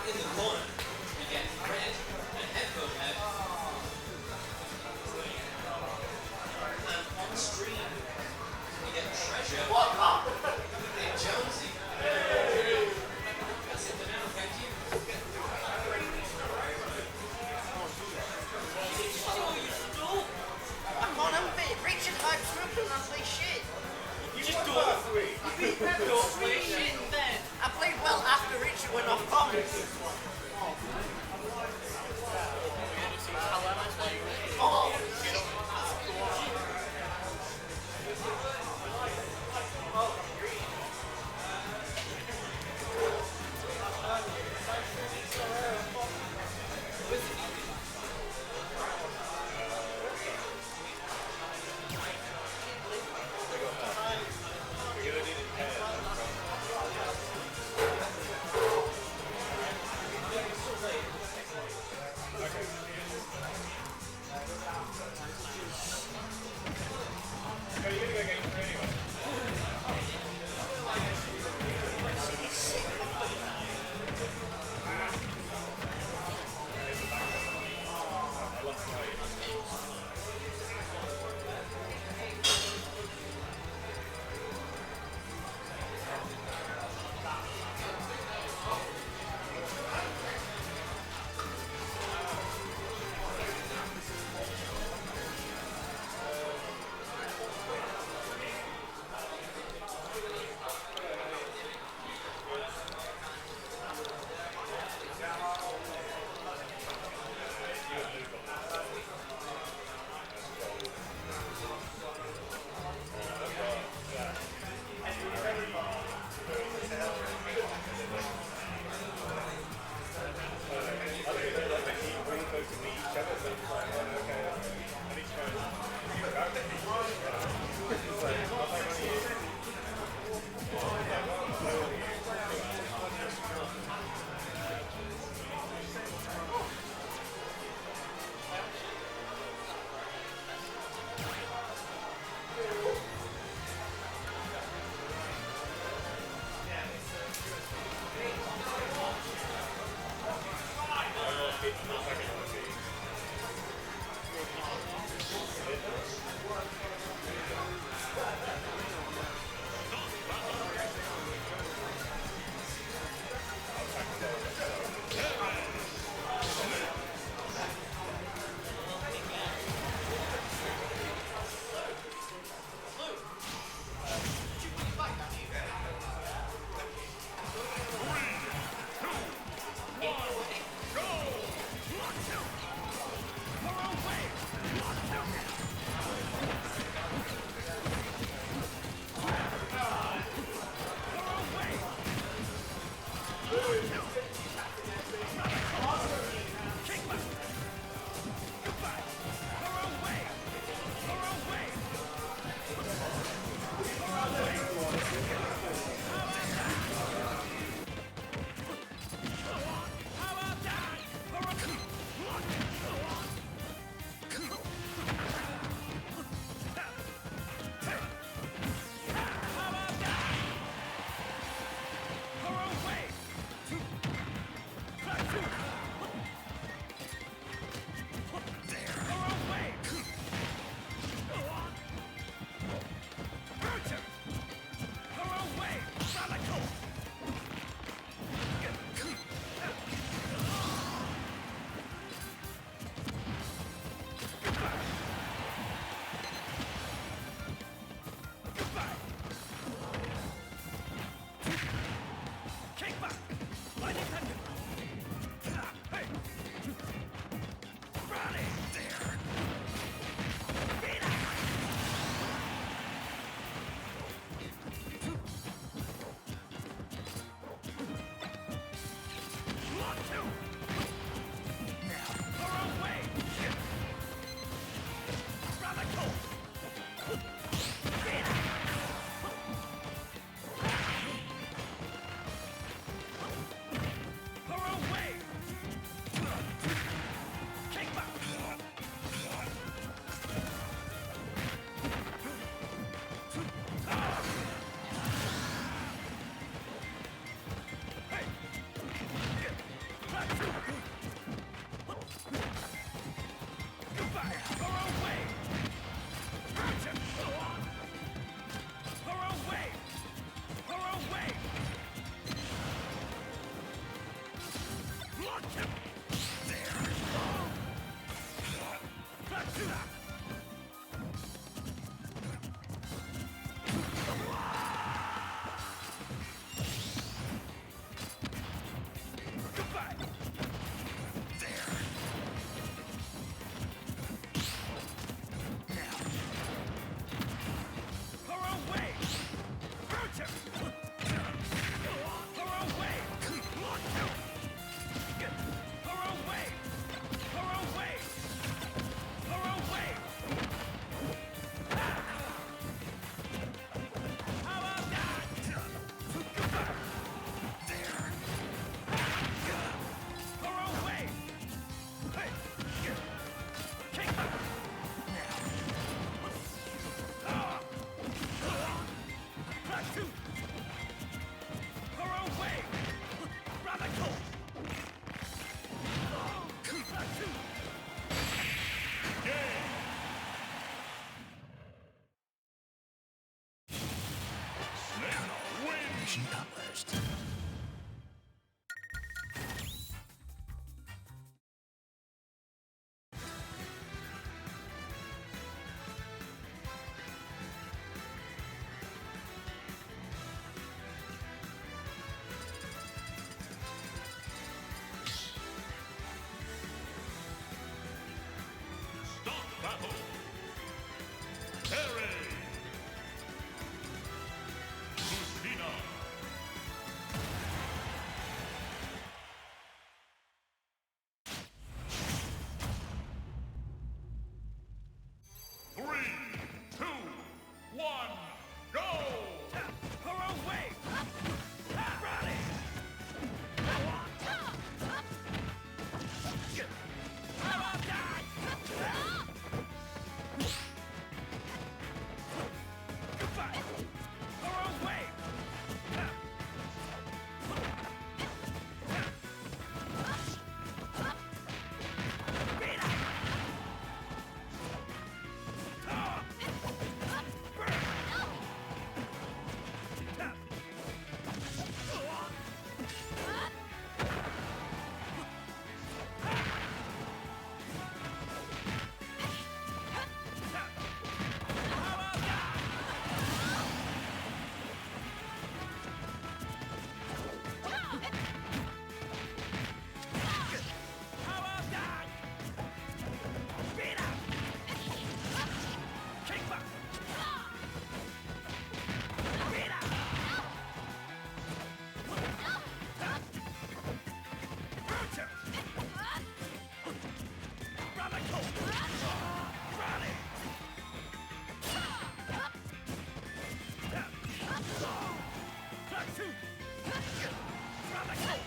In the corner, you get red and headphone head. And on stream, you get treasure and Jonesy. That's it for now, thank you. I can't help it. Richard hypes me up and I play shit. You just don't play shit then. I played well after Richard went off comms. She accomplished. Stop battle! Parry! Lucina! 3, 2, 1, go! Her own way! Rally! How about that? Goodbye! Her own way! Beat up! How about that? Beat up! Kick back! Beat up! Brutus! Radical! Rally! Platoon! Radical!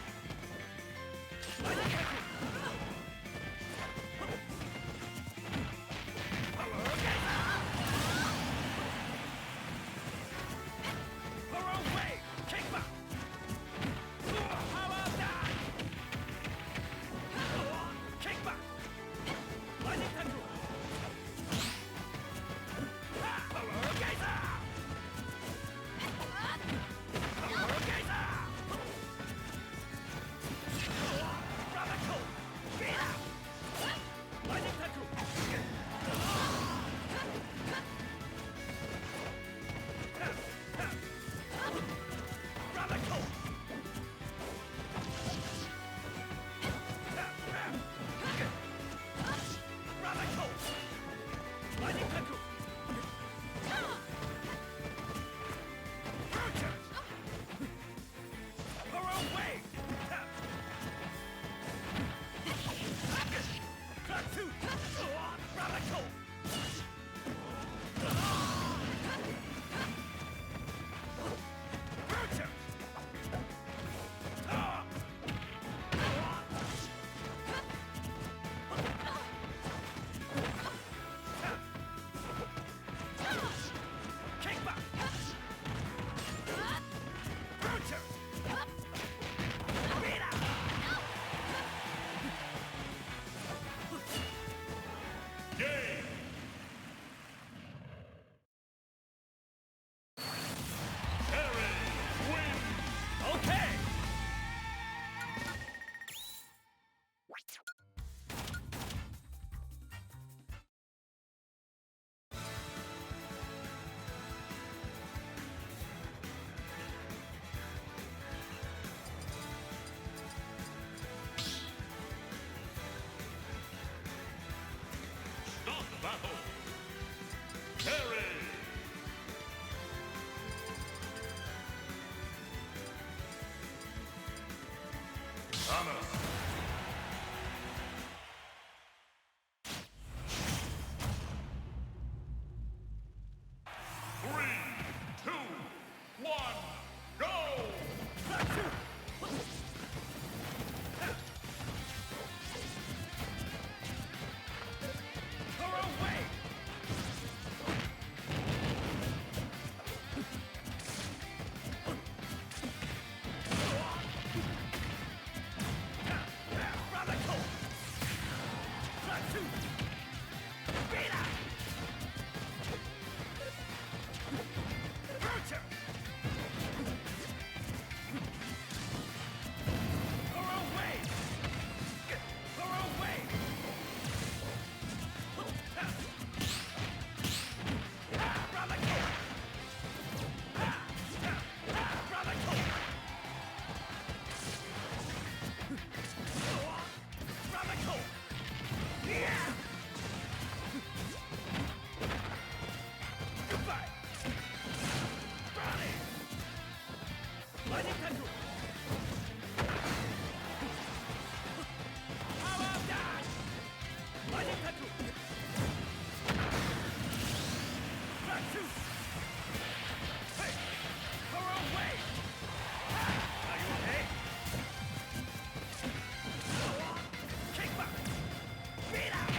Her own way! Kick back! How about that? Kick back! Lightning tendril! Power geyser! Power geyser! Radical! Beat up! Lightning tendril! Radical! Radical! Lightning tendril! Brutus! Her own way! Platoon! Radical! Brutus! Kick back! Brutus! Beat up! Game! Parry! Win! Okay! Stop battle! Parry! Thomas! 3, 2, 1, go! Her own way! Tattoo! Power dash! Magic tattoo! Black shoot! Hey! Power away! Are you okay? Kick back! Beat up!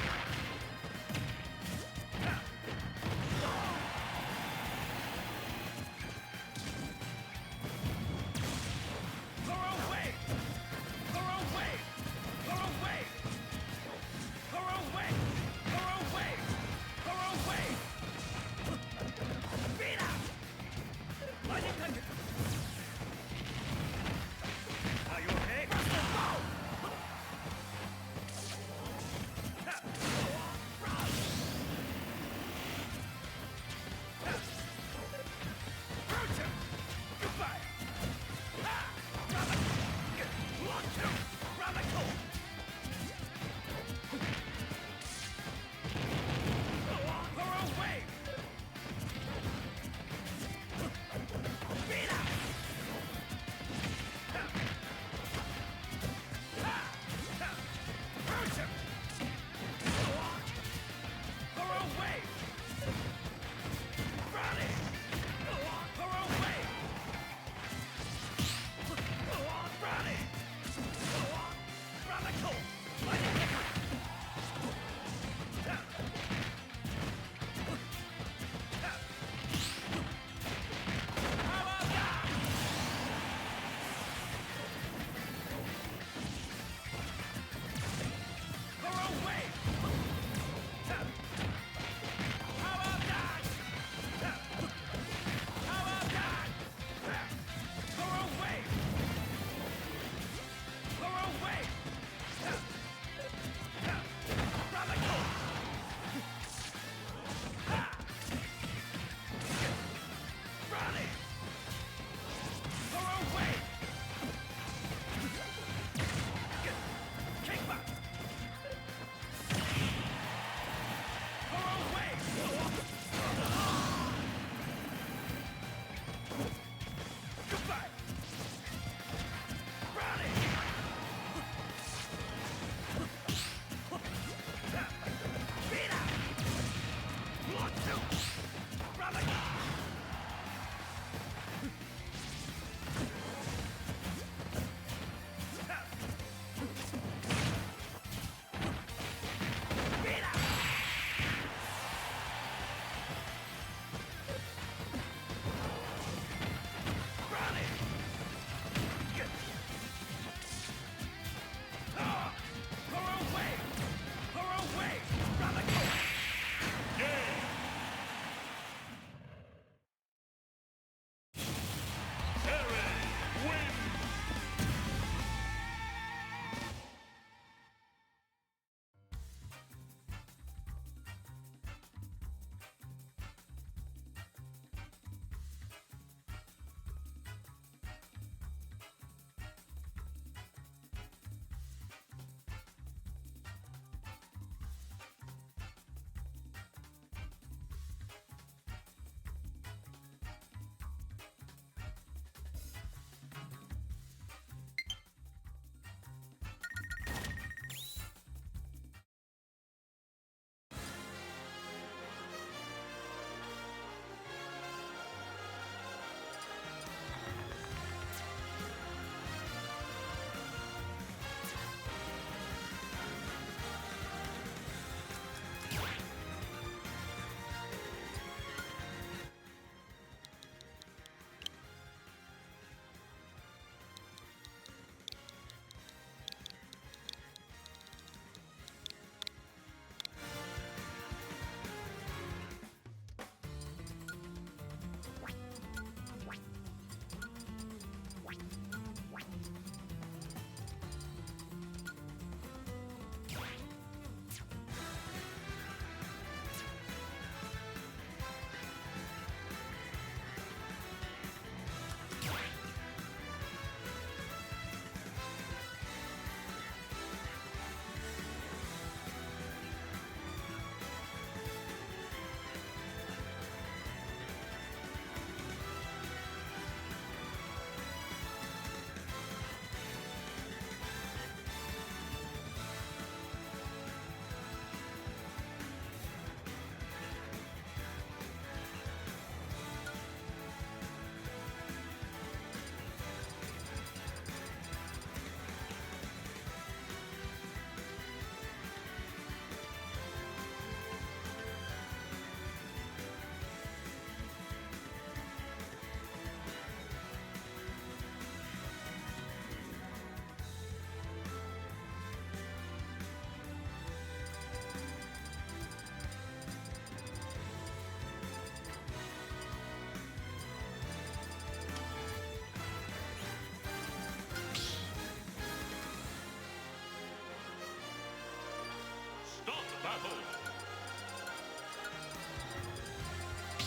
battle.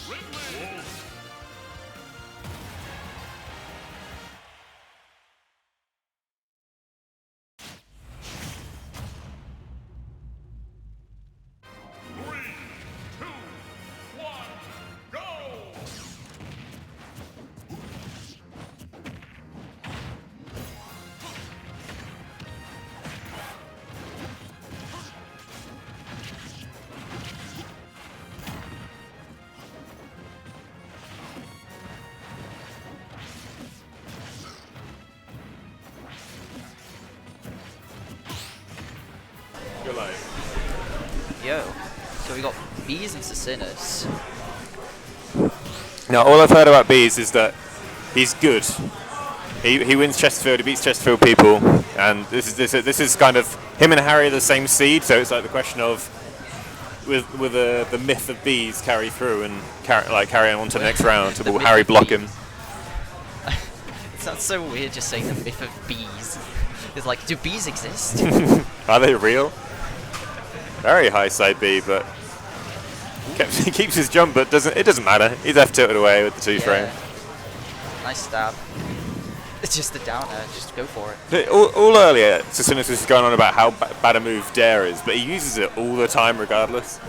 Ridley. 3, 2, 1, go! Good luck. Yo. So we got Bees and Cicinus. Now, all I've heard about Bees is that he's good. He wins Chesterfield, he beats Chesterfield people, and this is kind of him and Harry are the same seed, so it's like the question of will the myth of Bees carry through and carry on to the next round? Will Harry block him? It sounds so weird just saying the myth of bees. It's like, do bees exist? Are they real? Very high side B, but he keeps his jump, but it doesn't matter. He's F tilted away with the 2-frame. Nice stab. It's just a downer, just go for it. All earlier, Cicinus was going on about how bad a move Dare is, but he uses it all the time regardless.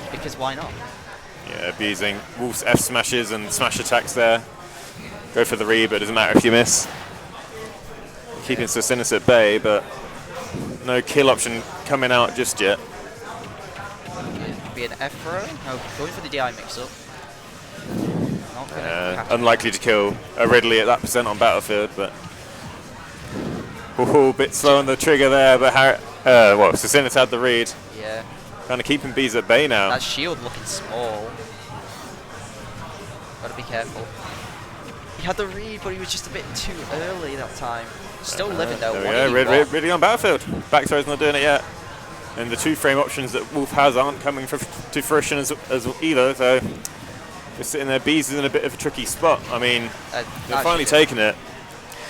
Because why not? Yeah, abusing Wolf's F smashes and smash attacks there. Go for the read, but it doesn't matter if you miss. Keeping Cicinus at bay, but no kill option coming out just yet. Could be an F throw? No, going for the DI mix-up. Not gonna catch Unlikely to kill a Ridley at that percent on Battlefield, but a bit slow on the trigger there. But Cicinus had the read. Yeah. Kind of keeping Bees at bay now. That shield looking small. Gotta be careful. He had the read, but he was just a bit too early that time. Still living though. There we go. Ridley on Battlefield. Back throw's not doing it yet. And the 2-frame options that Wolf has aren't coming to fruition as either, so just sitting there. Bees is in a bit of a tricky spot. I mean, they're finally taking it.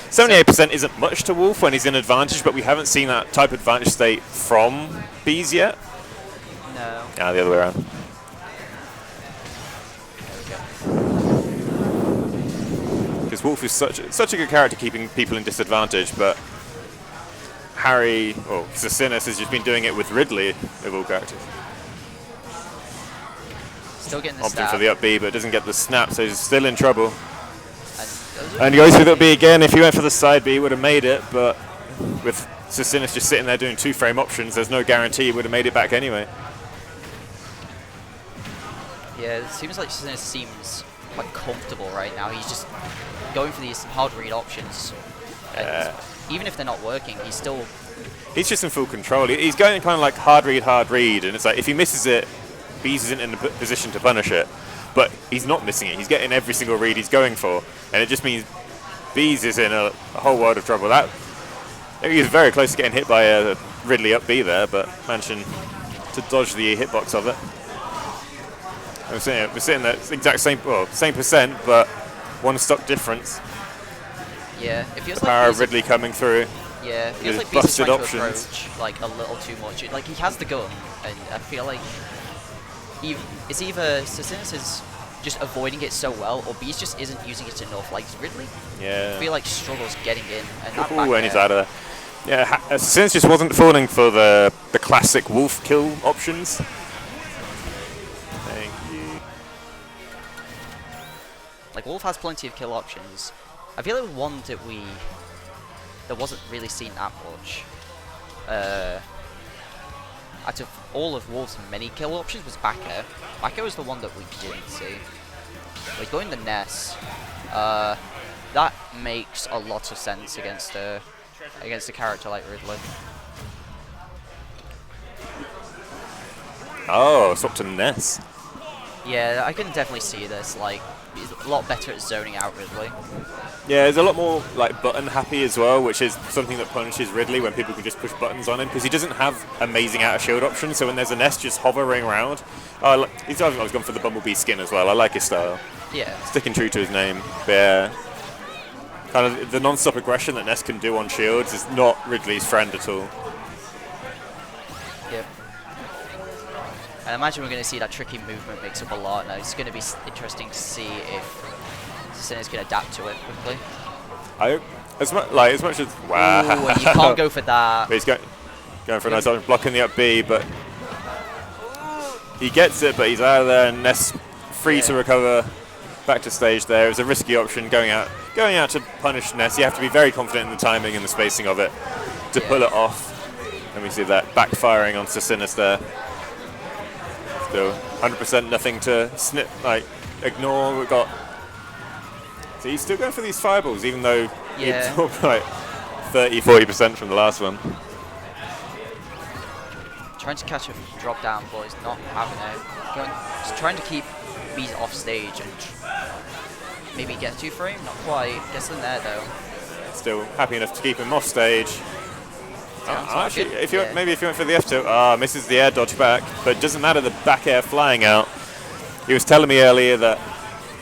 78% isn't much to Wolf when he's in advantage, but we haven't seen that type of advantage state from Bees yet. No. Ah, the other way around. Because Wolf is such a good character keeping people in disadvantage, but Harry, or Cicinus has just been doing it with Ridley of all characters. Still getting the Opting stab. for the up B, but doesn't get the snap, so he's still in trouble. And he goes for the up B again. If he went for the side B, he would have made it, but with Cicinus just sitting there doing 2-frame options, there's no guarantee he would have made it back anyway. Yeah, it seems like Cicinus seems quite comfortable right now. He's just going for these hard read options. And even if they're not working, he's just in full control. He's going kind of like hard read, and it's like if he misses it, Bees isn't in a position to punish it. But he's not missing it. He's getting every single read he's going for, and it just means Bees is in a whole world of trouble. He was very close to getting hit by a Ridley up B there, but managing to dodge the hitbox of it. We're sitting there, exact same percent, but one stock difference. Yeah, it feels the like power of Ridley coming through. Yeah, it feels like Beast is trying to approach like a little too much. Like he has the gun, and I feel like it's either Cicinus is just avoiding it so well, or Beast just isn't using it enough. Like Ridley, I feel like struggles getting in, and that back and he's out of there. Yeah, Cicinus just wasn't falling for the classic Wolf kill options. Like Wolf has plenty of kill options. I feel like one that wasn't really seen that much. Out of all of Wolf's many kill options was back air. Back air was the one that we didn't see. Like going the Ness, that makes a lot of sense against a character like Ridley. Oh, swap to Ness. Yeah, I can definitely see this. Like, he's a lot better at zoning out Ridley. Yeah, he's a lot more like button happy as well, which is something that punishes Ridley when people can just push buttons on him, because he doesn't have amazing out of shield options. So when there's a Nest just hovering around, he's always gone for the Bumblebee skin as well. I like his style. Yeah. Sticking true to his name. But yeah, kind of the non-stop aggression that Nest can do on shields is not Ridley's friend at all. And I imagine we're going to see that tricky movement mix up a lot. Now it's going to be interesting to see if Sinner's can adapt to it quickly. As much as wow, Ooh, and you can't go for that. But he's going for a nice option, blocking the up B, but he gets it, but he's out of there, and Ness free to recover. Back to stage there. It was a risky option going out to punish Ness. You have to be very confident in the timing and the spacing of it to pull it off. And we see that backfiring on Sicinis there. Still 100% nothing to ignore. We've got. So he's still going for these fireballs, even though he absorbed like 30-40% from the last one. Trying to catch a drop down, but he's not having it. Just trying to keep Bees off stage and maybe get 2 frame. Not quite. Gets in there though. Still happy enough to keep him off stage. Actually, if you went for the F2, misses the air dodge back, but it doesn't matter. The back air flying out. He was telling me earlier that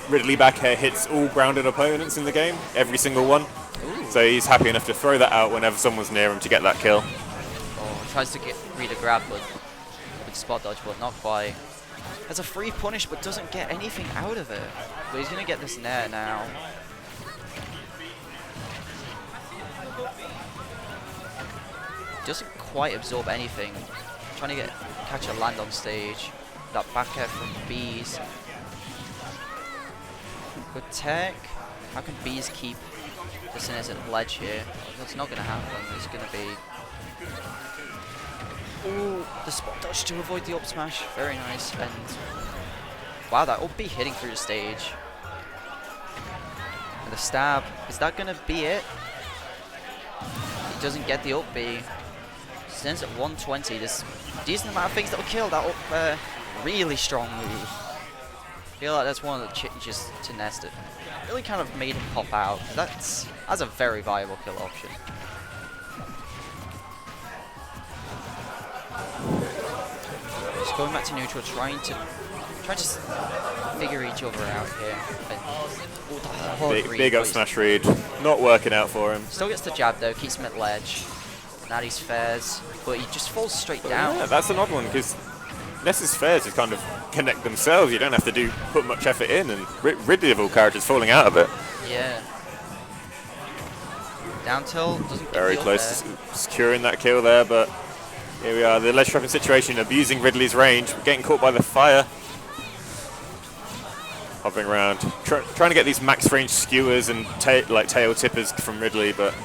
Ridley back air hits all grounded opponents in the game, every single one. Ooh. So he's happy enough to throw that out whenever someone's near him to get that kill. Oh, tries to read a grab, but with spot dodge, but not quite. Has a free punish, but doesn't get anything out of it. But he's gonna get this nair now. Doesn't quite absorb anything. Trying to catch a land on stage. That back air from Bees. Good tech. How can Bees keep the Sinners at ledge here? That's not going to happen. It's going to be... Ooh, the spot dodge to avoid the up smash. Very nice. And wow, that up B hitting through the stage. And the stab. Is that going to be it? He doesn't get the up B. Stands at 120. There's a decent amount of things that will kill that up really strong move. I feel like that's one of the changes to Nest that really kind of made him pop out. That's a very viable kill option. Just going back to neutral, trying to figure each other out here. And, big up smash read, not working out for him. Still gets the jab though, keeps him at ledge. Now he's fares, but he just falls straight down. Yeah, that's an odd one because Ness's fares just kind of connect themselves. You don't have to put much effort in, and Ridley of all characters falling out of it. Yeah. Down tilt doesn't very close to securing that kill there, but here we are, the ledge trapping situation, abusing Ridley's range, getting caught by the fire. Hovering around, trying to get these max range skewers and tail tippers from Ridley, but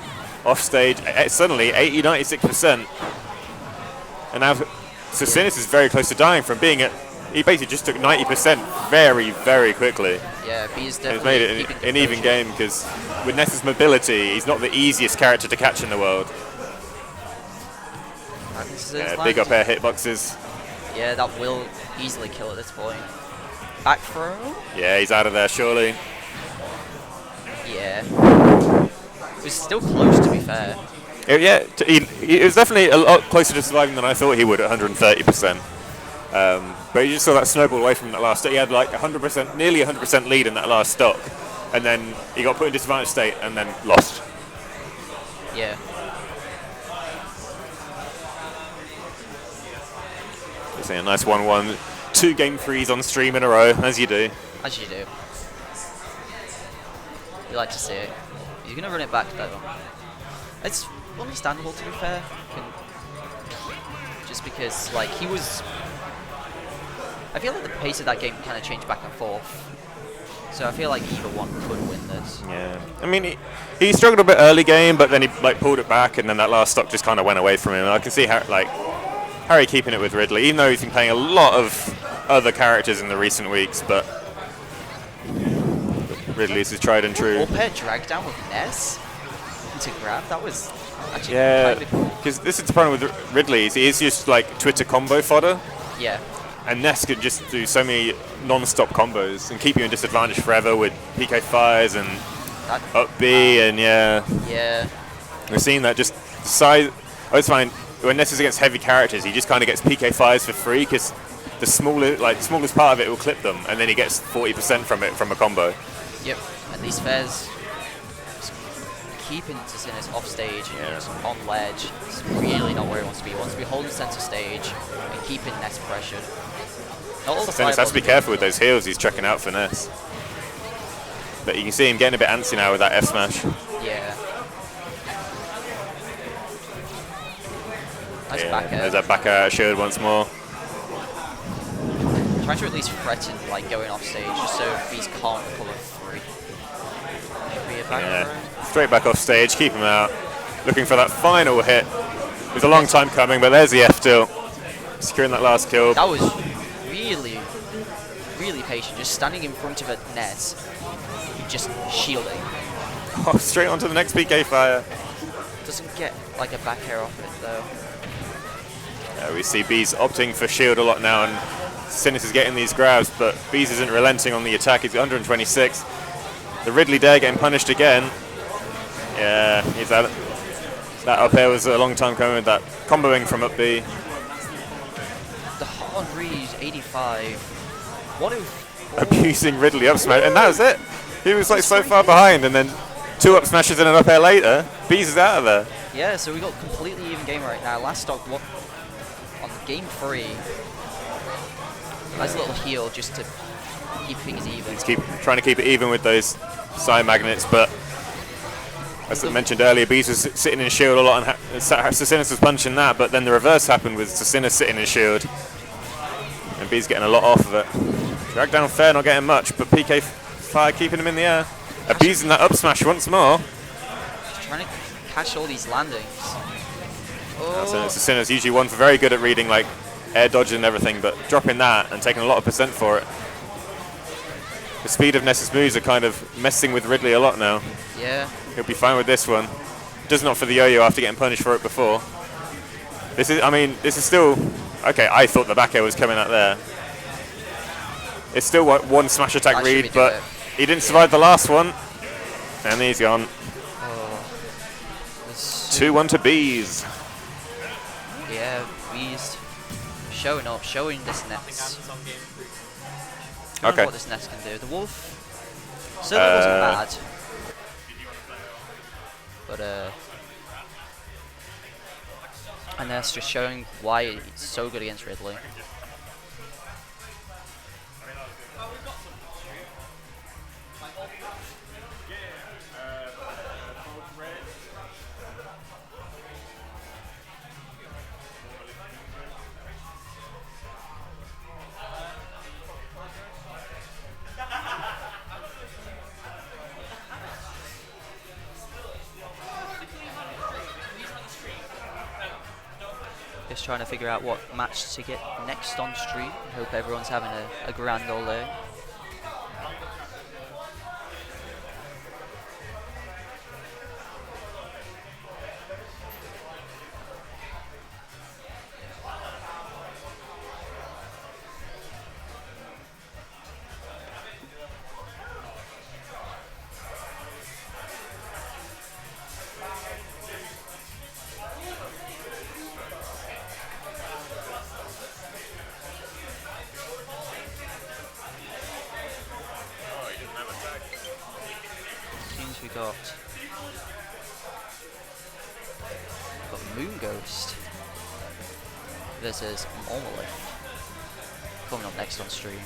off stage, suddenly 80-96%. And now Sicinis is very close to dying from being at, he basically just took 90% very, very quickly. Yeah, B's definitely he's made it an even game because with Ness's mobility, he's not the easiest character to catch in the world. Yeah, big up air hitboxes. Yeah, that will easily kill at this point. Back throw? Yeah, he's out of there surely. Yeah. It was still close, to be fair. Yeah, he was definitely a lot closer to surviving than I thought he would at 130%. But you just saw that snowball away from that last stock. He had like 100%, nearly 100% lead in that last stock, and then he got put in disadvantaged state and then lost. Yeah. You're seeing a nice 1-1, 2 game 3s on stream in a row, as you do. As you do. You like to see it. He's gonna run it back though. It's understandable, to be fair. Just because, like, he was... I feel like the pace of that game kind of changed back and forth. So I feel like either one could win this. Yeah. I mean, he struggled a bit early game, but then he pulled it back, and then that last stock just kind of went away from him. I can see how, Harry keeping it with Ridley, even though he's been playing a lot of other characters in the recent weeks, but Ridley's his tried and true. Or pair drag down with Ness to grab, that was actually yeah, kind of cool. Because this is the problem with Ridley, he is just like Twitter combo fodder. Yeah. And Ness could just do so many non-stop combos and keep you in disadvantage forever with PK fires and up B and yeah. Yeah. We're seeing that just size. I always find when Ness is against heavy characters, he just kind of gets PK fires for free because the smallest part of it will clip them, and then he gets 40% from it from a combo. Yep. And these fares keeping Tasinis off stage and just on ledge is really not where he wants to be. He wants to be holding center stage and keeping Ness pressured. Not all the Tasinis has to be careful with those heals he's checking out for Ness. But you can see him getting a bit antsy now with that F smash. Yeah. Nice back air. There's that back air shield once more. Trying to at least threaten like going off stage just so Beast can't recover free. Maybe a back throw? Straight back off stage, keep him out. Looking for that final hit. It was a long time coming, but there's the F tilt. Securing that last kill. That was really, really patient. Just standing in front of a net, just shielding. Oh, straight onto the next PK fire. Doesn't get like a back air off it though. We see Bees opting for shield a lot now, and Sinus is getting these grabs, but Bees isn't relenting on the attack. He's 126. The Ridley Dare getting punished again. Yeah, he's that up air was a long time coming with that comboing from up B. The hard read 85. What if Abusing Ridley up smash, and that was it. He was like so far behind, and then 2 up smashes and an up air later. Bees is out of there. Yeah, so we got completely even game right now. Last stock on game 3. Nice little heal just to keep things even. He's trying to keep it even with those side magnets, but as I mentioned earlier, Bees was sitting in shield a lot, and Sassinis was punching that, but then the reverse happened with Sassinis sitting in shield, and Bees getting a lot off of it. Drag down fair, not getting much, but PK fire keeping him in the air. Abusing that up smash once more. Just trying to catch all these landings. Oh. Sassinis usually one for very good at reading like air dodging and everything, but dropping that and taking a lot of percent for it. The speed of Ness's moves are kind of messing with Ridley a lot now. Yeah. He'll be fine with this one. Does not for the yo-yo after getting punished for it before. This is still okay. I thought the back air was coming out there. It's still one smash attack read, but he didn't survive the last one, and he's gone. 2-1 to Bees. Yeah, Bees showing up, showing this Ness. Okay. What this Ness can do. The Wolf certainly wasn't bad. But and Ness just showing why it's so good against Ridley. Just trying to figure out what match to get next on stream. Hope everyone's having a grand old day. We got Moon Ghost versus Monolith coming up next on stream.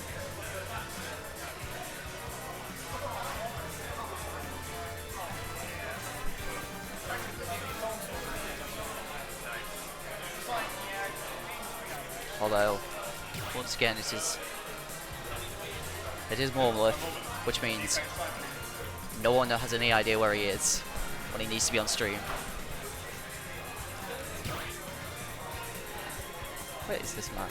Although, once again, it is Monolith, which means no one has any idea where he is when he needs to be on stream. Where is this man?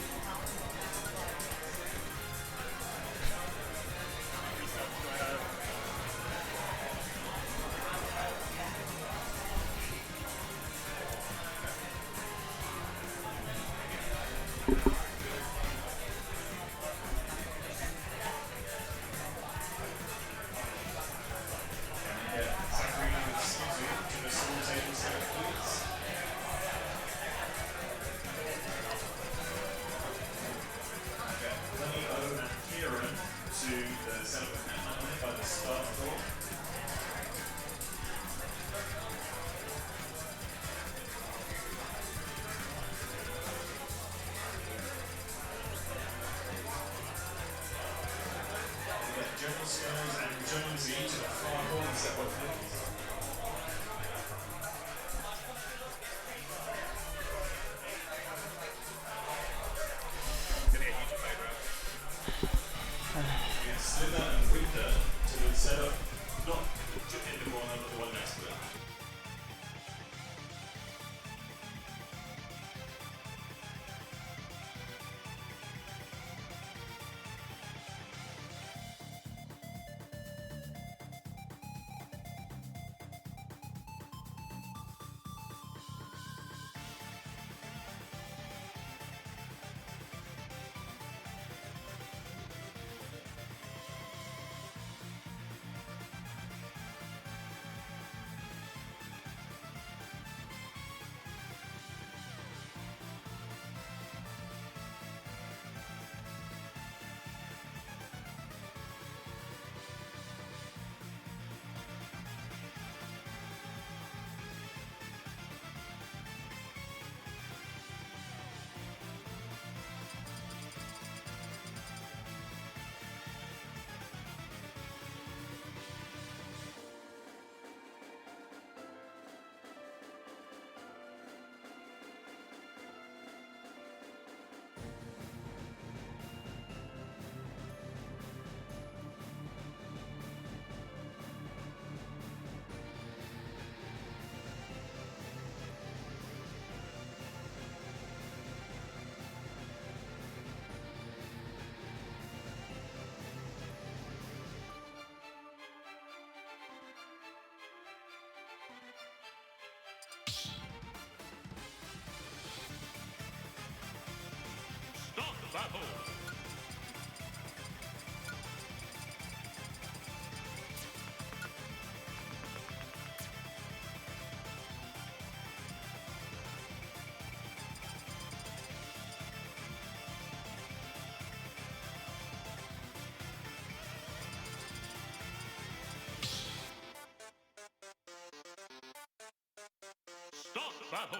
battle.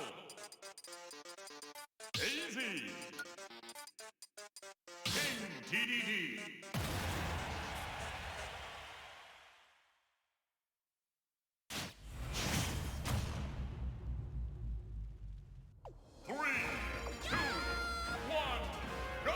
AZ. King TDD. Three, two, one, go!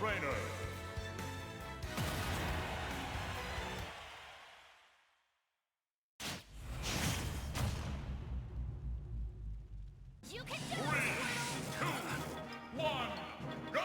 trainer. You can do 3, 2, 1, go!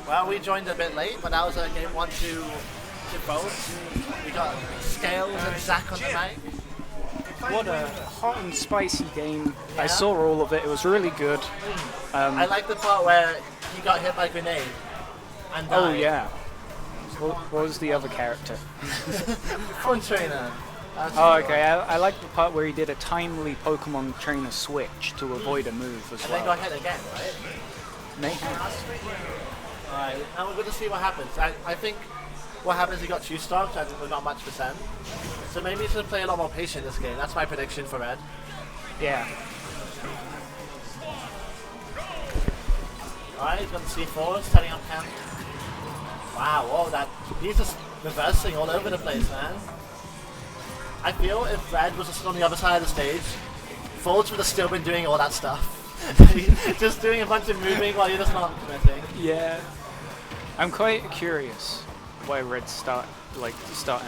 Well, we joined a bit late, but that was game 1 to both. We got Scales and Zach on the mic. What a hot and spicy game. I saw all of it. It was really good. I like the part where he got hit by a grenade. And Oh died. yeah. What was the other character? Fun trainer. Oh, okay. I like the part where he did a timely Pokemon trainer switch to avoid a move as And then well. got hit again, right? Mayhem. Alright, and we're going to see what happens. I think what happens, he got 2 stocks and we're not much percent. So maybe he's going to play a lot more patient this game. That's my prediction for Red. Yeah. Alright, he's got the C4, setting up camp. Wow, whoa, he's just reversing all over the place, man. I feel if Red was just on the other side of the stage, Folds would have still been doing all that stuff. Just doing a bunch of moving while you're just not committing. Yeah. I'm quite curious why Red's starting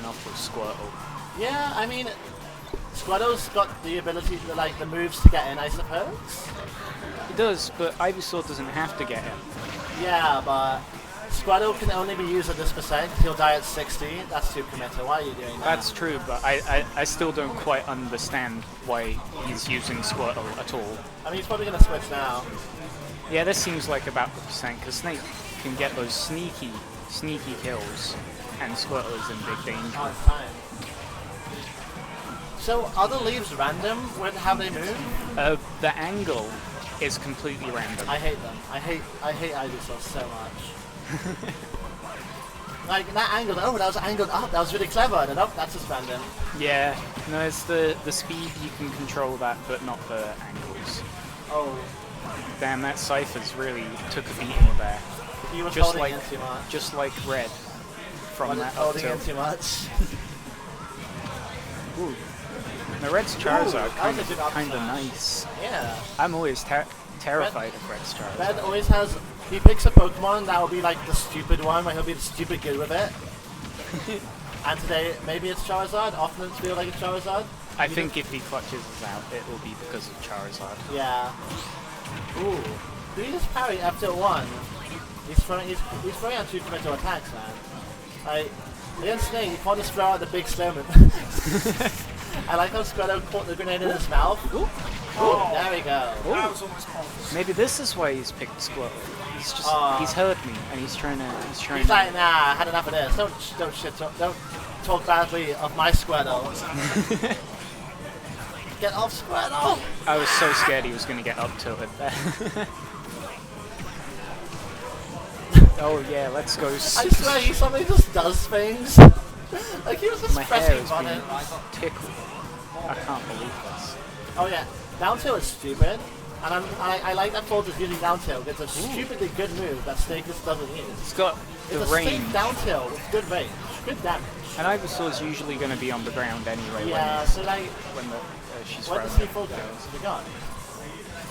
off with Squirtle. Yeah, I mean, Squirtle's got the ability to, the moves to get in, I suppose. He does, but Ivysaur doesn't have to get in. Yeah, but Squirtle can only be used at this percent. He'll die at 60. That's too committed. Why are you doing that? That's true, but I still don't quite understand why he's using Squirtle at all. I mean, he's probably going to switch now. Yeah, this seems like about the percent, because Snake can get those sneaky kills, and Squirtle is in big danger. Oh, it's time. So, are the leaves random with how they move? The angle is completely random. I hate them. I hate Ivysaur so much. Like, that angle, oh, that was angled up, that was really clever, and then, oh, that's just random. Yeah, no, it's the speed you can control that, but not the angles. Oh, Damn, that Cypher's really took a beating there. he was Just holding like in too much. just like Red from that up Holding in tilt. too much. Ooh. The Red's Charizard that was a good up kind of smash. nice. Yeah. I'm always terrified of Red's Charizard. Red always has. He picks a Pokemon that will be like the stupid one, where he'll be the stupid good with it. And today, maybe it's Charizard. Often it feels like it's Charizard. I think if he clutches us out, it will be because of Charizard. Yeah. Ooh. Did he just parry up to 1? He's throwing out 2 committal attacks, man. Against Snake, you can't just throw out the big slowman. I like how Squirtle caught the grenade in his mouth. Ooh. Ooh, there we go. That was almost pointless. Maybe this is why he's picked Squirtle. He's just he's heard me and he's trying to. He's like, nah, I had enough of this. Don't talk badly of my Squirtle. Get off Squirtle! I was so scared he was going to get up tilted there. Oh yeah, let's go. I swear he suddenly just does things. Like he was just My hair pressing is on being it. tickled. I can't believe this. Oh yeah, down tilt is stupid. And I like that Fold is using down tilt. It's a stupidly good move that Snake just doesn't use. It's got the It's a range. safe down tilt with good range, good damage. And Ivysaur's usually going to be on the ground anyway Yeah, so like, when she's where does frozen. C4 go? Is it gone?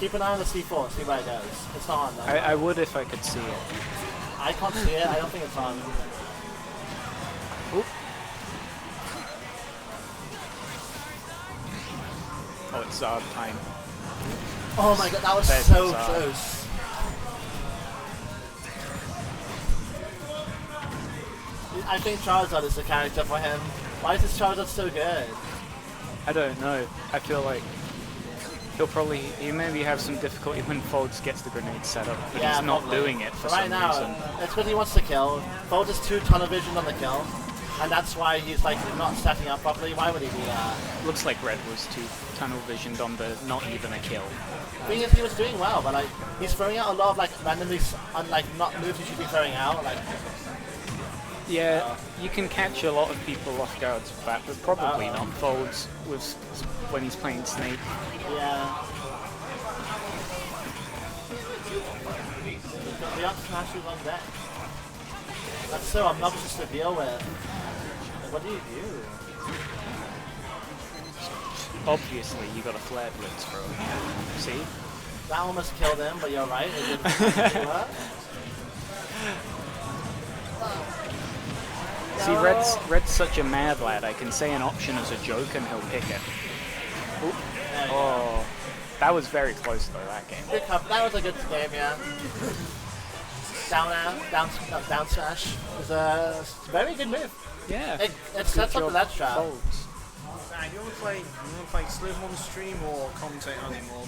Keep an eye on the C4, see where it goes. It's not on though. I would if I could see it. I can't see it, I don't think it's on. Oop. Oh, it's Zard time. Oh my god, that was There's so Zard. close. I think Charizard is the character for him. Why is this Charizard so good? I don't know. I feel like he maybe have some difficulty when Folds gets the grenade set up, but Yeah, he's not probably. doing it for Right some now, reason. it's because he wants to kill. Fold has 2 tunnel vision on the kill, and that's why he's like not setting up properly. Why would he do that? Looks like Red was too tunnel visioned on the not even a kill. The thing is, he was doing well, but like he's throwing out a lot of like randomly not moves he should be throwing out. Like Yeah, you can catch a lot of people off guard with that, but probably not Folds when he's playing Snake. yeah. The up smash is on deck. That's so obnoxious to deal with. Like, what do you do? Obviously, you got a flare blitz throw. See? That almost killed him, but you're right. It didn't actually work. See, Red's such a mad lad. I can say an option as a joke and he'll pick it. Oop. There you go. Oh, that was very close though. That game. Good cup. That was a good game, yeah. Down air, down smash is a very good move. Yeah. It sets up the ledge trap. Folds. Nah, you want to play Slim on stream or commentate on it more?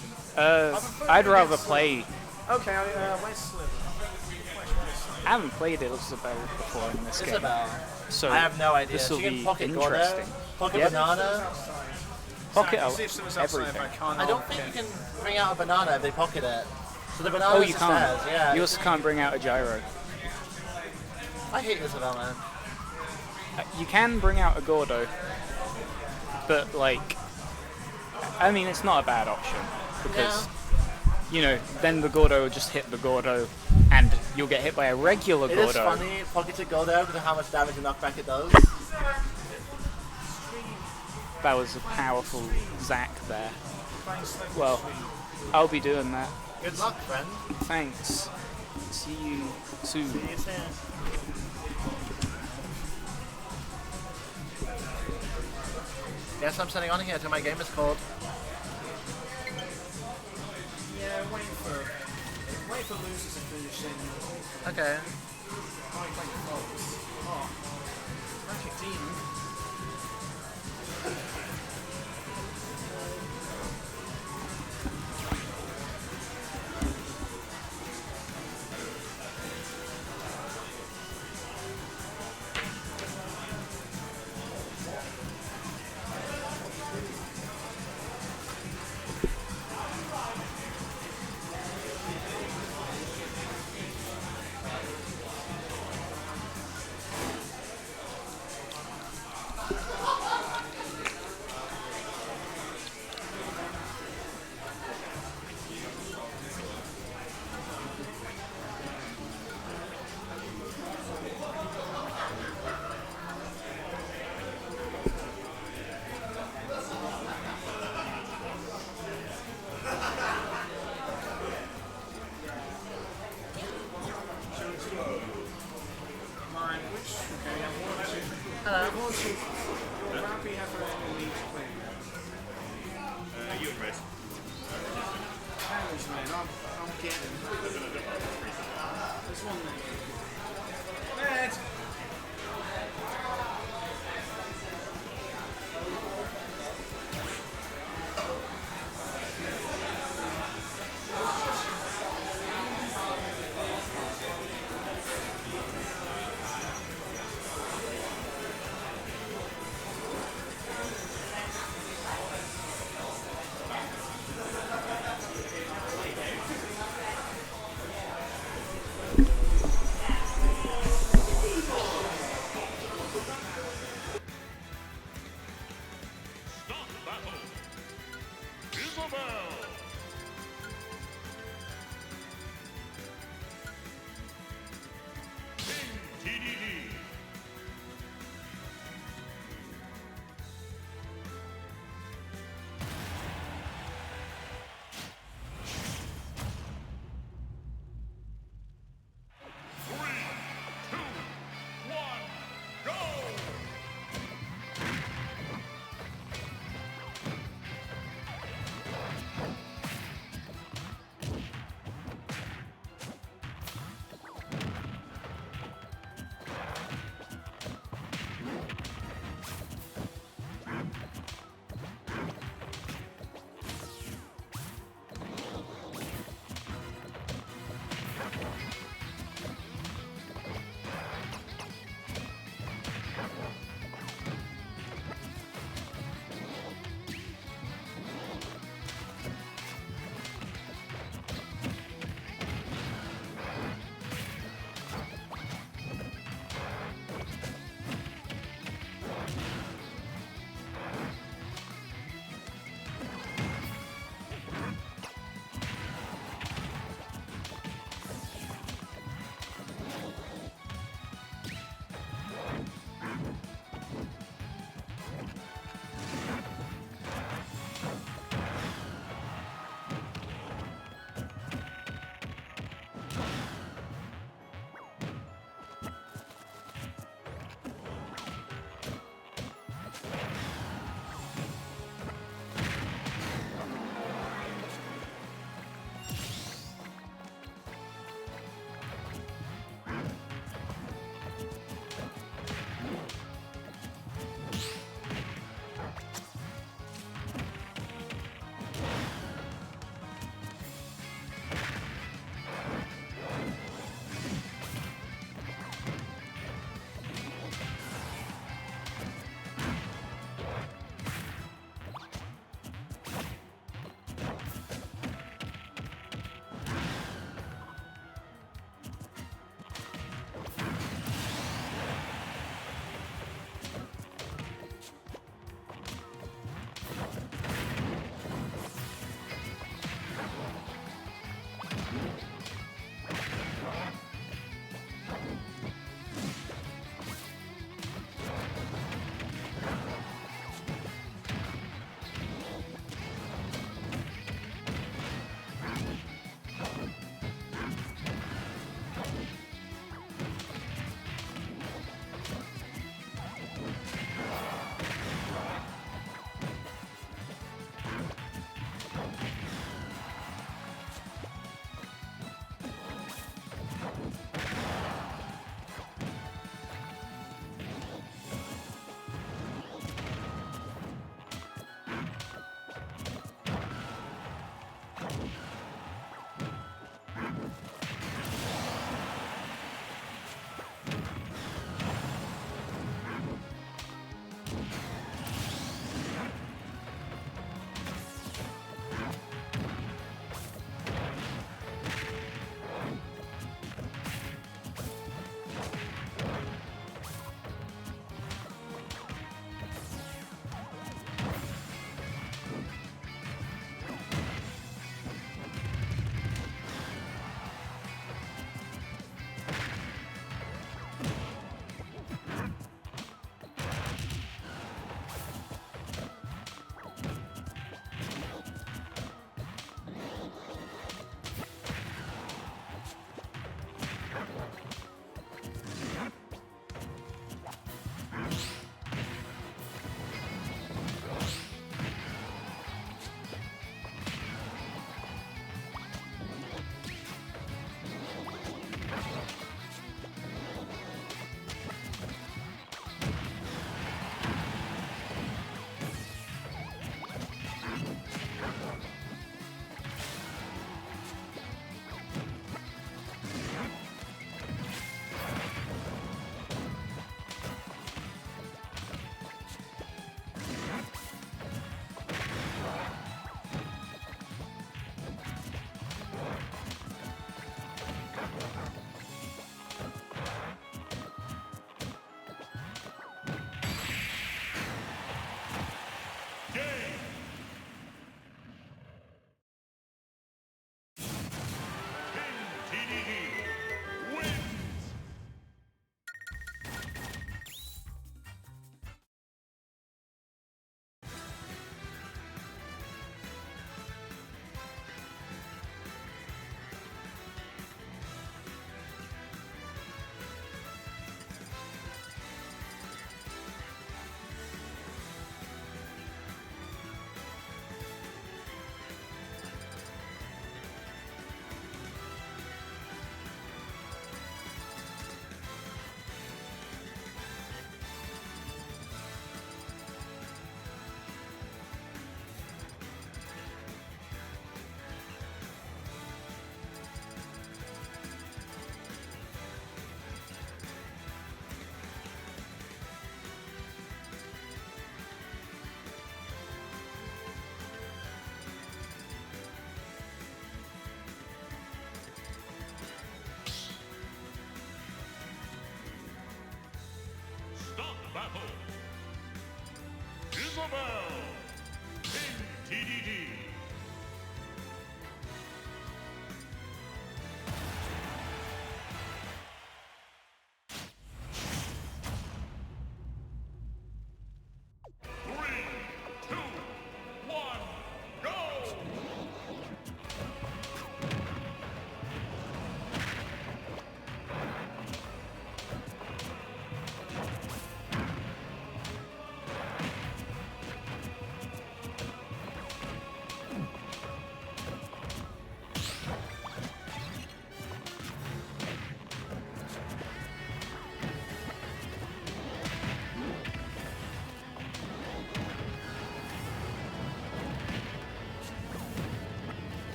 I'd rather play. Okay, where's Slim? I haven't played Isabel before in this game, Isabel. so I have no idea. this will She can be pocket Gordo, interesting. pocket Yep. banana. Pocket See if Slim's outside, everything. but I can't. I don't think you can bring out a banana if they pocket it. So the banana Oh, is you the can't. stairs, yeah. You also can't bring out a gyro. I hate Isabel, man. You can bring out a Gordo, but like, I mean, it's not a bad option because you know, then the Gordo will just hit the Gordo, and you'll get hit by a regular It Gordo. is funny pocketed Gordo because of how much damage and knockback it does. That was a powerful Zac there. Well, I'll be doing that. Good luck, friend. Thanks. See you soon. See you soon. Yes, I'm sitting on here till my game is called. Yeah, wait for losers to finish then. Okay. Right, like folks. Oh, Racket Demon. Okay, I want to. Hello. I want to. Your Rappy have a league play. You and Red. Thanks, man. I'm getting. This one. Red.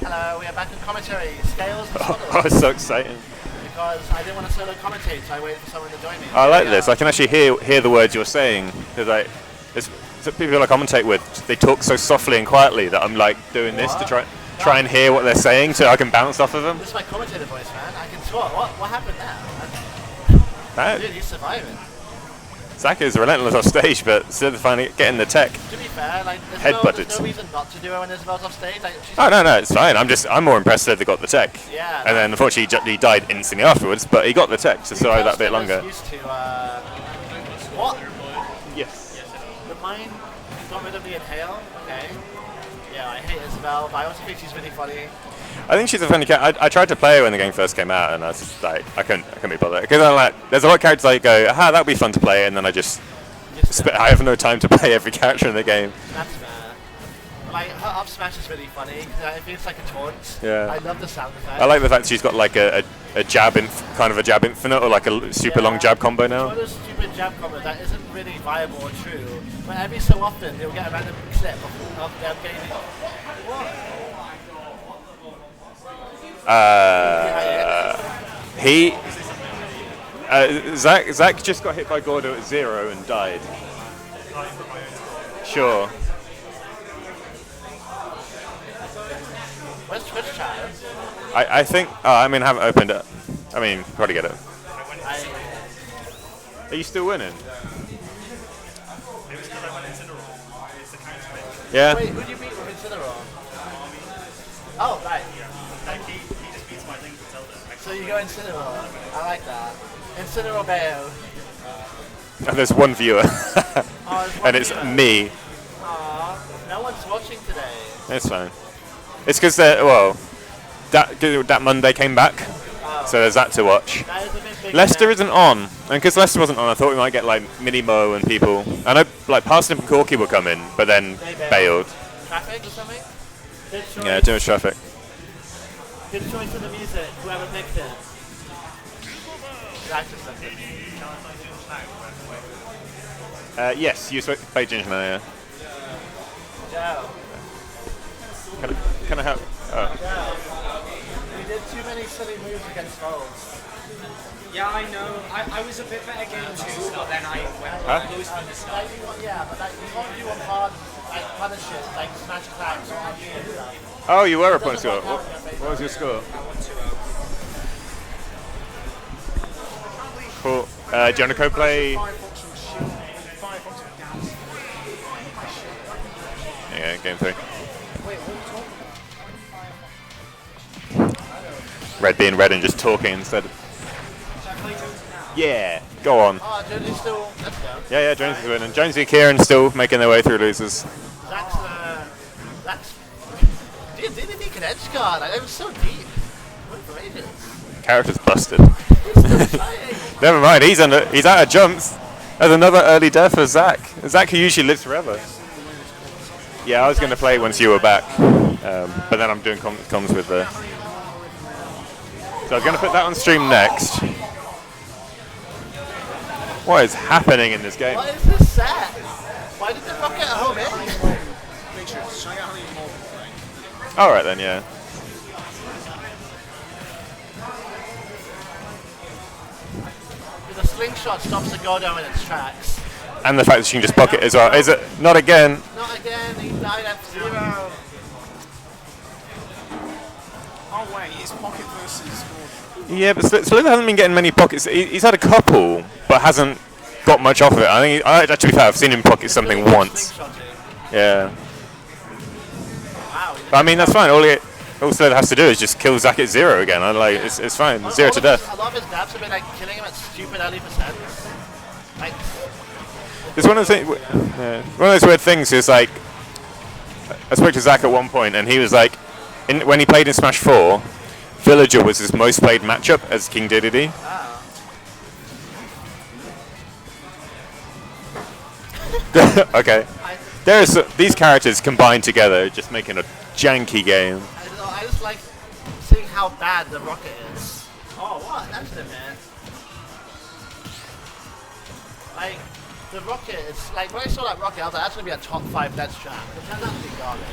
Hello, we are back in commentary. Scales and Oh, Scotland. it's so exciting. Because I didn't want to solo commentate, so I waited for someone to join me. I like this. I can actually hear the words you're saying. Because the people I commentate with, they talk so softly and quietly that I'm like doing this to try and hear what they're saying so I can bounce off of them. This is my commentator voice, man. I can talk. What happened there? Dude, he's surviving. Zach is relentless off stage, but still finally getting the tech. To be fair, like, there's Headbutted. no reason not to do it when Isabel's off stage. Like, Oh no, it's fine. I'm more impressed that they got the tech. Yeah. And then unfortunately he died instantly afterwards, but he got the tech, so sorry that bit longer. Used to, what? Yes. The mine got rid of the inhale. Okay. Yeah, I hate Isabel, but I also think she's really funny. I think she's a funny character. I tried to play her when the game first came out, and I was just like, I couldn't be bothered. Because I'm like, there's a lot of characters I go, that would be fun to play, and then I just I have no time to play every character in the game. That's fair. Like, her up smash is really funny, because I think it's like a taunt. Yeah. I love the sound effect. I like the fact that she's got like a jab kind of a jab infinite, or like a super long jab combo now. It's one of those stupid jab combos that isn't really viable or true, but every so often they'll get a random clip of them getting what? Zach just got hit by Gordo at 0 and died. Sure. Where's Twitch chat? I think. I mean, I haven't opened it. I mean, probably get it. Are you still winning? Yeah. Wait, who do you beat with Incineroar? Oh, right. He just beats my Link Zelda. So you go Incineroar. I like that. Incineroar Bayo. And there's one viewer, and it's viewer. me. Aww, no one's watching today. It's fine. It's because that Monday came back, so there's that to watch. That is a bit big. Leicester isn't on, and because Leicester wasn't on, I thought we might get like Minimo and people. I know like Parsnip and Corky were coming, but then bailed. Traffic or something? Good choice. Yeah, too much traffic. Good choice of the music, whoever picked it. That's just something. Yes, you play Ginger now, yeah. Joe. Can I help? Oh. Joe. We did too many silly moves against Foles. Yeah, I know. I was a bit better game 2, but then I went Yeah, but like, you can't do a hard like punishes, like smash claps or RP and stuff. Oh, you were a point score. What was your score? Cool. Do you want to co-play? Yeah, game 3. Red being red and just talking instead. Yeah, go on. Oh, Jones still. Let's go. Yeah, Jones is winning. Jonesy and Kieran still making their way through losers. That's. Didn't he can edge guard? Like, it was so deep. What for ages? Character's busted. He's still trying. Never mind, he's out of jumps. There's another early death for Zach. Zach, who usually lives forever. Yeah, I was going to play once you were back, but then I'm doing comms with the. So I was going to put that on stream next. What is happening in this game? What is this set? Why did the rocket at home in? Matrix, should I get honey more play? Alright then, yeah. The slingshot stops the Gordo in its tracks. And the fact that she can just pocket as well. Is it? Not again. Not again, he died at 0. Oh wait, it's pocket versus. Yeah, but Slither hasn't been getting many pockets. He's had a couple, but hasn't got much off of it. I think, to be fair, I've seen him pocket something once. Yeah. Wow. But I mean, that's fine. All Slither has to do is just kill Zack at 0 again. It's fine. 0 to death. A lot of his dabs have been like killing him at stupid early percents. Like, It's one of those weird things. Is like, I spoke to Zack at one point, and he was like, when he played in Smash 4, Villager was his most played matchup as King Dedede. Okay. These characters combined together, just making a janky game. I don't know, I just like seeing how bad the rocket is. Oh, what? That's the man. Like, the rocket is like, when I saw that rocket, I was like, that's gonna be a top 5 death trap. It turned out to be garbage.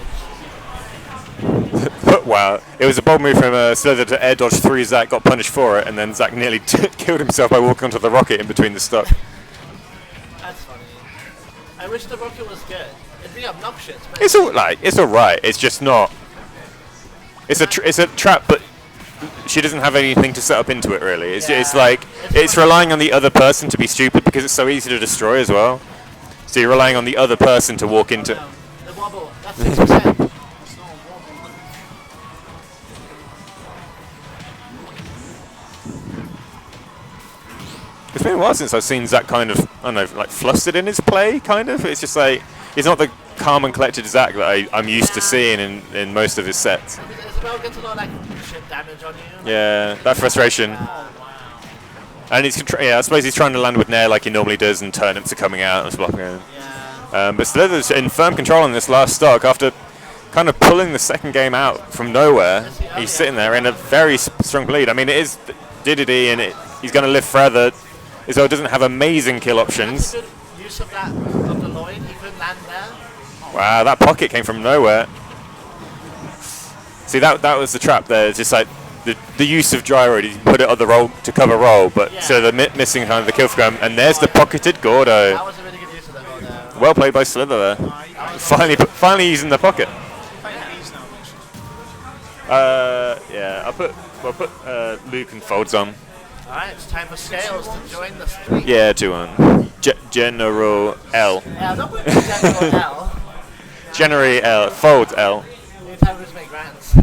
Wow, it was a bold move from Slither to air dodge 3. Zack got punished for it, and then Zack nearly killed himself by walking onto the rocket in between the stock. That's funny. I wish the rocket was good. It'd be obnoxious, but It's alright. It's just not. It's a trap, but she doesn't have anything to set up into it really. It's like it's relying on the other person to be stupid because it's so easy to destroy as well. So you're relying on the other person to walk into. the wobble, that's 6%. It's been a while since I've seen Zack kind of, I don't know, like flustered in his play, kind of. It's just like, he's not the calm and collected Zack that I'm used to seeing in most of his sets. Isabel gets a lot of like shit damage on you. Yeah, that frustration. And he's, I suppose he's trying to land with Nair like he normally does, and turnips are coming out and blocking him. But Slither's in firm control in this last stock after kind of pulling the second game out from nowhere. He's sitting there in a very strong lead. I mean, it is Dedede, and he's going to live forever. Isabel doesn't have amazing kill options. Good use of that of the Lloyd. He couldn't land there. Wow, that pocket came from nowhere. See, that was the trap there. It's just like the use of gyro. He put it on the roll to cover roll, but so the missing kind of the kill from him. And there's the pocketed Gordo. That was a really good use of the Gordo. Well played by Slither there. Finally using the pocket. Yeah, we'll put Luke and Folds on. Alright, it's time for Scales to join the streak. Yeah, 2-1. General L. Yeah, don't put General L. General L. Folds L. New time to make grants.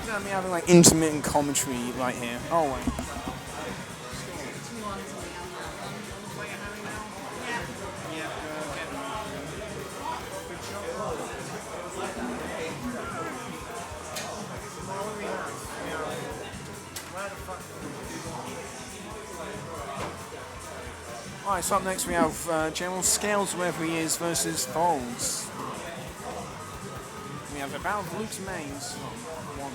I'm having like intermittent commentary right here. Oh wait. Right, so up next we have General Scales, wherever he is, versus Folds. We have a battle of Luke's mains. One.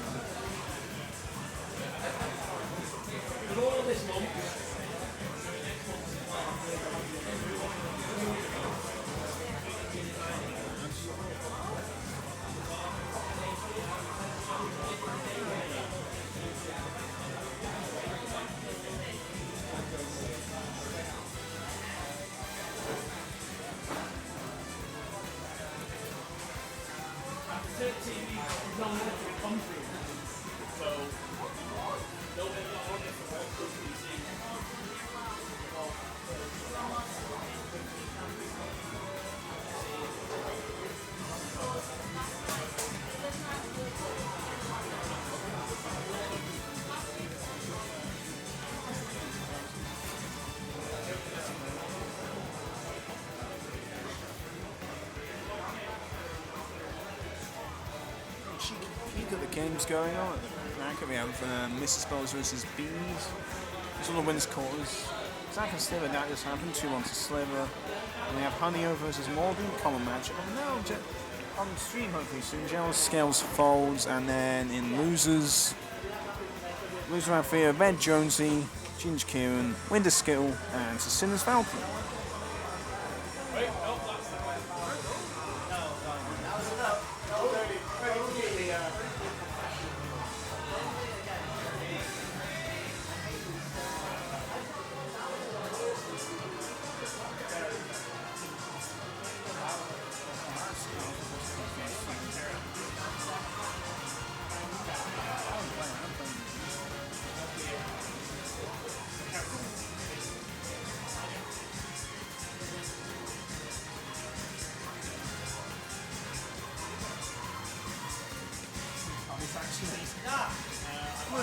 Peak of the game's going on at the back. We have Mrs. Bowles versus Bees. It's all the winners' quarters. Zach and Sliver, that just happened. 2-1 to Sliver. And we have Honeyo versus Morgan, common matchup. And now on stream, hopefully soon. General Scales Folds, and then in losers, loser have here Red Jonesy, Ginger Kieran, Winder Skittle, and Sinner's Falcon.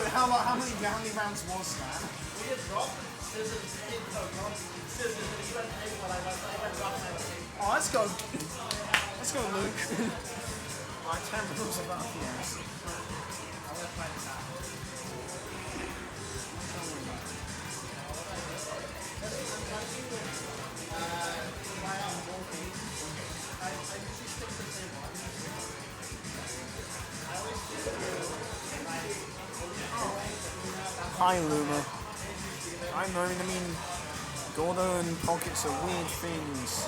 How many rounds was that? We had dropped scissors in Pokemon. Scissors, and he went paper, I went rock, and everything. Oh, let's go, Luke. Right, 10 rules of yes. I'm going to play this out. Hi, Luma. I mean, Gordo and Pockets are weird things.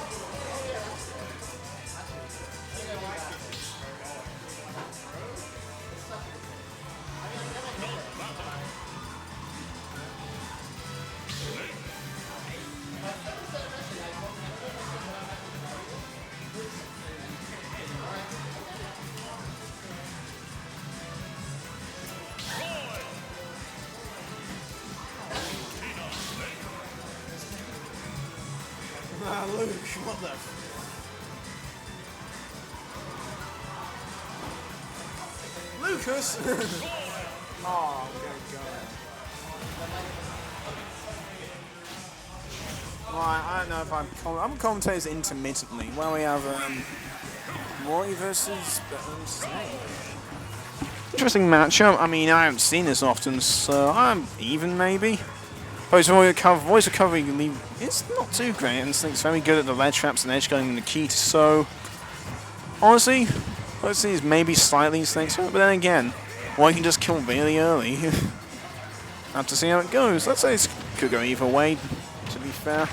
Luke, what the? Lucas! Oh, good God. Right, I don't know if I'm commentating intermittently. Well, we have Roy versus interesting matchup. I mean, I haven't seen this often, so I'm even maybe. Voice recovery it's not too great, and it's very good at the ledge traps and edge guarding the key. So honestly, is maybe slightly things, but then again, one can just kill really early. Have to see how it goes. Let's say it could go either way, to be fair.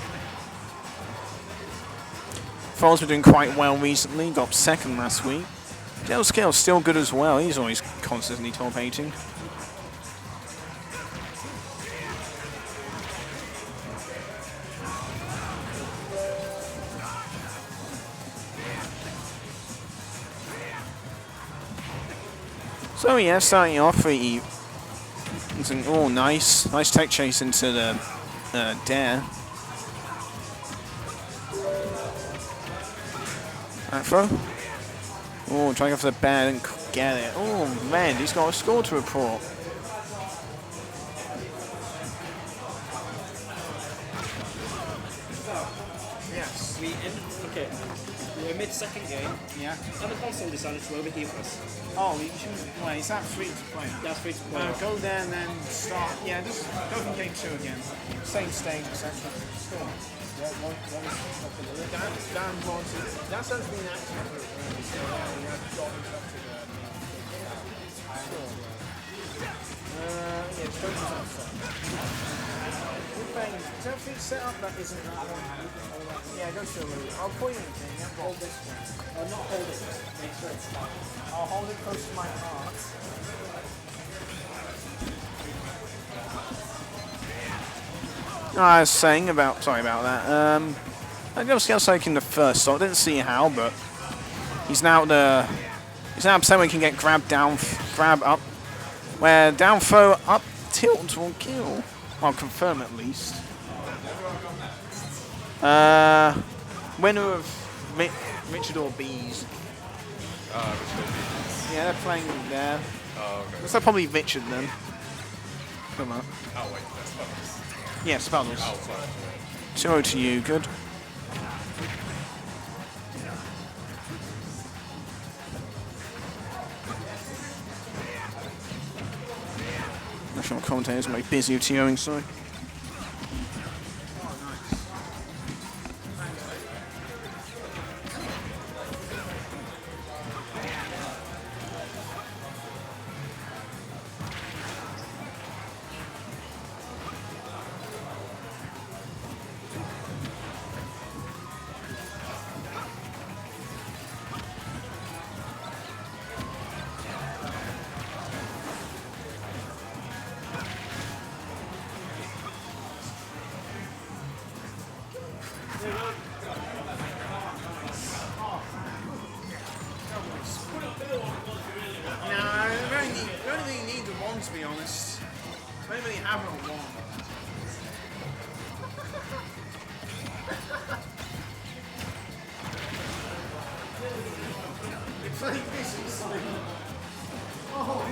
Foles been doing quite well recently, got second last week. Dale Scale's still good as well, he's always constantly top 18. So yeah, starting off, oh nice tech chase into the dare. Afro. Oh, trying to go for the bear, didn't get it. Oh man, he's got a score to report. Yes. We're mid-second game. Yeah. And the console decided to overheat us. Oh, you should wait, is that free to play? That's free to play. Go there and then start. Yeah, just go from game 2 again. Same stage, etc. Cool. Dan wanted. That sounds been active for so he had got himself to the yeah, Stoker's outside. Is everything set up that isn't that one? Yeah, go show me. I'll point you anything. Yeah, hold this one. Not hold it. Make sure it's flat. I'll hold it close to my heart. I was saying about, sorry about that. I just got like in the first stop. I didn't see how, but he's now upset when he can get grab down, grab up, where down throw up tilt will kill. I'll confirm at least. Winner of Richard or Bees. Yeah, they're playing there. Oh, okay. Looks like probably Richard then. Come on. Oh, wait, that's Spuddles. Yeah, Spuddles. Oh, sorry. 2-0 to you, good. National commentators are very busy with TOing, sorry. To be honest, I don't really have a one. It's like this is like, oh.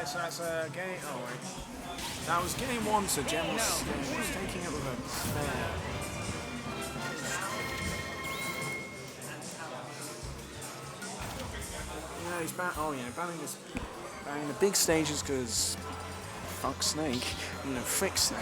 So that's a game. Oh wait, that was game one. So Jem was taking it with a fair. Yeah, he's banning the big stages because fuck Snake, frick Snake.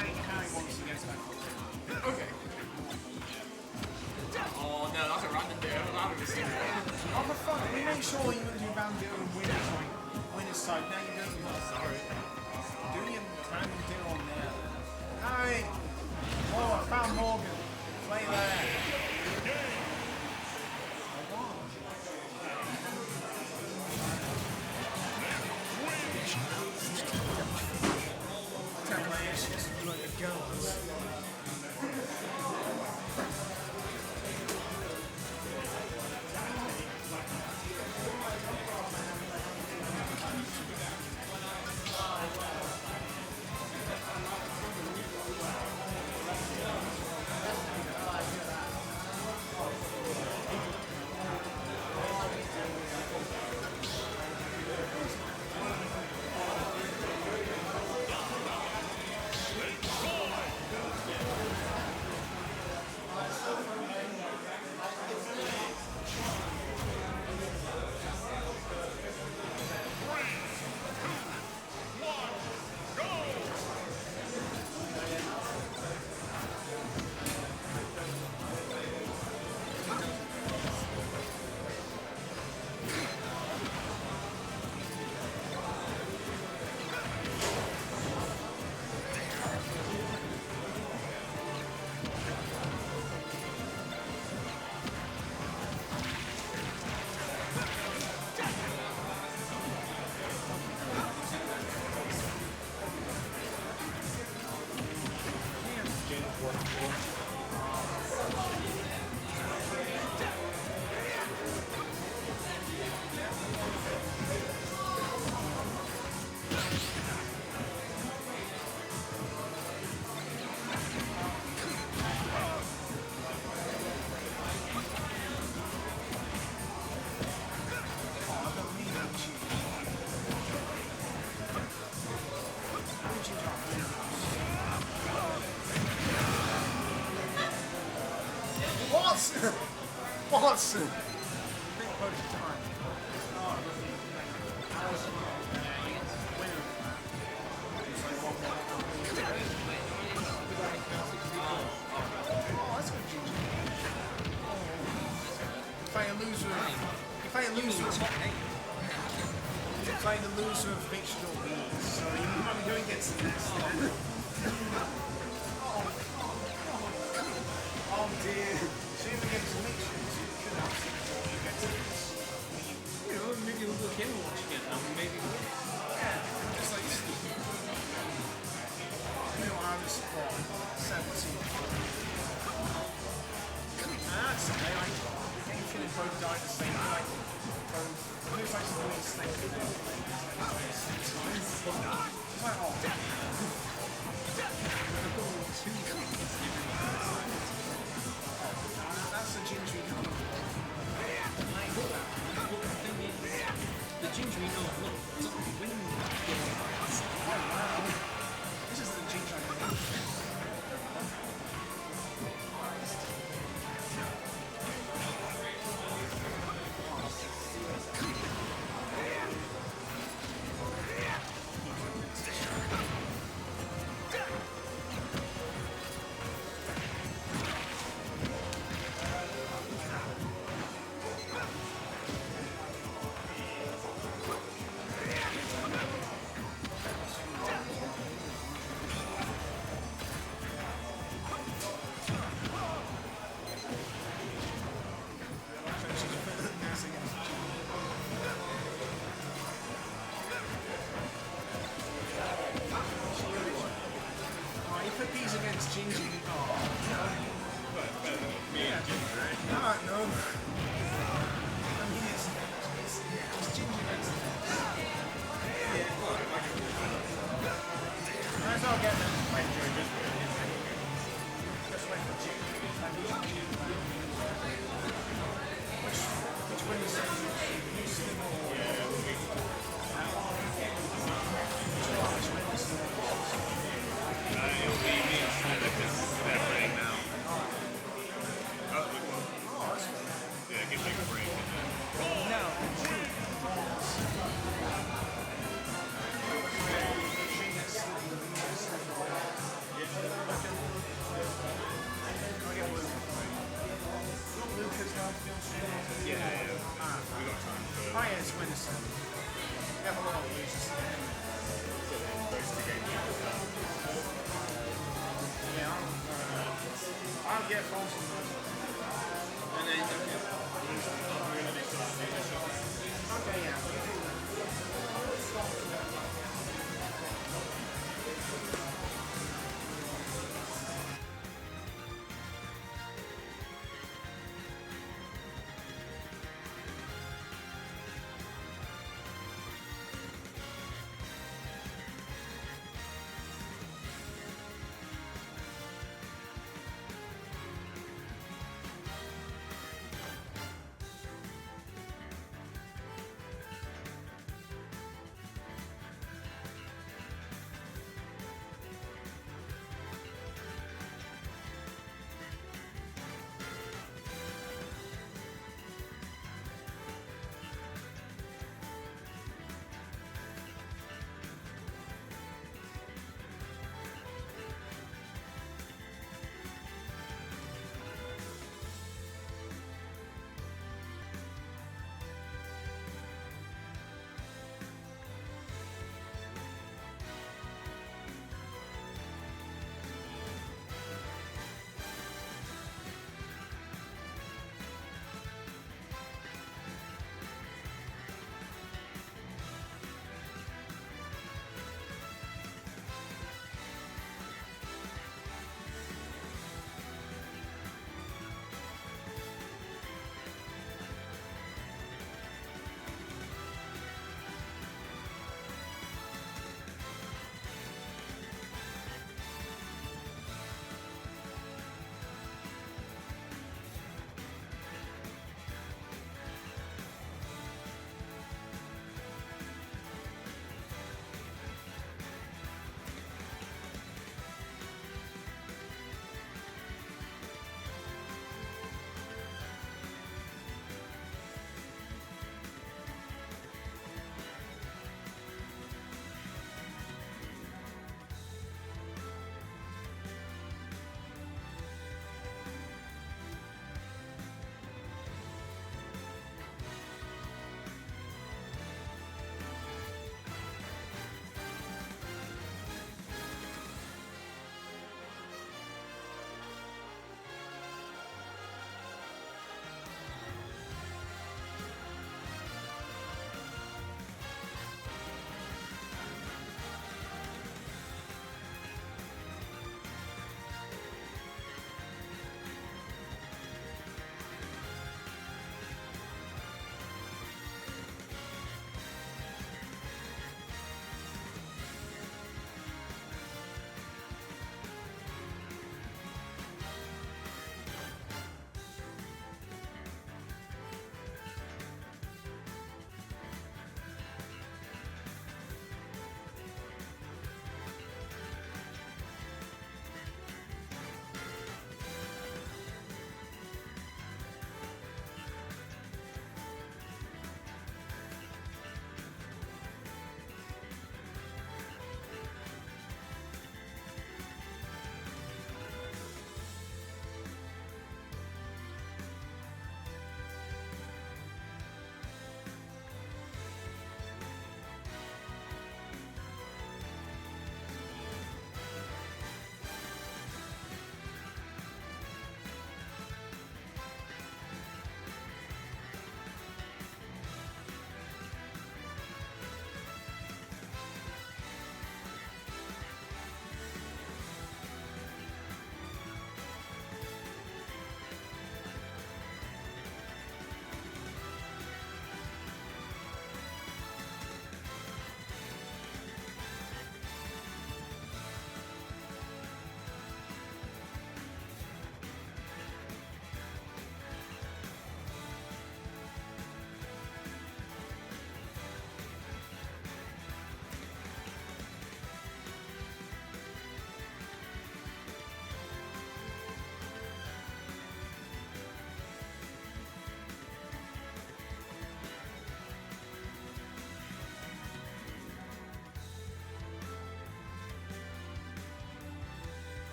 way Harry wants to get us back on. Okay. Oh no, that's a random bit. I'm allowed to see that. Oh, for fun, we made sure you were going to do round deal and winner's side. Now you don't. Sorry. Do your random deal on there. Harry! Oh, I found Morgan. Play there. Watson! Big post time. Oh, that's good, Ginger. You play a loser. You play a loser. You play the loser of fictional bees. So you might be going against the next one. Oh dear. See if we get some mixtures. You know, maybe we'll look in and watch again now. Maybe. Yeah, just like you know, I was 17. That's okay. I think feeling both died the same way. Both. Looks like some weird snake. It's like, oh. That's a gingery number. The gingery knows, look, when This is the gingery. These against Ginger. Oh. Me and Ginger, right? I don't know. I mean, it's Ginger against yeah. Might as well get them. Just wait for Ginger. Which one is Houston or... It'll be me because it's evaporating now. Yeah, give me a break. get false on that. And then, okay, yeah.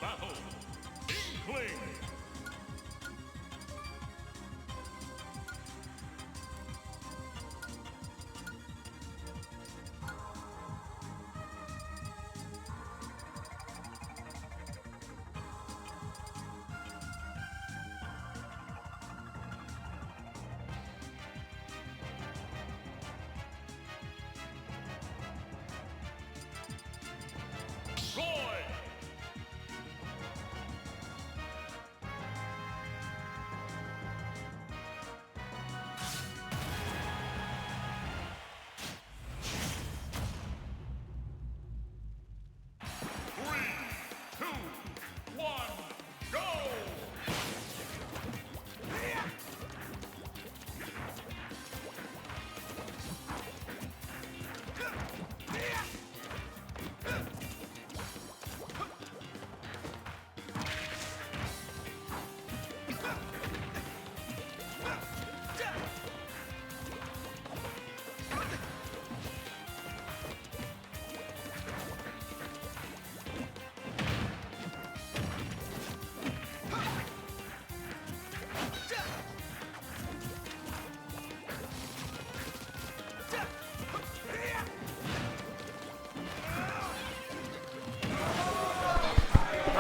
battle, Inkling. Roy. Three, two, one, go!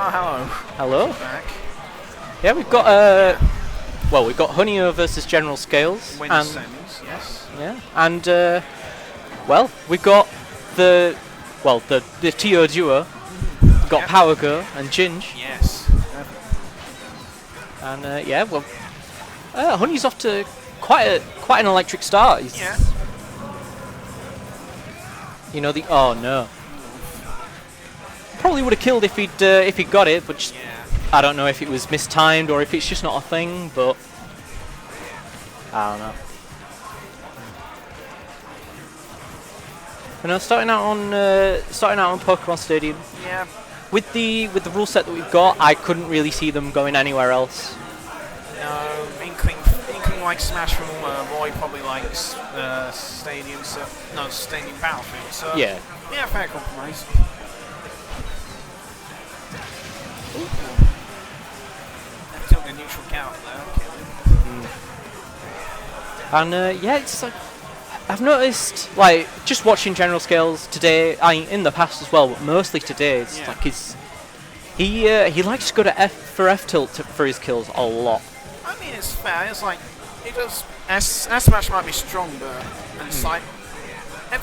Oh, hello. Hello. Back. Yeah, we've got well, we've got Honio versus General Scales. Win and semis, yes. yeah, and well, we've got the Tio duo. We've got Yep. Power Go and Ginge. Yes. And yeah, well, Honey's off to quite an electric start. He's, Yeah. you know, oh no. Probably would have killed if he'd got it, but just, Yeah. I don't know if it was mistimed or if it's just not a thing, but I don't know. You know, starting out on Pokemon Stadium Yeah. with the rule set that we've got, I couldn't really see them going anywhere else. No, Inkling likes Smash from Roy probably likes Stadium, so no, Stadium Battlefield. So Yeah. yeah, fair compromise. Took the neutral count there. And yeah, it's like I've noticed, like, just watching General Scales today, in the past as well, but mostly today, it's like he likes to go to F tilt for his kills a lot. I mean, it's fair. It's like it does. S Smash might be stronger, and side F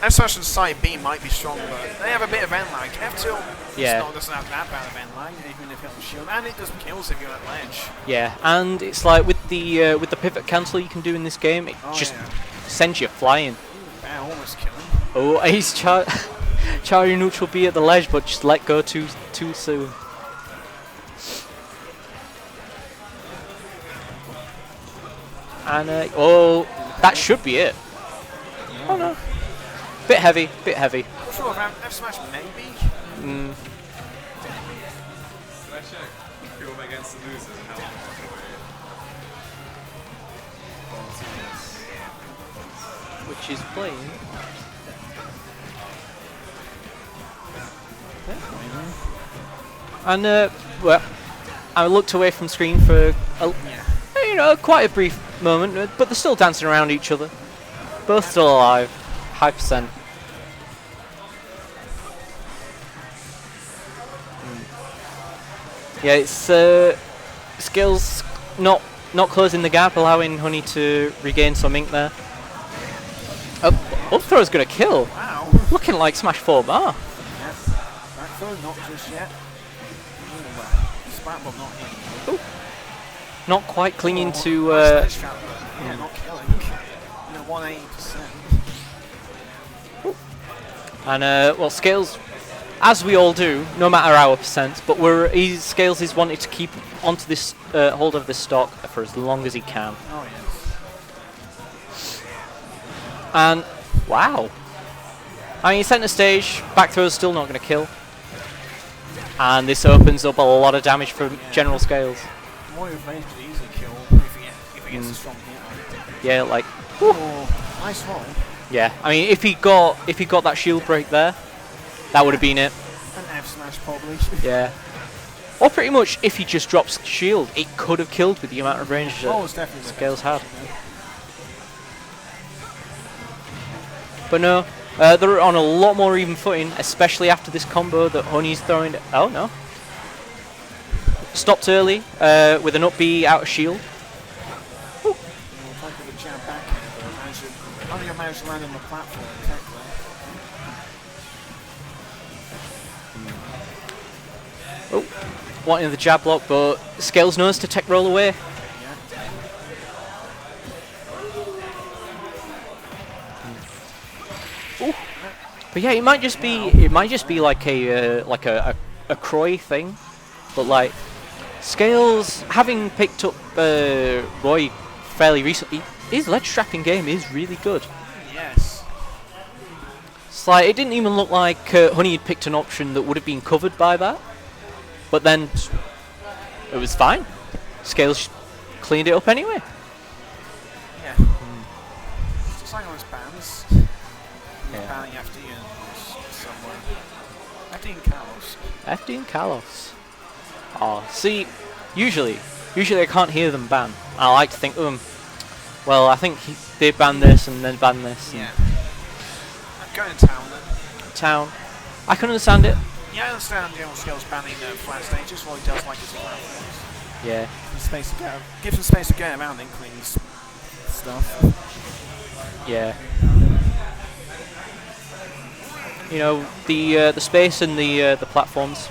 Smash and side B might be stronger. They have a bit of end lag. F tilt doesn't have that bad of end lag, even if it has shield, and it does kills if you're at ledge. Yeah, and it's like with the pivot cancel you can do in this game, it just sends you flying. Ooh, almost killing. Oh, he's Charlie neutral B at the ledge, but just let go too soon. And oh, that should be it. Oh no, bit heavy. Not sure if F Smash maybe. Mm. Can I check who I'm against the losers and how long Which is playing. And well, I looked away from screen for quite a brief moment, but they're still dancing around each other. Both still alive, high percent. Yeah, it's Skills not closing the gap, allowing Honey to regain some ink there. Up throw's gonna kill. Wow. Looking like Smash 4 bar. Yes. Back throw, not just yet. Splat bomb not hitting. Ooh. Not quite clinging to. Nice trap, yeah, not killing. 180%. And well, Scales, as we all do, no matter our percent, but Scales is wanting to keep onto this hold of this stock for as long as he can. Oh yes. And wow, I mean, center stage back throw is still not going to kill, and this opens up a lot of damage for General Scales. More range could easily kill if he gets a strong hit. Yeah, like. Oh, nice roll. Yeah, I mean, if he got that shield break there, that would have been it. And F F smash probably. Yeah. Or pretty much, if he just drops shield, it could have killed with the amount of range that It's definitely Scales had. But no, they're on a lot more even footing, especially after this combo that Honey's throwing. Oh no. Stopped early with an up B out of shield. Only managed to land on the platform technically. Oh, wanting the jab block, but Scales knows to tech roll away. Ooh. But yeah, it might just be like a Croy thing, but like Scales having picked up Roy fairly recently. His ledge trapping game is really good. Yes. It's like, it didn't even look like Honey had picked an option that would have been covered by that. But then, it was fine. Scales cleaned it up anyway. Yeah. It's like on his bands. Yeah. Banning FD and somewhere. FD and Kalos. FD and Kalos. Oh, see, usually I can't hear them ban. I like to think, well, I think they ban this and then ban this. Yeah. I'm going to town then. Town. I can understand it. Yeah, I understand Scales banning flat stages while he does like his platforms. Yeah. Gives him space to get around Inkling's stuff. Yeah. You know, the space and the platforms.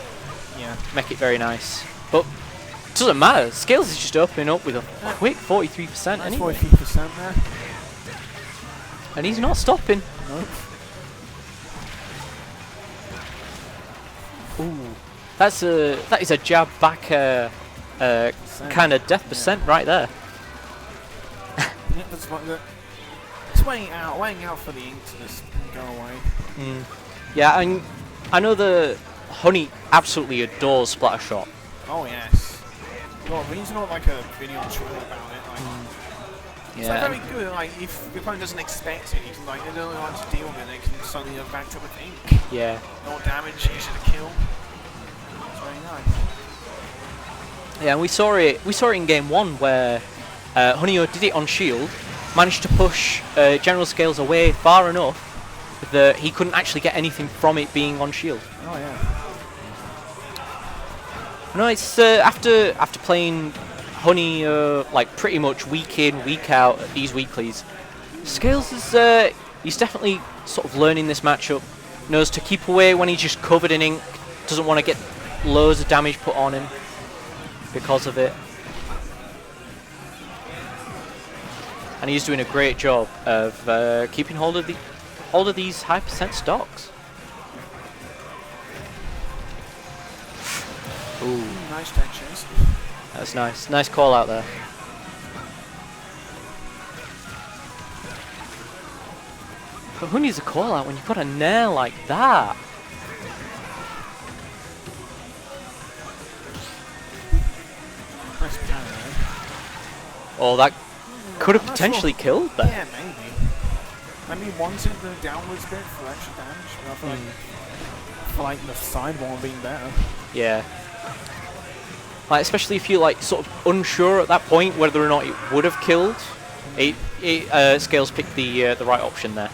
Yeah. Make it very nice. But it doesn't matter. Scales is just opening up with a quick 43% anyway. 43% there. And he's not stopping. Nope. Ooh, that is a jab back kind of death percent right there. Yeah, that's like that. It's weighing out for the ink to just go away. Yeah, and I know the Honey absolutely adores Splatter Shot. Oh yes. He's not like a video on Twitter about it. Like, it's like very good. Like if the opponent doesn't expect it, they don't know how to deal with it. They can suddenly have backed up with ink. Yeah. No damage, easy to kill. It's very nice. Yeah, and we saw it in game 1 where Honey did it on shield, managed to push General Scales away far enough that he couldn't actually get anything from it being on shield. Oh yeah. No, it's after playing Honey like pretty much week in, week out at these weeklies. Scales is he's definitely sort of learning this matchup. Knows to keep away when he's just covered in ink. Doesn't want to get loads of damage put on him because of it. And he's doing a great job of keeping hold of these high percent stocks. Ooh. Nice tech chase. That's nice. Nice call out there. But who needs a call out when you've got a nair like that? Nice parry. Oh, that could have potentially killed that. Yeah, maybe. Maybe wanted the downwards bit for extra damage, but I feel like the side one being better. Yeah. Like, especially if you're like sort of unsure at that point whether or not it would have killed. Scales picked the right option there.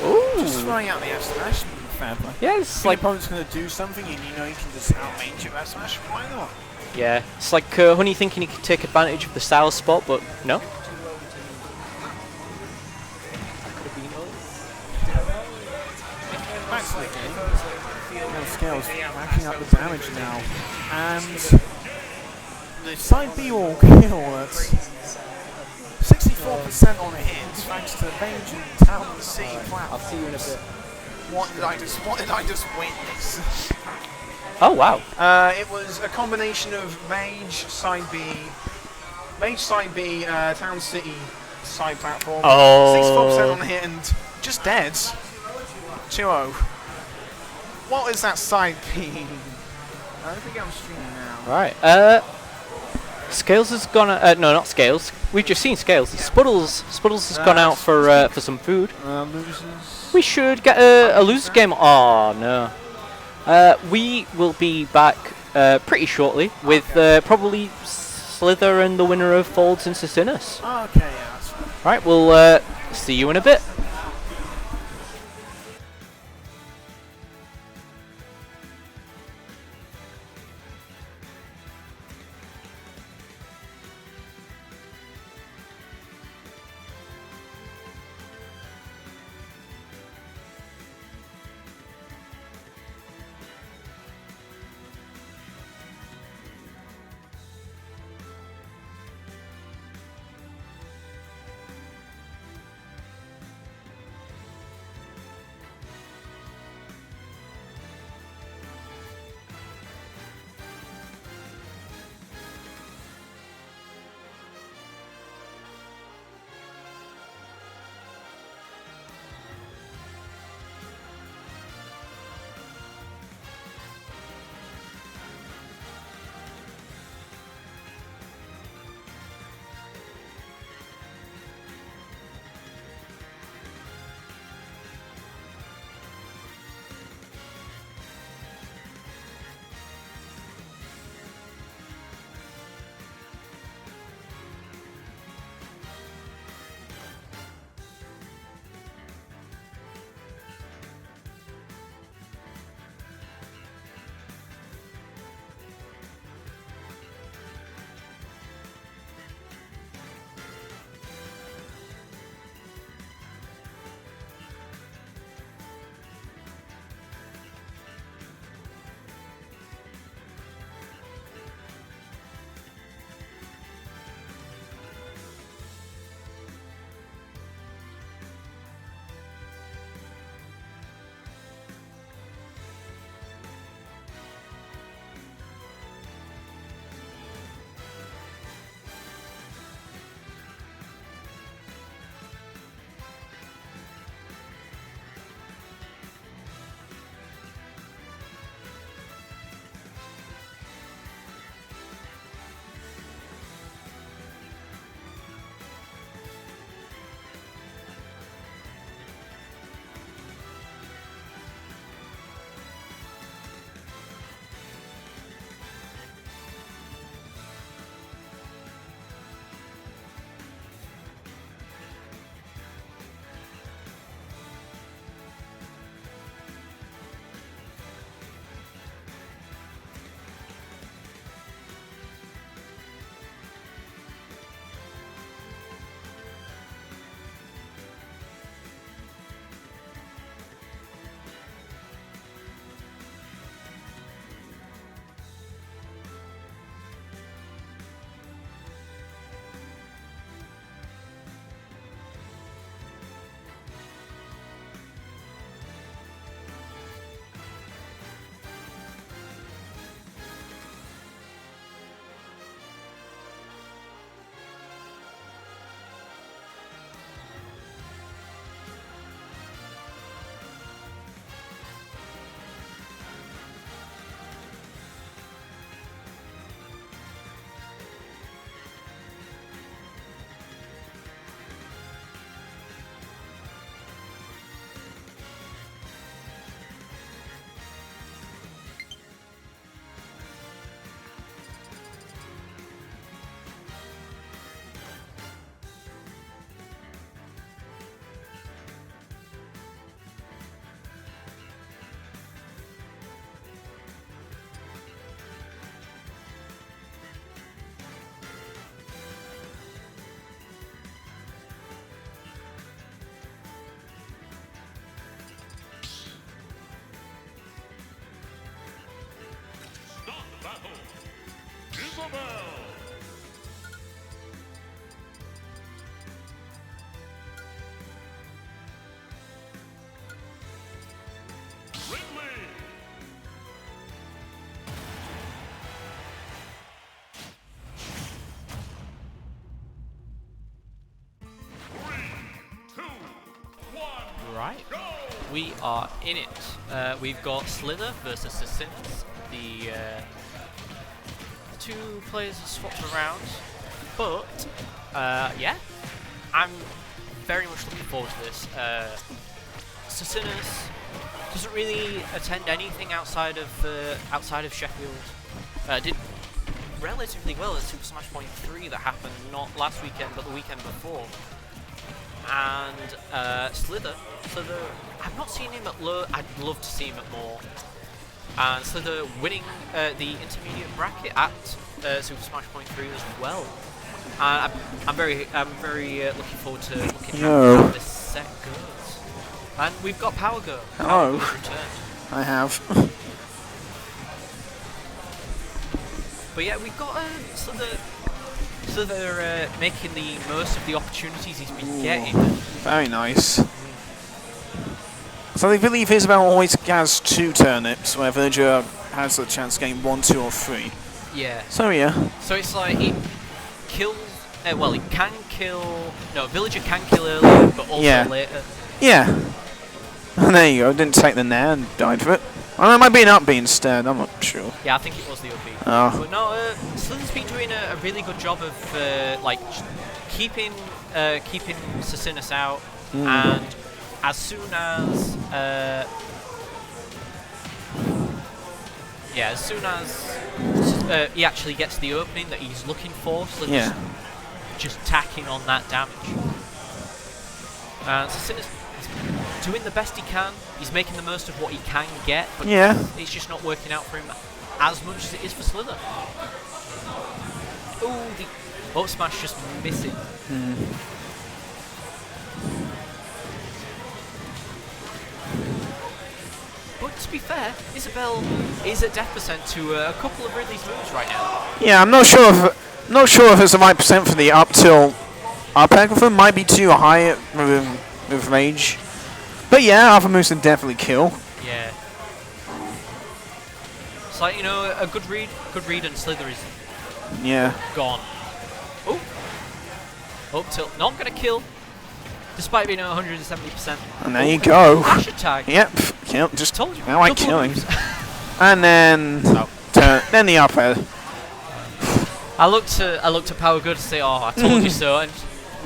Ooh. Just throwing out the F smash, fair play. Yeah, it's The like opponent's going to do something and you know you can just out-range your F smash, why not? yeah, it's like Honey thinking he could take advantage of the sour spot, but no. Back to the game. Scales racking up the damage now. And the side B will kill at 64% on a hit, thanks to Venge and Town C platforms. I'll see you in a bit. What did I just witness? Oh wow. It was a combination of Mage, side B, Town City, side platform. Oh. 64% on the hit and just dead. 2-0. What is that side B? I don't think I'm streaming now. Right. Scales has gone. No, not Scales. We've just seen Scales. Spuddles has gone out for some food. Losers. We should get a loser game. Oh no. We will be back pretty shortly with probably Slither and the winner of Folds and Cicinus. Okay, yeah, that's fine. Right, we'll see you in a bit. Right, we are in it. We've got Slither versus Cicinus, the two two players have swapped around, but yeah, I'm very much looking forward to this. Sacinas doesn't really attend anything outside of Sheffield. Did relatively well at Super Smash Point 3 that happened not last weekend but the weekend before. And Slither, I've not seen him at low. I'd love to see him at more. And Slither winning the intermediate bracket at Super Smash Point 3 as well. And I'm very looking forward to looking at how this set goes. And we've got Power Go. Hello. Returned. I have. But yeah, we've got Slither making the most of the opportunities he's been getting. Very nice. So I believe Isabel always has 2 turnips, where Villager has a chance of getting 1, 2, or 3. Yeah. So yeah. So it's like it kills. Well, it can kill. No, Villager can kill earlier, but also later. Yeah. And there you go. Didn't take the nair and died for it. Well, it might be an up B instead. I'm not sure. Yeah, I think it was the up B. Oh. But no, Slither's been doing a really good job of like keeping Sacinas out, and as soon as he actually gets the opening that he's looking for, Slither's just tacking on that damage. And Sacinas is doing the best he can. He's making the most of what he can get, but it's just not working out for him as much as it is for Slither. Ooh, the up smash just missing. But to be fair, Isabel is at death percent to a couple of Ridley's moves right now. Yeah, I'm not sure if it's the right percent for the up tilt. Up aggro might be too high with rage. But yeah, alpha moves can definitely kill. Yeah. It's like, you know, a good read and Slither is gone. Oh. Up tilt, not gonna kill. Despite being at 170%. And there you go. Dash attack. Yep. Kill. Just told you. Now I killing. And then then the up air. I looked at Power Good to say, oh, I told you so, and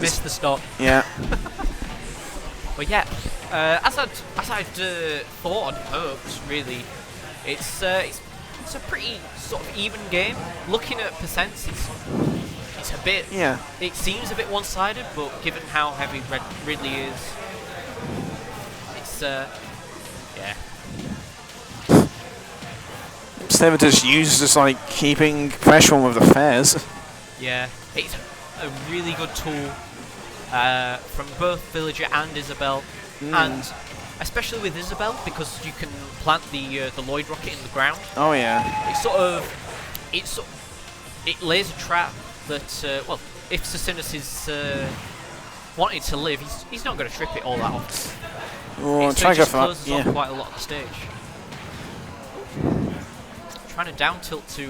missed the stop. Yeah. But yeah, as I'd thought and hoped, really, it's a pretty sort of even game. Looking at percents, it's a bit. Yeah. It seems a bit one-sided, but given how heavy Ridley is, it's yeah. Instead of just used as like keeping pressure on with the fares. Yeah, it's a really good tool from both Villager and Isabel, and especially with Isabel because you can plant the Lloyd rocket in the ground. Oh yeah. It lays a trap that well, if Sacinas is wanting to live, he's not going to trip it all that often. Oh, so try it to go just for closes off quite a lot of the stage. Trying to down tilt to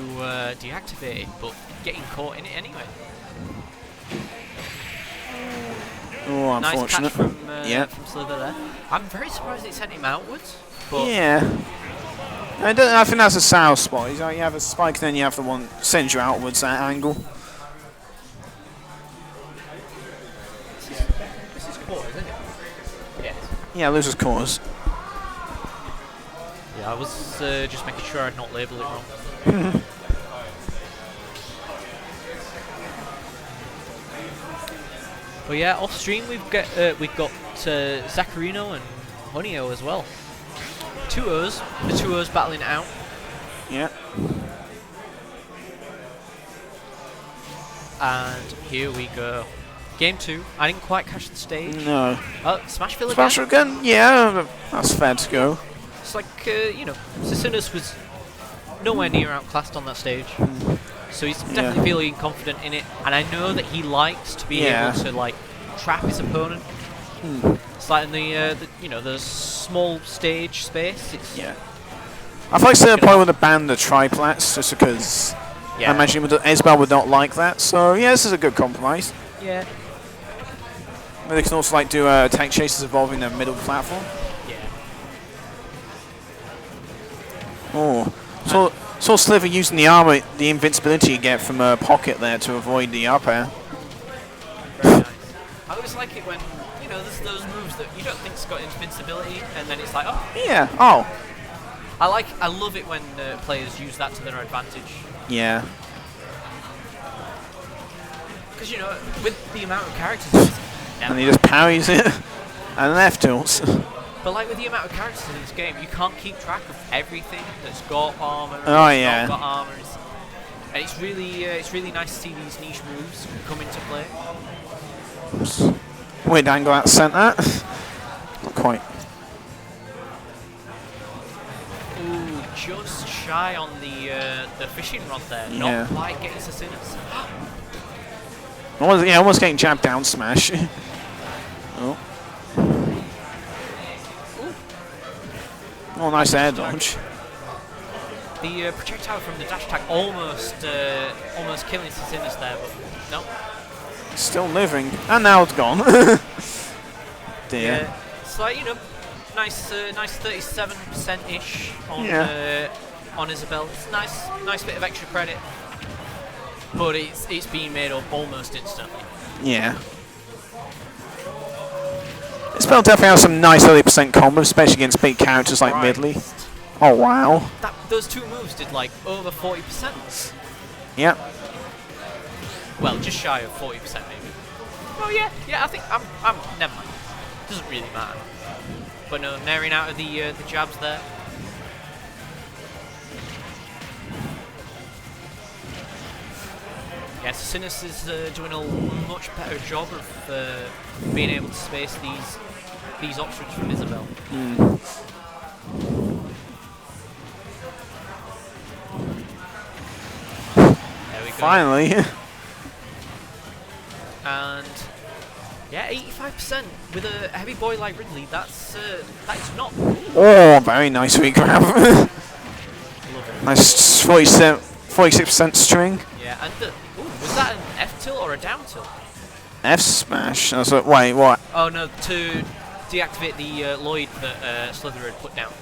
deactivate it, but getting caught in it anyway. Oh, nice unfortunate. catch from Slither there. I'm very surprised it sent him outwards. But yeah. I think that's a sour spot. You have a spike, then you have the one sends you outwards that angle. This is core, isn't it? Yes. Yeah, loses cause. Yeah, I was just making sure I'd not label it wrong. But yeah, off stream we've got Zacharino and Honio as well. The two O's battling it out. Yeah. And here we go. Game 2. I didn't quite catch the stage. No. Smashville again? Smashville again? Yeah, that's fair to go. It's like, you know, Sacinas was nowhere near outclassed on that stage. So he's definitely feeling confident in it. And I know that he likes to be able to, like, trap his opponent. It's like in the small stage space. It's I feel like Sarah probably would have banned the triplats just because I imagine Isabel would not like that. So yeah, this is a good compromise. Yeah. But they can also like do tank chases involving the middle platform. Yeah. Oh, Saw Sliver using the armor, the invincibility you get from a pocket there to avoid the up air. Very nice. I always like it when, you know, there's those moves that you don't think's got invincibility, and then it's like, oh. Yeah. Oh. I love it when players use that to their advantage. Yeah. Because, you know, with the amount of characters, And he just parries it and left tilts. but like with the amount of characters in this game, you can't keep track of everything that's got armor. Oh, that's yeah. not got armor. And it's really nice to see these niche moves come into play. Oops. Weird angle out centre. Not quite. Ooh, just shy on the fishing rod there. Yeah. Not quite getting Sassinus. Almost getting jabbed down smash. Oh. Oh, nice air dodge. The projectile from the dash attack almost killing Sassinus there, but no. Still living. And now it's gone. Dear. Yeah. It's like, you know, nice 37%-ish on Isabel. It's nice bit of extra credit. But it's being made up almost instantly. Yeah. Isabel definitely has some nice 30% combos, especially against big characters like Midley. Oh wow. Those two moves did like over 40%. Yep. Well, just shy of 40% maybe. Oh yeah, I think I'm never mind. Doesn't really matter. But no, naring out of the jabs there. Yeah, Sassinus is doing a much better job of being able to space these options from Isabel. There we go. Finally. And yeah, 85% with a heavy boy like Ridley. That's not. Oh, very nice regrab. Nice 46% string. Yeah, and was that an F tilt or a down tilt? F smash. That's what, wait, what? Oh no, to deactivate the Lloyd that Slither had put down.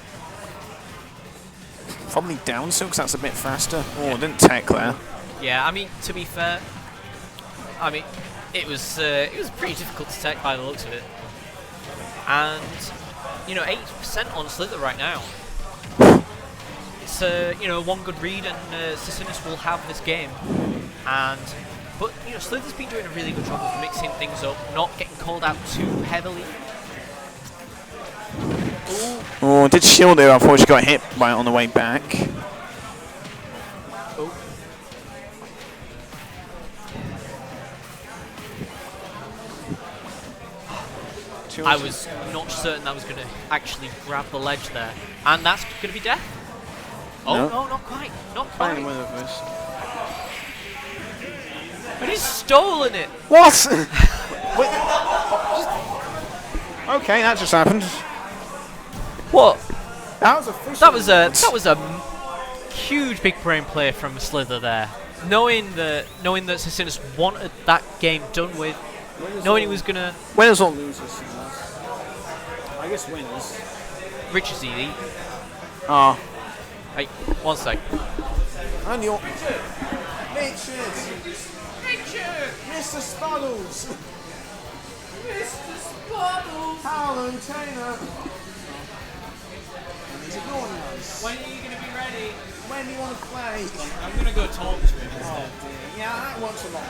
Probably down tilt because that's a bit faster. Oh, didn't tech there. Yeah, I mean, to be fair, it was pretty difficult to tech by the looks of it. And you know, 80% on Slither right now. It's you know, one good read and Sassinus will have this game. But you know, Slither's been doing a really good job of mixing things up, not getting called out too heavily. Oh, did shield there. Unfortunately, got hit by it on the way back. I was not certain that was going to actually grab the ledge there, and that's going to be death. Oh no, not quite, not quite. But he's stolen it. What? Okay, that just happened. What? That was a huge big brain play from Slither there. Knowing that Sassinus wanted that game done with, knowing he was gonna. Winners or losers? I guess winners. Rich is easy. Oh. Hey, one sec. And your Richard, Mr. Spuddles, Mr. Spuddles, Alan Taylor. He's ignoring us. When are you gonna be ready? When do you want to play? I'm gonna go talk to him instead. Oh dear. Yeah, that works a lot.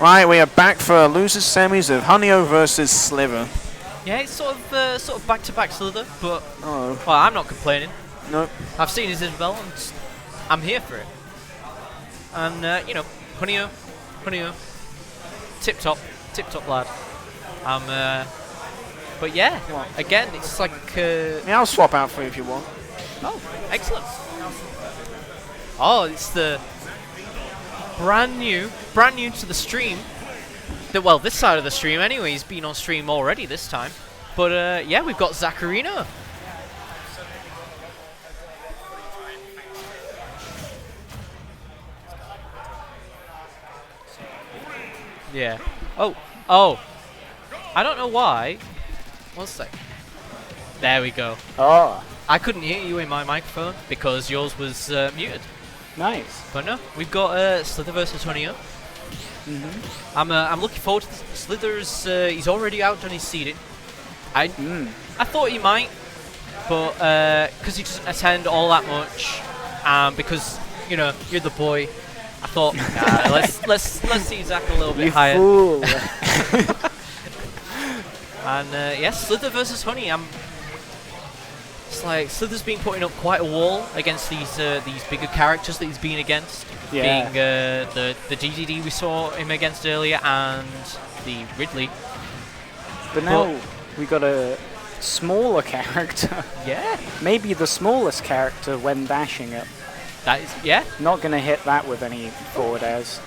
Right, we are back for losers semis of Honeyoo versus Sliver. Yeah, it's sort of back-to-back Slither, but Oh. well, I'm not complaining. Nope. I've seen his Isabel, and I'm here for it. And you know, Honeyoo, tip top lad. But yeah, again, it's like. Yeah, I'll swap out for you if you want. Oh, excellent. Oh, it's the brand new to the stream. Well, this side of the stream anyway. He's been on stream already this time. But yeah, we've got Zacharino. Yeah. Oh. I don't know why. One sec. There we go. Oh, I couldn't hear you in my microphone because yours was muted. nice. But no, we've got Slither versus Honeyoo. I'm looking forward to this. Slither's he's already outdone his seeding. I thought he might, but because he doesn't attend all that much, because you know you're the boy, I thought let's see Zach a little bit You higher. fool. And yes, Slither versus Honey. It's like Slither's been putting up quite a wall against these bigger characters that he's been against. Yeah. Being the DDD we saw him against earlier and the Ridley. But now we got a smaller character. Yeah. Maybe the smallest character when dashing it. That is Not gonna hit that with any forward airs.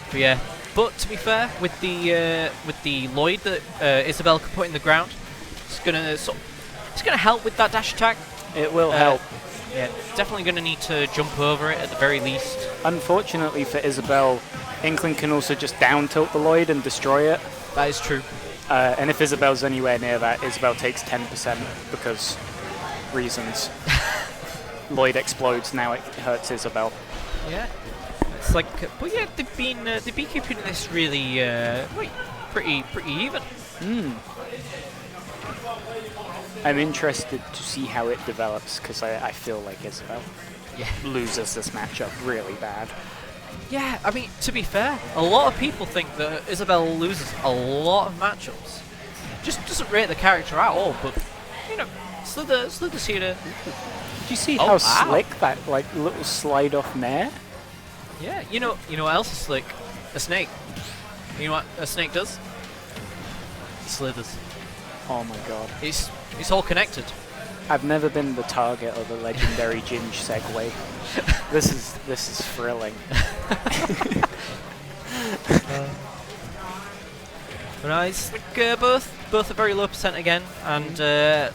But yeah. But to be fair, with the Lloyd that Isabel can put in the ground, it's gonna help with that dash attack. It will help. Yeah, definitely gonna need to jump over it at the very least. Unfortunately for Isabel, Inkling can also just down tilt the Lloyd and destroy it. That is true. And if Isabel's anywhere near that, Isabel takes 10% because reasons. Lloyd explodes, now it hurts Isabel. Yeah. It's like, but yeah, they've been keeping this really pretty even. I'm interested to see how it develops because I feel like Isabel loses this matchup really bad. Yeah, I mean, to be fair, a lot of people think that Isabel loses a lot of matchups. Just doesn't rate the character at all, but, you know, Slither's here to... Did you see how slick that, like, little slide-off nair? Yeah, you know what else is slick? A snake. You know what a snake does? He slithers. Oh my god. It's all connected. I've never been the target of a legendary Ginge segue. This is thrilling. But no, it's like both a very low percent again, and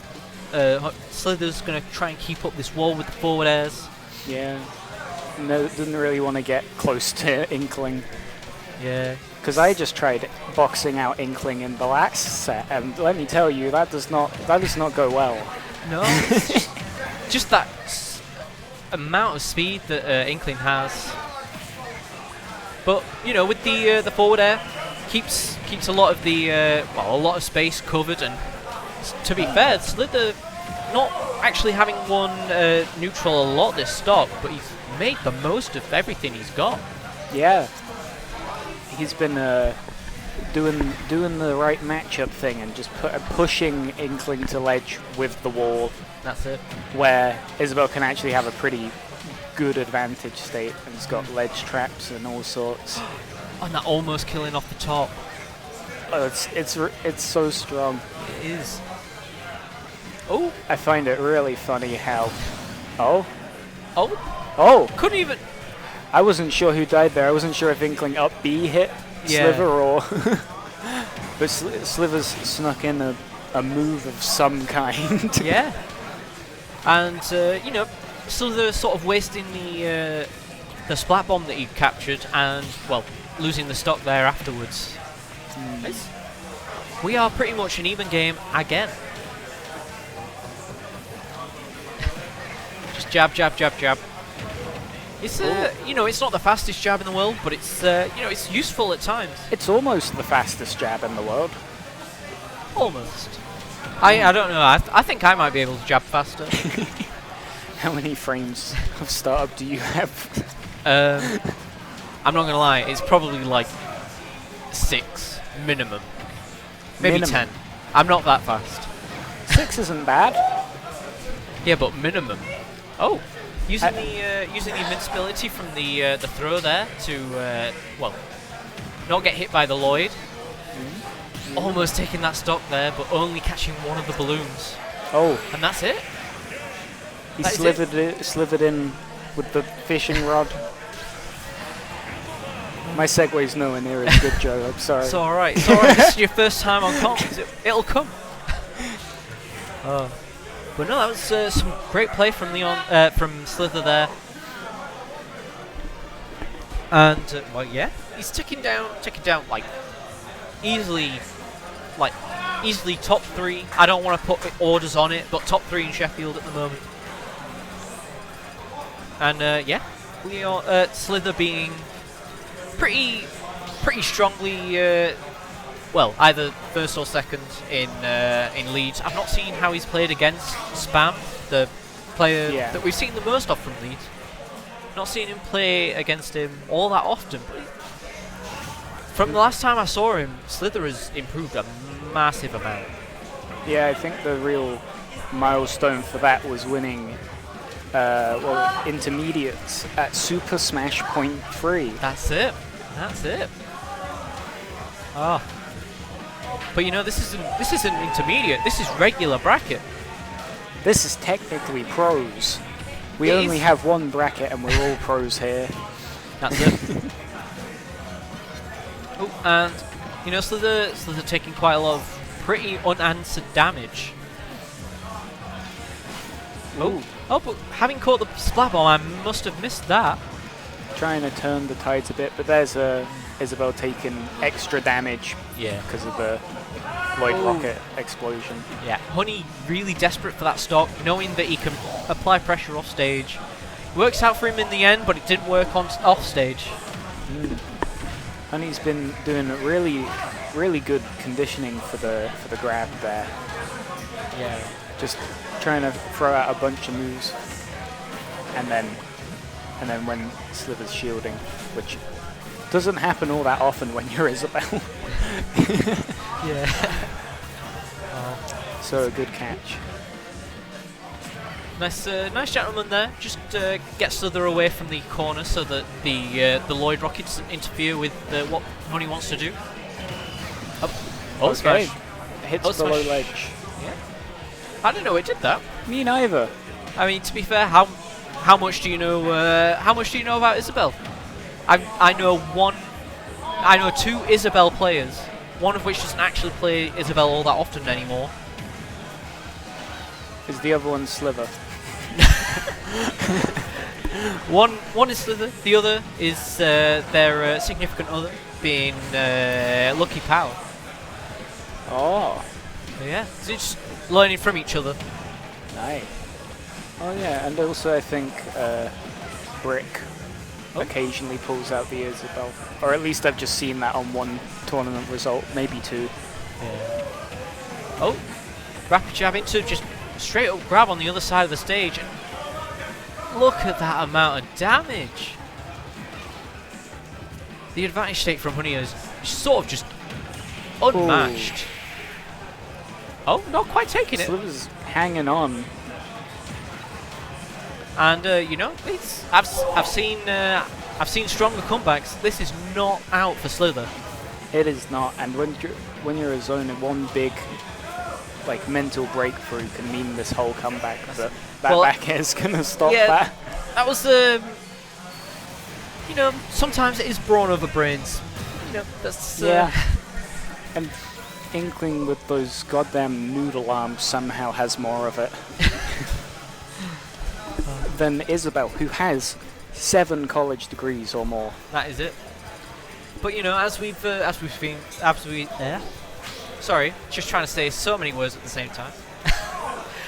Slither's gonna try and keep up this wall with the forward airs. Yeah. No, doesn't really want to get close to Inkling. Yeah. Because I just tried boxing out Inkling in the last set, and let me tell you, that does not go well. No, it's just that amount of speed that Inkling has. But you know, with the forward air, keeps a lot of the a lot of space covered, and to be fair, Slither not actually having won neutral a lot this stock, but he's made the most of everything he's got. Yeah. He's been doing the right matchup thing and just pushing Inkling to ledge with the wall. That's it. Where Isabel can actually have a pretty good advantage state, and it's got ledge traps and all sorts. And that almost killing off the top. Oh, it's so strong. It is. Oh, I find it really funny how. Oh. Couldn't even. I wasn't sure who died there. I wasn't sure if Inkling up B hit Sliver or... but Sliver's snuck in a move of some kind. Yeah. And, you know, Slither sort of wasting the splat bomb that he captured and, well, losing the stock there afterwards. We are pretty much an even game again. Just jab, jab, jab, jab. It's you know, it's not the fastest jab in the world, but it's you know, it's useful at times. It's almost the fastest jab in the world. Almost. I don't know. I think I might be able to jab faster. How many frames of startup do you have? I'm not gonna lie. It's probably like 6 minimum, maybe Minimum. 10. I'm not that fast. 6 isn't bad. Yeah, but minimum. Oh, using the invincibility from the throw there to well, not get hit by the Lloyd. Almost taking that stock there, but only catching one of the balloons, Oh, and that's it. he That is slithered in with the fishing rod. My segue's nowhere near as good, Joe. I'm sorry. It's all right. It's all right. This is your first time on comms. It'll come. But no, that was some great play from Leon, from Slither there. And well, yeah, he's ticking down like easily top 3. I don't want to put orders on it, but top 3 in Sheffield at the moment. And yeah, we are Slither being pretty strongly, well, either first or second in Leeds. I've not seen how he's played against Spam, the player that we've seen the most of from Leeds. Not seen him play against him all that often. But from the last time I saw him, Slither has improved a massive amount. Yeah, I think the real milestone for that was winning intermediates at Super Smash Point 3. That's it. That's it. Ah. But you know, this isn't intermediate. This is regular bracket. This is technically pros. We It only is. have one bracket and we're all pros here. That's it. Oh, and you know, Slither taking quite a lot of pretty unanswered damage. Ooh. Oh, but having caught the splat bomb, I must have missed that. Trying to turn the tides a bit, but there's Isabel taking extra damage because of the Lloyd rocket explosion. Yeah, Honey really desperate for that stock, knowing that he can apply pressure off stage. Works out for him in the end, but it didn't work on off stage. Honey's been doing really good conditioning for the grab there. Yeah. Just trying to throw out a bunch of moves, and then when Slither's shielding, which doesn't happen all that often when you're Isabel. Yeah. So a good catch. Nice gentleman there. Just get Slither away from the corner so that the Lloyd rocket doesn't interfere with what Honey wants to do. Oh, Okay. smash. Hits Oh, below smash. ledge. Yeah. I didn't know it did that. Me neither. I mean, to be fair, how much do you know? How much do you know about Isabel? I know 2 Isabel players, one of which doesn't actually play Isabel all that often anymore. Is the other one Slither? One is Slither, the other is their significant other, being Lucky Power. Oh, Yeah, so just learning from each other. nice. Oh yeah, and also I think Brick occasionally pulls out the Isabel, or at least I've just seen that on one tournament result, maybe 2. Oh, rapid jab into just straight up grab on the other side of the stage. And look at that amount of damage. The advantage state from Honey is sort of just unmatched. Oh, not quite taking it. Slither's hanging on. And you know, I've seen stronger comebacks. This is not out for Slither. It is not, and when you're a zone, one big mental breakthrough can mean this whole comeback. But that back air is gonna stop that. That was you know, sometimes it is brawn over brains. You know, that's And Inkling with those goddamn noodle arms somehow has more of it than Isabel, who has 7 college degrees or more. That is it. But you know, as we've seen, sorry, just trying to say so many words at the same time.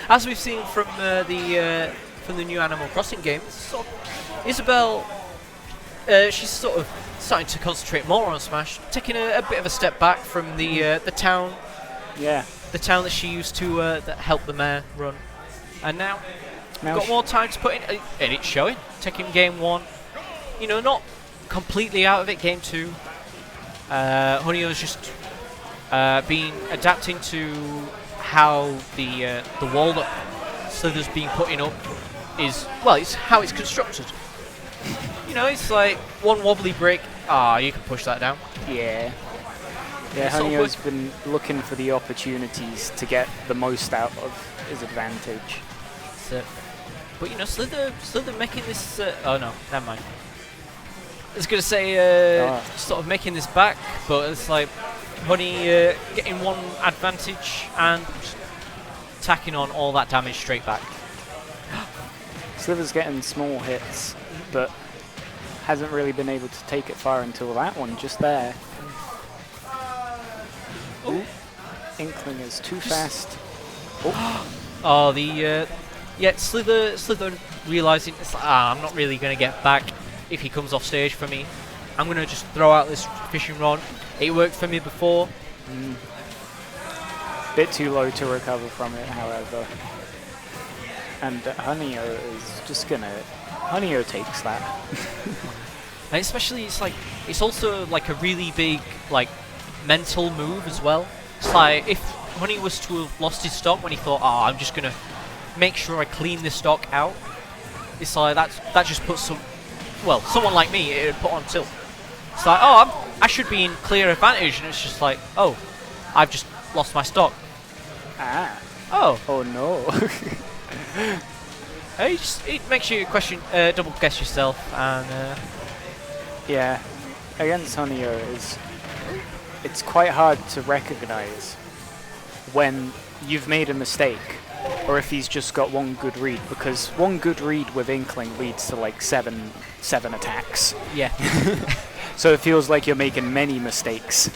As we've seen from the new Animal Crossing game, Isabel, she's sort of starting to concentrate more on Smash, taking a bit of a step back from the town. Yeah. The town that she used to that help the mayor run, and now got more time to put in, and it's showing. Taking game 1, you know, not completely out of it. Game 2, Honey's just been adapting to how the wall that Slither's been putting up is, well, it's how it's constructed. You know, it's like one wobbly brick. You can push that down. Yeah. Yeah, Honey's been looking for the opportunities to get the most out of his advantage. So, but you know, Slither making this. Oh no, never mind. I was gonna say sort of making this back, but it's like Honey getting one advantage and tacking on all that damage straight back. Slither's getting small hits, but hasn't really been able to take it far until that one just there. Ooh. Inkling is too fast. Oh, yeah, Slither realizing it's like, I'm not really gonna get back if he comes off stage for me. I'm gonna just throw out this fishing rod. It worked for me before. Bit too low to recover from it, however. And Honeyo is just gonna. Honeyo takes that. And especially, it's also like a really big mental move as well. It's like if Honey was to have lost his stock when he thought, I'm just gonna make sure I clean this stock out. It's like that just puts someone like me, it would put on tilt. It's like, I should be in clear advantage, and it's just like, I've just lost my stock. Oh no. It makes you question, double guess yourself, and yeah, against Honeyo it's quite hard to recognize when you've made a mistake, or if he's just got one good read, because one good read with Inkling leads to like seven attacks. Yeah. So it feels like you're making many mistakes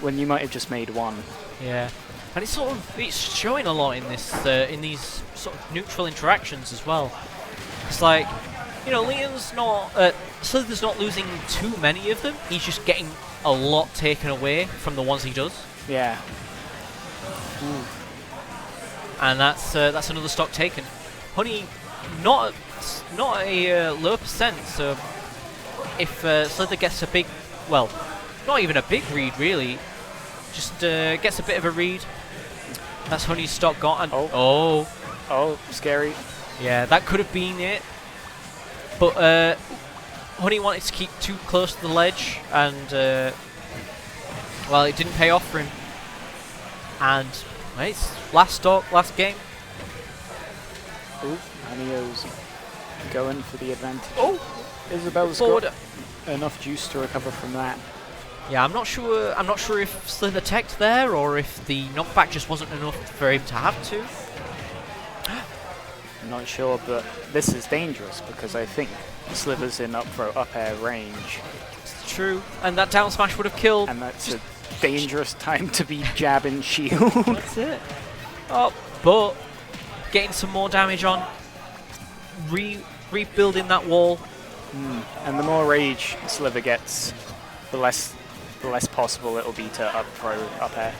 when you might have just made one. Yeah. And it's showing a lot in this in these sort of neutral interactions as well. It's like, you know, Slither's not losing too many of them. He's just getting a lot taken away from the ones he does. Yeah. Ooh. And that's another stock taken. Honey, not a low percent. So if Slither gets a big, well, not even a big read really, just gets a bit of a read. That's Honey's stock gone. And oh, scary. Yeah, that could have been it. But Honey wanted to keep too close to the ledge, and well, it didn't pay off for him. And it's last stock, last game. Ooh, Honeyo's going for the advantage. Oh, Isabel's got enough juice to recover from that. Yeah, I'm not sure if Slither teched there or if the knockback just wasn't enough for him to have to. I'm not sure, but this is dangerous because I think Slither's in up throw up air range. It's true, and that down smash would have killed. And that's a dangerous time to be jabbing shield. That's it. Oh, but getting some more damage on, rebuilding that wall. And the more rage Slither gets, the less possible it'll be to up throw up air.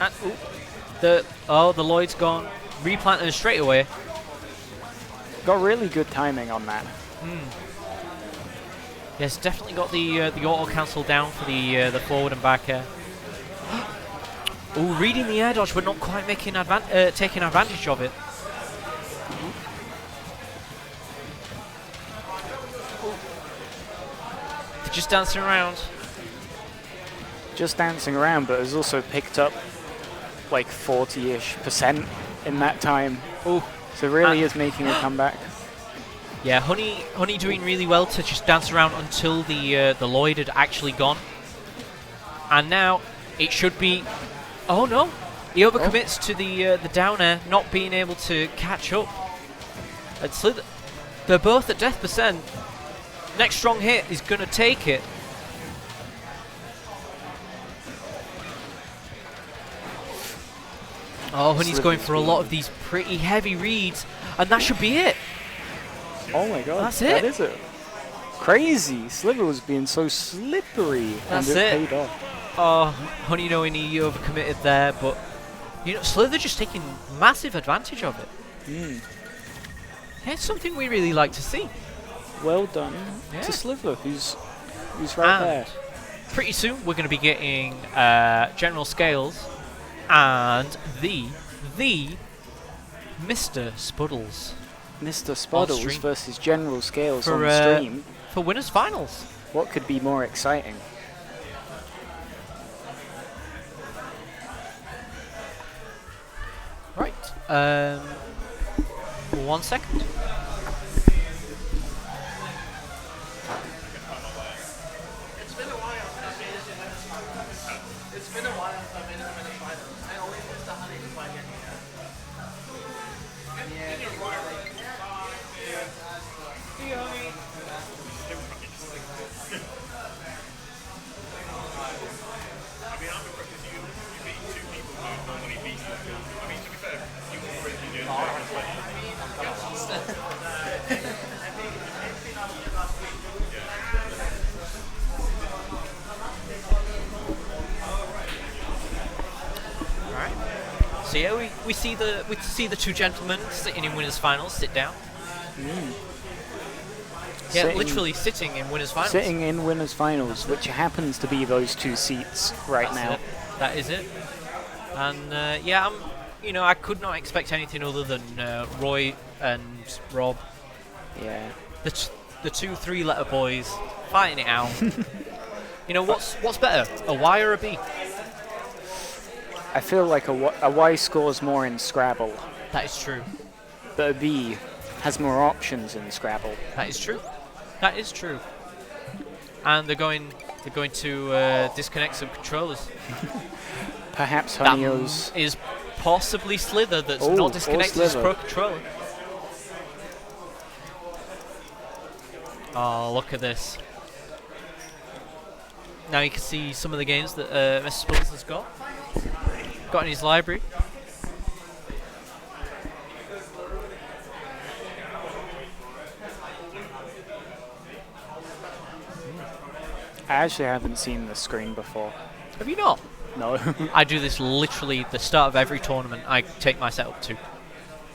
And the Lloyd's gone. Replanted straight away. Got really good timing on that. Yes, definitely got the auto cancel down for the forward and back air. Oh, reading the air dodge, but not quite making taking advantage of it. Just dancing around. Just dancing around, but has also picked up like 40-ish% in that time. Oh, so really is making a comeback. Yeah, Honey doing really well to just dance around until the Lloyd had actually gone. And now it should be. Oh no, he overcommits to the down air, not being able to catch up. And Slither, they're both at death percent. Next strong hit is going to take it. Oh, Honey's going for a lot of these pretty heavy reads, and that should be it. Oh my god, that's it. That is it. Crazy. Slither was being so slippery, That's and it. paid off. Oh, Honey knowing he overcommitted there, but you know, Slither just taking massive advantage of it. Yeah, it's something we really like to see. Well done to Slither, who's Who's right And there? pretty soon we're going to be getting General Scales and the Mr. Spuddles Mr. Spuddles stream. versus General Scales For, on the stream. for winners finals. What could be more exciting? Right. 1 second. It's been a while since I've made it to winners finals. It's been a while since I've made it to winners finals. I always miss the honey before I get here. So yeah, we see the two gentlemen sitting in winners finals. Sit down. Yeah, Sitting- literally sitting in winners finals. Sitting in winners finals, which happens to be those two seats right That's now. it. That is it. And yeah, I could not expect anything other than Roy and Rob, Yeah. the two three-letter boys, fighting it out. What's better, a Y or a B? I feel like a Y scores more in Scrabble, That is true. but a B has more options in Scrabble. That is true. That is true. And they're going to disconnect some controllers. Perhaps That Honey's is possibly Slither that's Oh, or not disconnected his Slither. pro controller. Oh, look at this. Now you can see some of the games that Mr. Spuddles has got in his library. I actually haven't seen the screen before. Have you not? No. I do this literally at the start of every tournament I take my setup to,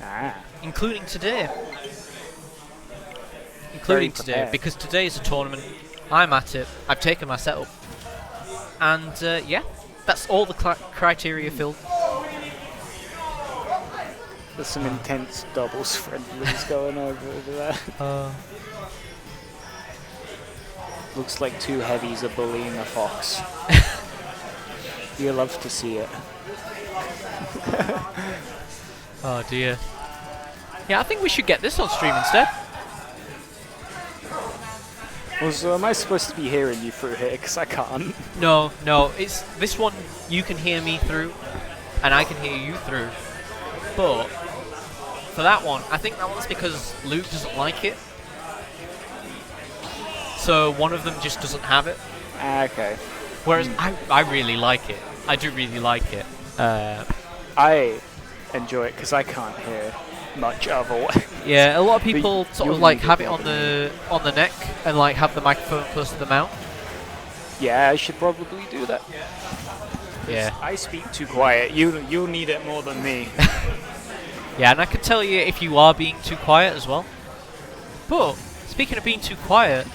Ah. including today. Very Today, prepared. because today is a tournament. I'm at it. I've taken my setup, and yeah, that's all the criteria filled. There's some intense doubles friendlies going over there. Looks like two heavies are bullying a fox. You love to see it. Oh dear. Yeah, I think we should get this on stream instead. Well, so am I supposed to be hearing you through here? Because I can't. No, it's this one you can hear me through, and I can hear you through. But for that one, I think that one's because Luke doesn't like it. So one of them just doesn't have it. Ah, okay. Whereas I really like it. I do really like it. I enjoy it because I can't hear much otherwise. Yeah, a lot of people But sort of you'll like need have it it on the neck and like have the microphone close to the mouth. Yeah, I should probably do that. Yeah. I speak too quiet. You'll need it more than me. Yeah, and I can tell you if you are being too quiet as well. But speaking of being too quiet,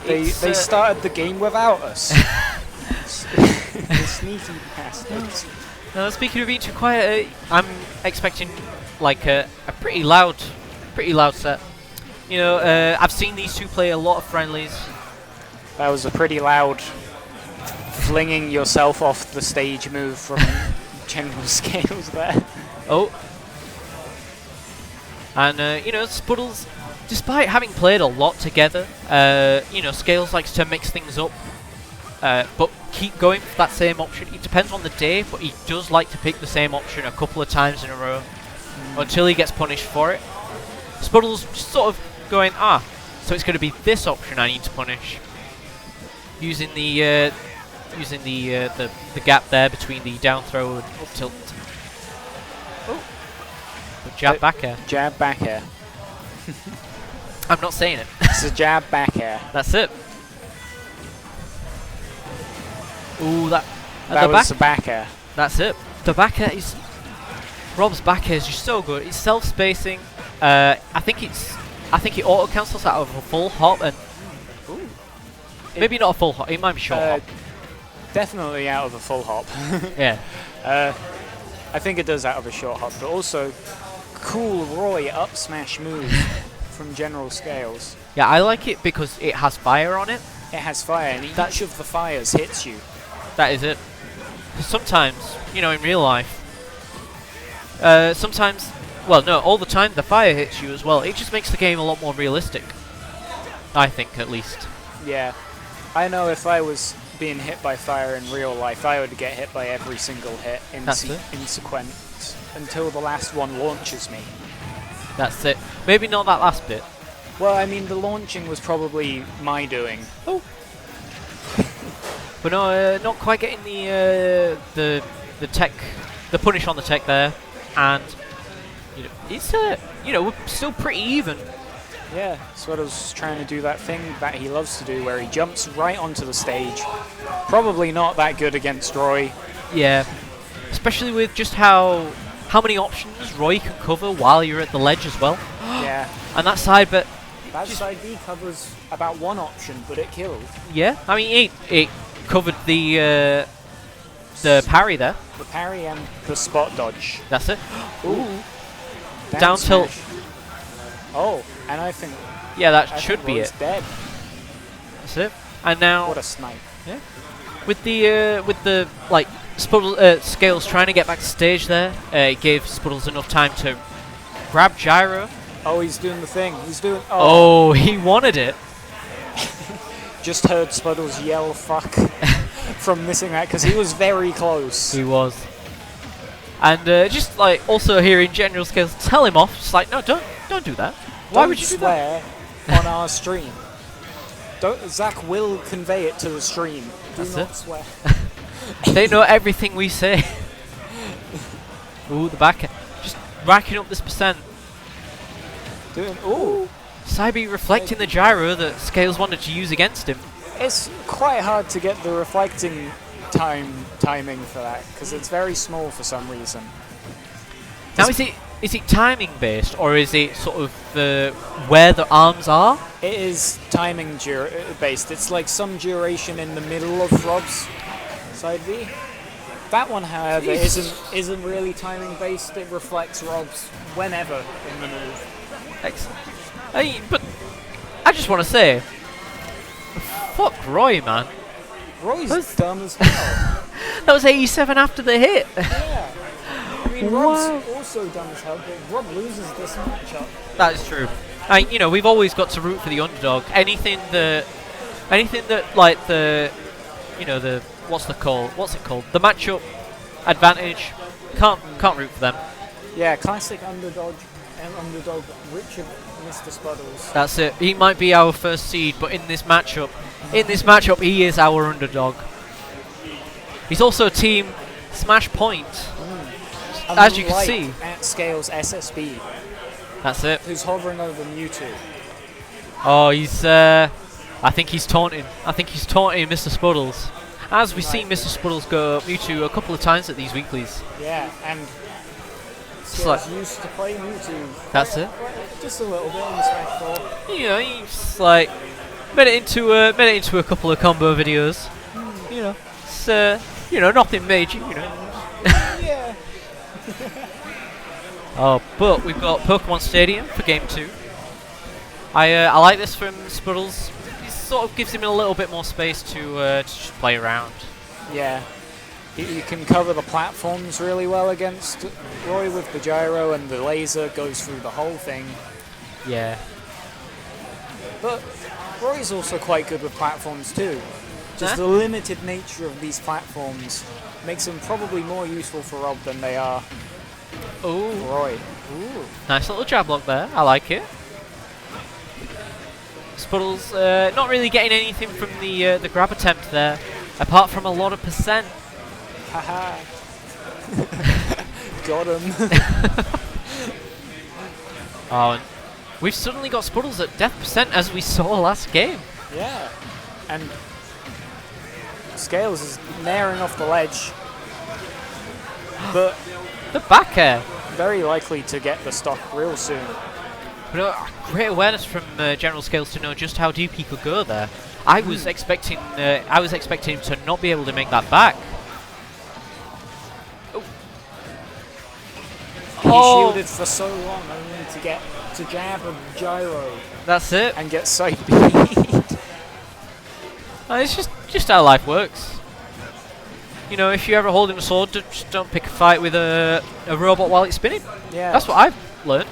They it's, started the game without us. The sneaky bastards. no, speaking of being too quiet, I'm expecting like a pretty loud set. I've seen these two play a lot of friendlies. That was a pretty loud flinging yourself off the stage move from General Scales there. Oh. And, Spuddles, despite having played a lot together, Scales likes to mix things up, but keep going for that same option. It depends on the day, but he does like to pick the same option a couple of times in a row until he gets punished for it. Spuddles just sort of going, so it's going to be this option I need to punish. Using the gap there between the down throw and up tilt. Oh. Jab back air. Jab back air. I'm not saying it. It's a jab back air. That's it. Ooh, that was the back air. That's it. The back air is Rob's back air is just so good. It's self-spacing. I think it auto cancels out of a full hop and Maybe not a full hop. It might be short hop. Definitely out of a full hop. Yeah. I think it does out of a short hop, but also cool Roy up smash move from General Scales. Yeah, I like it because it has fire on it. It has fire, and each of the fires hits you. That is it. Sometimes, you know, in real life, sometimes, well, no, all the time the fire hits you as well. It just makes the game a lot more realistic. I think, at least. Yeah. I know if I was being hit by fire in real life, I would get hit by every single hit in sequence until the last one launches me. That's it. Maybe not that last bit. Well, I mean, the launching was probably my doing. Oh. But no, not quite getting the tech, the punish on the tech there, and you know, it's you know, we're still pretty even. Yeah, Sweater's trying to do that thing that he loves to do, where he jumps right onto the stage. Probably not that good against Roy. Yeah, especially with just how many options Roy can cover while you're at the ledge as well. Yeah. And that side, but that side B covers about one option, but it killed. Yeah, I mean it covered the parry there. The parry and the spot dodge. That's it. Ooh. Down tilt. Oh, and I think. Yeah, that should be Roy's it. Dead. That's it. And now. What a snipe. Yeah. With the like Scales trying to get back to stage there, it gave Spuddles enough time to grab Gyro. Oh, he's doing the thing. He's doing. Oh, he wanted it. Just heard Spuddles yell "fuck" from missing that because he was very close. He was. And just like also hearing General Scales tell him off, just like, no, don't do that. Why would you do that? Swear on our stream. Zach will convey it to the stream. Do not swear. They know everything we say. Ooh, the back end. Just racking up this percent. Ooh. Cybe reflecting the gyro that Scales wanted to use against him. It's quite hard to get the reflecting timing for that because it's very small for some reason. Now is it timing based or is it sort of where the arms are? It is timing based. It's like some duration in the middle of Rob's side B. That one, however, isn't really timing based. It reflects Rob's whenever in the move. Excellent. But I just want to say, fuck Roy, man. Roy's dumb as hell. That was 87 after the hit. Yeah. I mean, Rob's also dumb as hell, but Rob loses this matchup. That is true. You know, we've always got to root for the underdog. Anything that like the, you know, the what's it called? The matchup advantage. Can't root for them. Yeah, classic underdog Richard, Mr. Spuddles. That's it. He might be our first seed, but in this matchup, he is our underdog. He's also team Smash Point, as you can see. At Scales SSB. That's it. Who's hovering over Mewtwo. Oh, he's. I think he's taunting. Mr. Spuddles. As we see Mr. Spuddles go Mewtwo a couple of times at these weeklies. Yeah, and Scales used to play Mewtwo. That's it. Just a little bit in the Smash 4. You know, he's like made it into a couple of combo videos. You know, it's you know, nothing major. You know. Yeah. Oh, but we've got Pokemon Stadium for Game 2. I like this from Spuddles. It sort of gives him a little bit more space to just play around. Yeah. You can cover the platforms really well against Roy with the gyro, and the laser goes through the whole thing. Yeah. But Roy's also quite good with platforms too. Just the limited nature of these platforms makes them probably more useful for Rob than they are for Roy. Ooh. Nice little jab block there. I like it. Spuddles not really getting anything from the grab attempt there, apart from a lot of percent. Haha. Got him. Oh, and we've suddenly got Spuddles at death percent as we saw last game. Yeah. And Scales is naring off the ledge. But the back air. Very likely to get the stock real soon. But great awareness from General Scales to know just how deep he could go there. I was expecting him to not be able to make that back. He Oh. shielded for so long only to get to jab a gyro That's it. and get side beat. It's just how life works. You know, if you're ever holding a sword, just don't pick a fight with a robot while it's spinning. Yeah. That's what I've learned.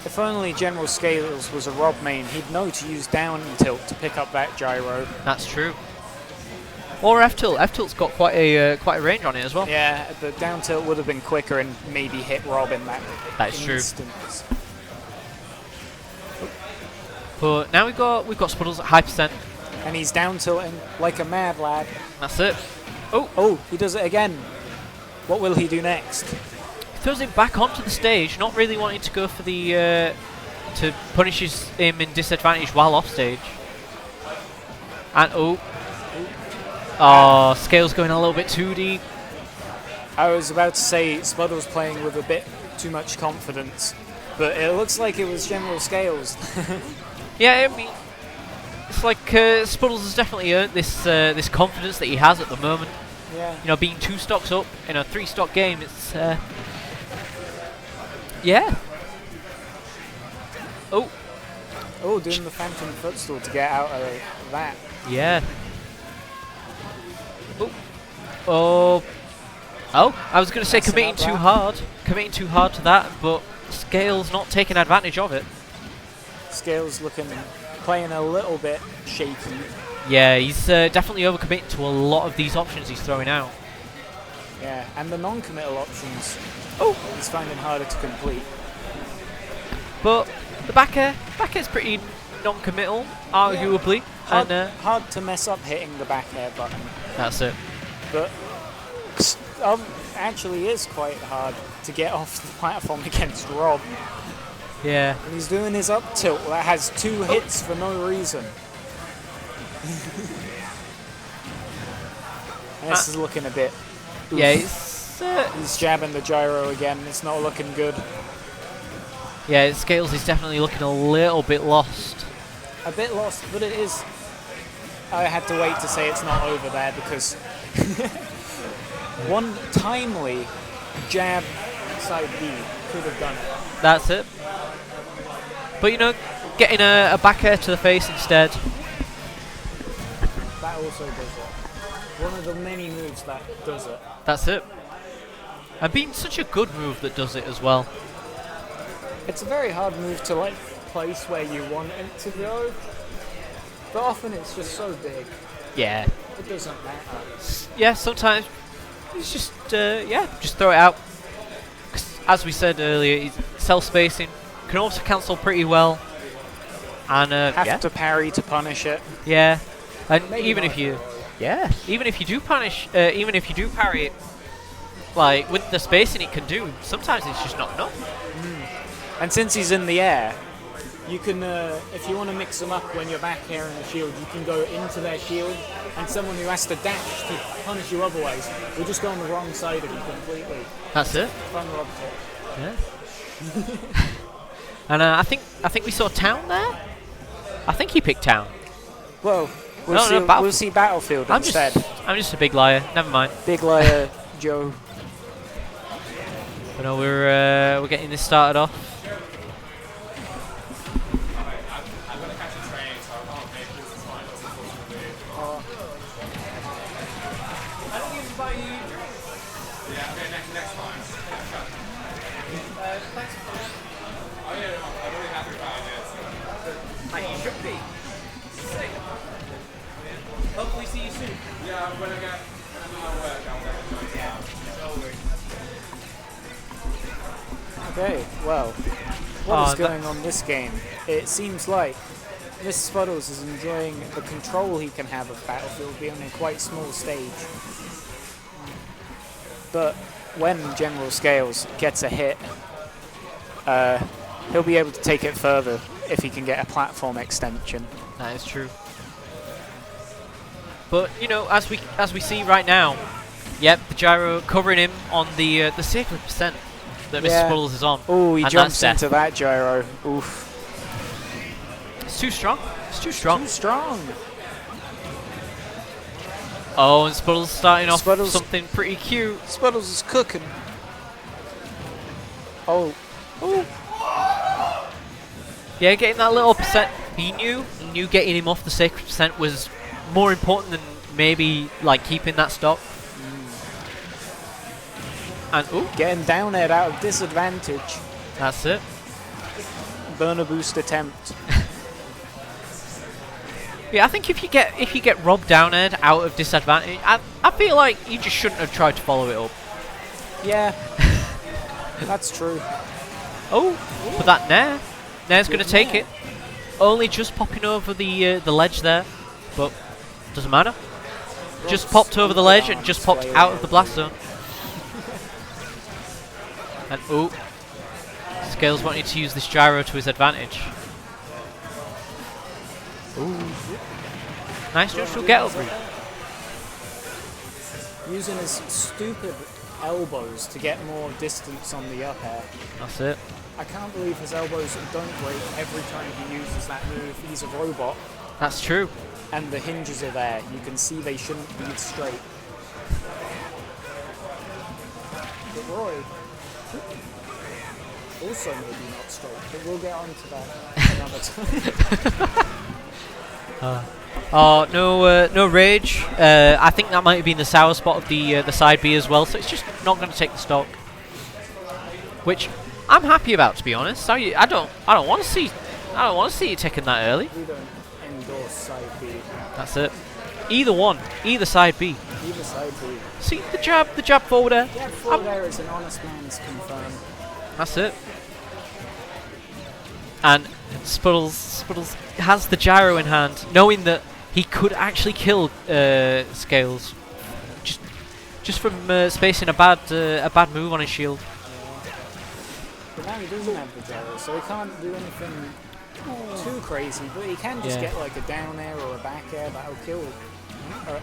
If only General Scales was a Rob main, he'd know to use down tilt to pick up that gyro. That's true. Or F tilt. F tilt's got quite a range on it as well. Yeah, the down tilt would have been quicker and maybe hit Rob in that That is true. instance. But now we've got Spuddles at high percent. And he's down tilting like a mad lad. That's it. Oh, he does it again. What will he do next? Throws it back onto the stage, not really wanting to go for the to punish him in disadvantage while off stage. And Scales going a little bit too deep. I was about to say Spuddles playing with a bit too much confidence, but it looks like it was General Scales. Yeah, I mean, it's like Spuddles has definitely earned this confidence that he has at the moment. Yeah. You know, being 2 stocks up in a 3-stock game, it's yeah. Oh, doing the Phantom Footstool to get out of that. Yeah. Oh, I was going to say That's committing about too hard to that, but Scales not taking advantage of it. Scales playing a little bit shaky. Yeah, he's definitely overcommitting to a lot of these options he's throwing out. Yeah, and the non-committal options. He's finding harder to complete. But the back air's pretty non-committal, arguably. Yeah. Hard to mess up hitting the back air button. That's it. But actually is quite hard to get off the platform against Rob. Yeah. And he's doing his up tilt that has 2 hits for no reason. And this is looking a bit. Oof. Yeah, he's jabbing the gyro again. It's not looking good. Yeah, Scales is definitely looking a little bit lost. A bit lost, but it is. I had to wait to say it's not over there because one timely jab side B could have done it. That's it. But you know, getting a back air to the face instead. That also does it. One of the many moves that does it. That's it. And being such a good move that does it as well. It's a very hard move to place where you want it to go, but often it's just so big. Yeah. It doesn't matter. Yeah, sometimes it's just just throw it out. 'Cause as we said earlier, self-spacing can also cancel pretty well. And have to parry to punish it. Yeah, and Maybe even not. if you do parry it, like with the spacing it can do, sometimes it's just not enough. And since he's in the air, you can, if you want to mix them up when you're back here in the shield, you can go into their shield, and someone who has to dash to punish you otherwise will just go on the wrong side of you completely. That's it. Fun Rob tip. Yeah. And I think we saw Town there. I think he picked Town. Well, we'll see Battlefield instead. I'm just a big liar. Never mind. Big liar, Joe. But no, we're getting this started off. You should be. Sick. Hopefully see you soon. Yeah, I'm gonna get my work. Okay, well, what is going on this game? It seems like Mr. Spuddles is enjoying the control he can have of Battlefield being on a quite small stage. But when General Scales gets a hit, he'll be able to take it further if he can get a platform extension. That is true. But you know, as we see right now, yep, the gyro covering him on the sacred percent that Mr. Spuddles is on. Oh, he and jumps into that gyro. Oof. It's too strong. It's too strong. Too strong. Oh, and Spuddles starting off Spuddles- something pretty cute. Spuddles is cooking. Oh. Yeah, getting that little percent. He knew getting him off the sacred percent was more important than maybe like keeping that stock. And ooh, Getting down there out of disadvantage. that's it. Burner boost attempt. Yeah, I think if you get robbed down aired out of disadvantage, I feel like you just shouldn't have tried to follow it up. Yeah. That's true. Oh, but that Nair. Nair's going to take it. Only just popping over the ledge there, but doesn't matter. Just popped over the ledge and just popped out of the blast zone. And ooh, Scales wanting to use this gyro to his advantage. Ooh, nice neutral get over. Using his stupid elbows to get more distance on the up air. That's it. I can't believe his elbows don't break every time he uses that move. He's a robot. That's true. And the hinges are there. You can see they shouldn't be straight. But Roy, also maybe not straight, but we'll get on to that another time. Oh, no rage. I think that might have been the sour spot of the side B as well. So it's just not going to take the stock, which I'm happy about, to be honest. I don't want to see you taking that early. We don't endorse side B. That's it. Either one, either side B. Either side B. See the jab forward air. Yeah, forward air is an honest man's confirm. That's it. And Spuddles has the gyro in hand, knowing that he could actually kill Scales just from spacing a bad move on his shield. But now he doesn't have the gyro, so he can't do anything too crazy, but he can just get like a down air or a back air that'll kill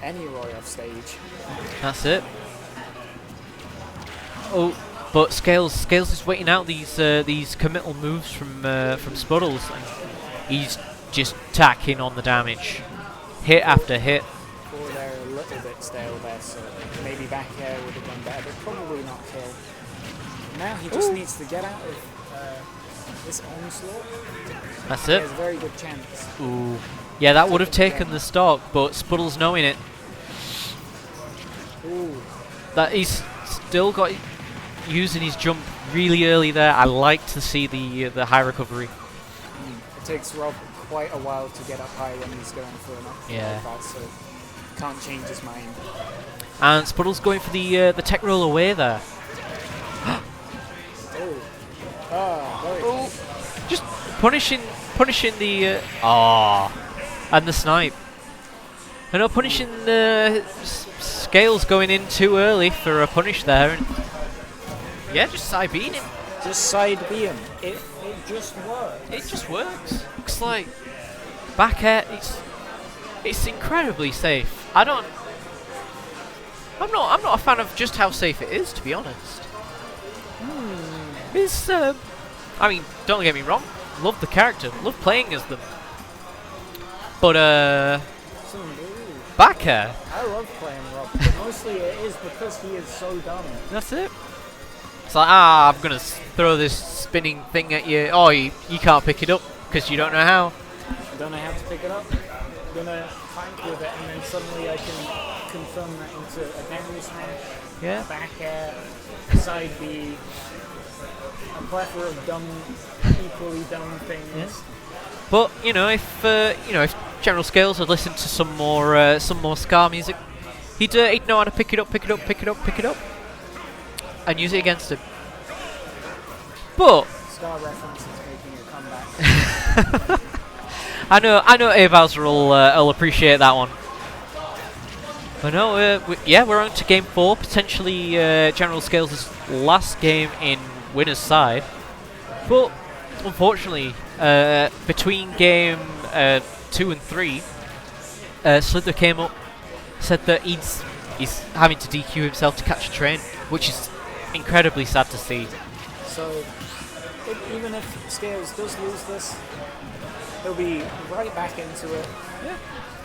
any Roy off stage. That's it. Oh, but Scales is waiting out these committal moves from Spuddles, and he's just tacking on the damage, hit after hit. Forward air a little bit stale there, so maybe back air would have done better, but probably not kill. Now he just needs to get out of this onslaught. That's He it. has a very good chance. Ooh. Yeah, that would have taken the stock, but Spuddles knowing it. Ooh. That he's still got using his jump really early there. I like to see the high recovery. It takes Rob quite a while to get up high when he's going for an up like that, so can't change his mind. And Spuddles going for the tech roll away there. Very Oh, just punishing the and the snipe. I know, punishing the Scales going in too early for a punish there, and yeah, just side beating him. Just side B him. It just works. It just works. Looks like back air. It's incredibly safe. I'm not a fan of just how safe it is, to be honest. It's I mean, don't get me wrong. Love the character. Love playing as them. But back air. I love playing Rob, but mostly it is because he is so dumb. That's it. It's like, I'm gonna throw this spinning thing at you. Oh, you can't pick it up because you don't know how. I don't know how to pick it up. I'm gonna flank with it, and then suddenly I can confirm that into a down smash, back air, side B, a plethora of dumb, equally dumb things. Yeah. But if General Scales had listened to some more Scar music, he'd know how to pick it up, and use it against him. But Scar reference is making a comeback. I know Avals will appreciate that one. But no, we're on to game 4, potentially General Scales' last game in winner's side. But unfortunately, between game 2 and 3, Slither came up, said that he's having to DQ himself to catch a train, which is incredibly sad to see. So, even if Scales does lose this, he'll be right back into it. Yeah.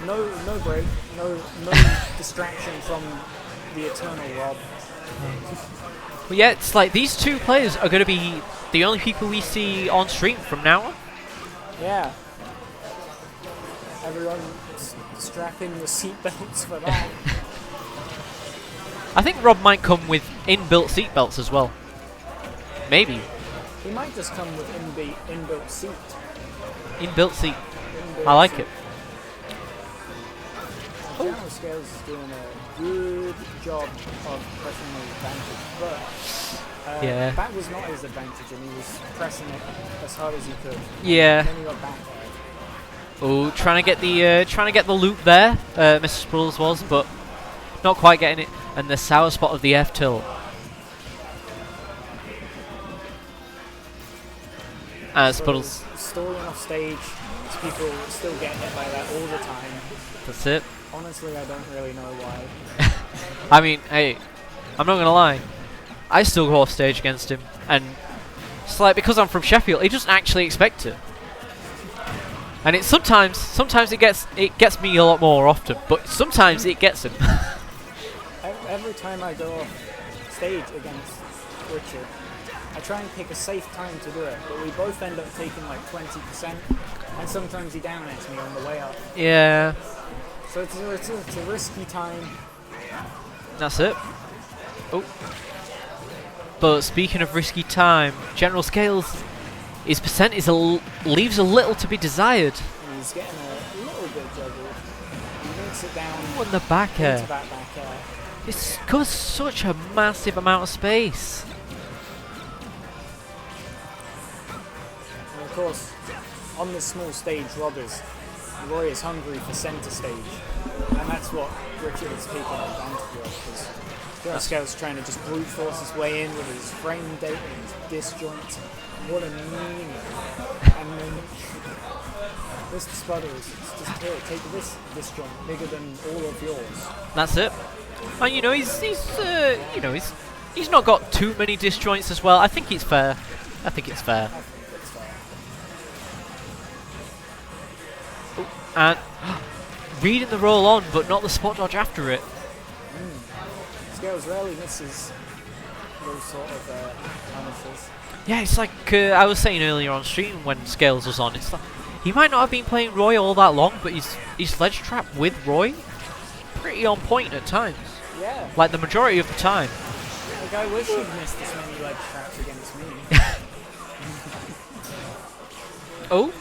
No break, no distraction from the eternal Rob. Well, yeah, it's like these two players are going to be the only people we see on stream from now on. Yeah. Everyone strapping the seatbelts for that. I think Rob might come with inbuilt seatbelts as well. Maybe. He might just come with inbuilt seat. Inbuilt seat. Inbuilt I like seat. it. General Scales is doing a good job of pressing the advantage, but Yeah. that was not his advantage, and he was pressing it as hard as he could. Yeah. And then he got backfired. Oh, trying to get the loop there, Mr. Spuddles was, but not quite getting it. And the sour spot of the F tilt. Spuddles. Stalling off stage, people still get hit by that all the time. That's it. Honestly, I don't really know why. I mean, hey, I'm not gonna lie. I still go off stage against him, and it's like because I'm from Sheffield, he doesn't actually expect it. And it's sometimes it gets me a lot more often, but sometimes it gets him. Every time I go off stage against Richard, I try and pick a safe time to do it, but we both end up taking like 20%, and sometimes he down airs me on the way up. Yeah. So it's a risky time. That's it. Oh. But speaking of risky time, General Scales, his percent is leaves a little to be desired. And he's getting a little bit juggled. He makes it down On the back air. into that back air. It covers such a massive amount of space. And of course, on this small stage, Roy is hungry for centre stage. And that's what Richard is taking advantage of, because General Scales is trying to just brute force his way in with his frame data and his disjoints. What a meanie. And then this Spudder is just here, take this disjoint, bigger than all of yours. That's it. And you know, he's not got too many disjoints as well. I think it's fair. I think it's fair. Ooh, and reading the roll on, but not the spot dodge after it. Scales rarely misses those sort of punishes. Yeah, it's like I was saying earlier on stream when Scales was on. It's like he might not have been playing Roy all that long, but his ledge trap with Roy pretty on point at times. Yeah. Like the majority of the time. Like I wish he'd missed this many ledge traps against me. Oh.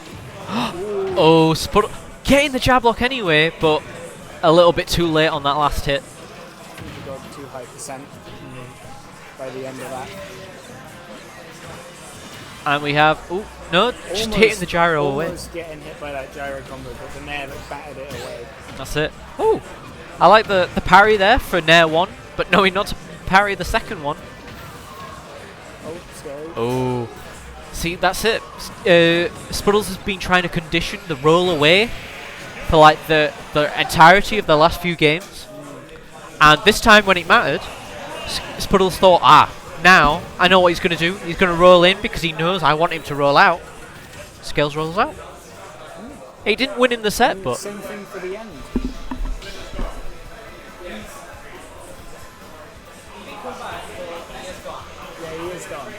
Oh, Spud getting the jab lock anyway, but a little bit too late on that last hit. I think he got too high percent by the end of that. And we have, oh, no, just hitting the gyro away. Almost getting hit by that gyro combo, but the Nair that battered it away. That's it. Oh, I like the parry there for Nair 1, but knowing not to parry the second one. Oh, scary. Oh. See, that's it. Spuddles has been trying to condition the roll away for like the entirety of the last few games. And this time when it mattered, Spuddles thought, now I know what he's going to do. He's going to roll in because he knows I want him to roll out. Scales rolls out. He didn't win in the set, but... Same thing for the end. Yeah, he is gone.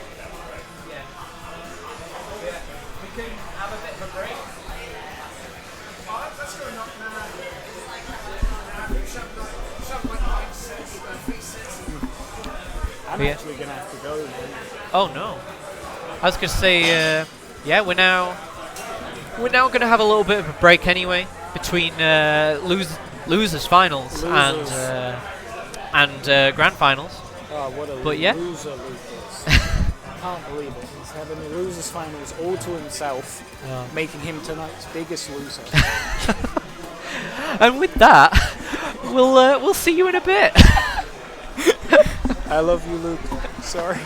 I'm actually going to have to go then. Oh no. I was going to say, yeah, we're now going to have a little bit of a break anyway between losers finals and grand finals. Oh, what a loser Lucas. I can't believe it. He's having the losers finals all to himself, making him tonight's biggest loser. And with that, we'll see you in a bit. I love you, Luke. Sorry.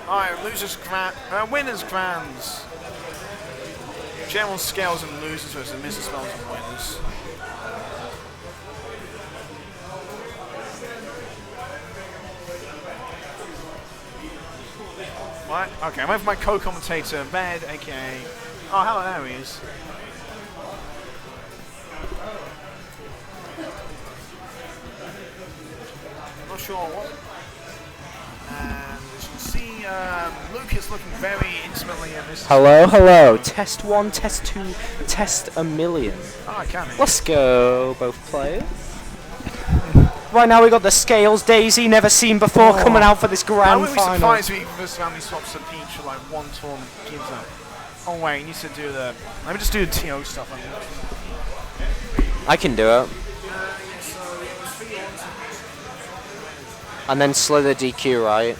Alright, winners grands. General scales and losers versus Mr. Spells and winners. What? Okay, I'm with my co-commentator, Med, aka... Oh, hello, there he is. Not sure what. And as you can see, Luke is looking very intimately at this. Hello, hello. Test 1, test 2, test a million. Oh, I can. Let's go, both players. Right now we got the Scales Daisy, never seen before, coming out for this grand I wouldn't be final. surprised if this family swaps a peach for like one turn gives up. Oh wait, he needs to do the... Let me just do the TO stuff. I can do it. And then Slither DQ, right?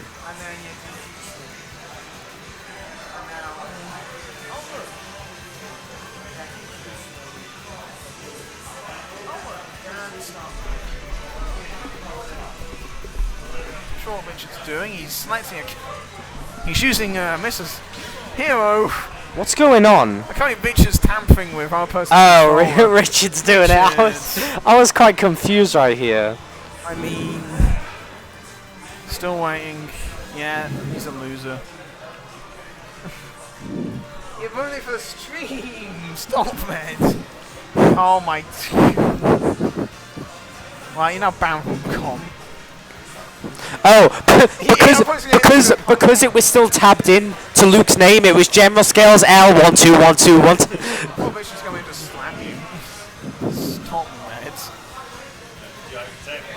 Sure what Richard's doing. He's selecting a... He's using Mrs. Hero. What's going on? I can't believe Richard's tampering with our person. Oh, Richard's doing it. I was quite confused right here. I mean... Still waiting. Yeah, he's a loser. You're running for the stream! Stop it! Oh my... Well, you're now bound from comp. Oh, because it was still tabbed in to Luke's name, it was General Scales L121212. Well, Richard's going to slap you. Stop it.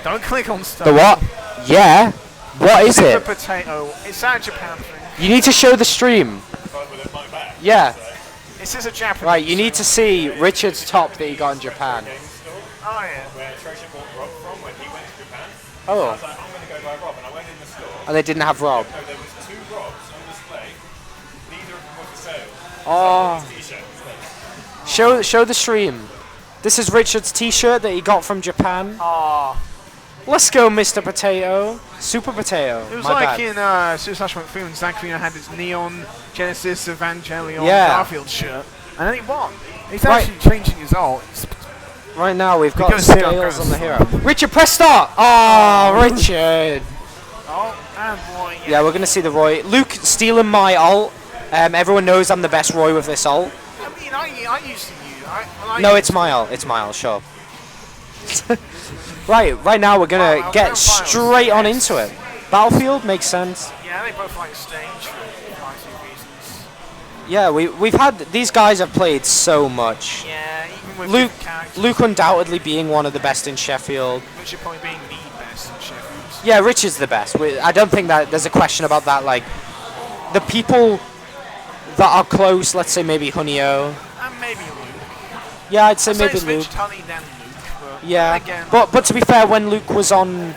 Don't click on stuff. The what? Yeah. What is Super it? Potato. It's a Japan thing. You need to show the stream. Yeah. This is a Japanese. Right, you need to see Richard's top that he got in Japan. Oh yeah. Where Tracy bought Rob from when he went to Japan. Oh. I was like, I'm going to go buy Rob, and I went in the store. And they didn't have Rob. No, there was 2 Robs on display. Neither of them were for sale. Oh. T-shirt. Show the stream. This is Richard's T-shirt that he got from Japan. Oh. Let's go, Mr. Potato. Super Potato. It was My like bad. in Suicide McPhee when Zach Reno had his Neon Genesis Evangelion Garfield shirt, and then he won. He's actually changing his ult. Right now we've got Because Scales on the hero. Richard, press start! Oh, Richard! Oh, and boy. Yeah, we're going to see the Roy. Luke stealing my ult. Everyone knows I'm the best Roy with this ult. I mean, I used to use. No, it's my ult. It's my ult, sure. Right now we're going to get straight on into it. Battlefield makes sense. Yeah, they both like stage for variety reasons. Yeah, we've had... These guys have played so much. Yeah, even with Luke undoubtedly being one of the best in Sheffield. Richard probably being the best in Sheffield. Yeah, Rich is the best. I don't think that there's a question about that. Like, the people that are close, let's say maybe Hunio. And maybe Luke. Yeah, I'd say maybe it's Luke. Rich, Honey, then Luke. But Yeah, again, but to be fair, when Luke was on